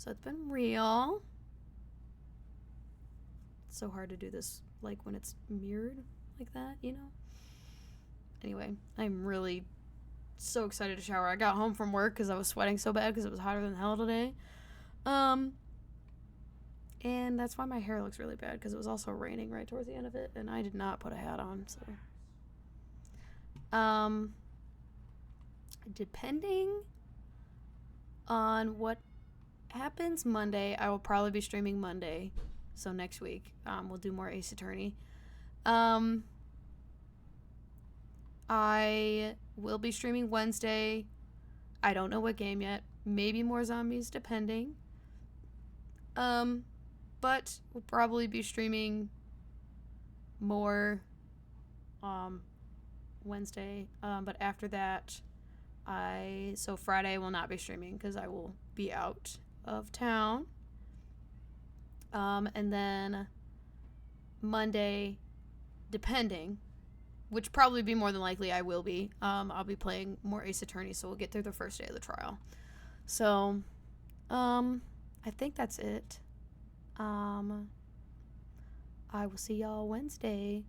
it's been real. It's so hard to do this, like, when it's mirrored like that, you know? Anyway, I'm really so excited to shower. I got home from work because I was sweating so bad because it was hotter than hell today. And that's why my hair looks really bad, because it was also raining right towards the end of it, and I did not put a hat on, so. Depending on what happens Monday, I will probably be streaming Monday, so next week. We'll do more Ace Attorney. I will be streaming Wednesday. I don't know what game yet. Maybe more zombies, depending. But we'll probably be streaming more Wednesday. But after that, so Friday I will not be streaming because I will be out of town. And then Monday, depending, which probably be more than likely I will be, I'll be playing more Ace Attorney, so we'll get through the first day of the trial. So, I think that's it. I will see y'all Wednesday.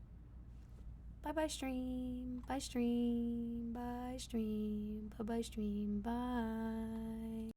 Bye-bye stream. Bye stream. Bye stream. Bye-bye stream. Bye.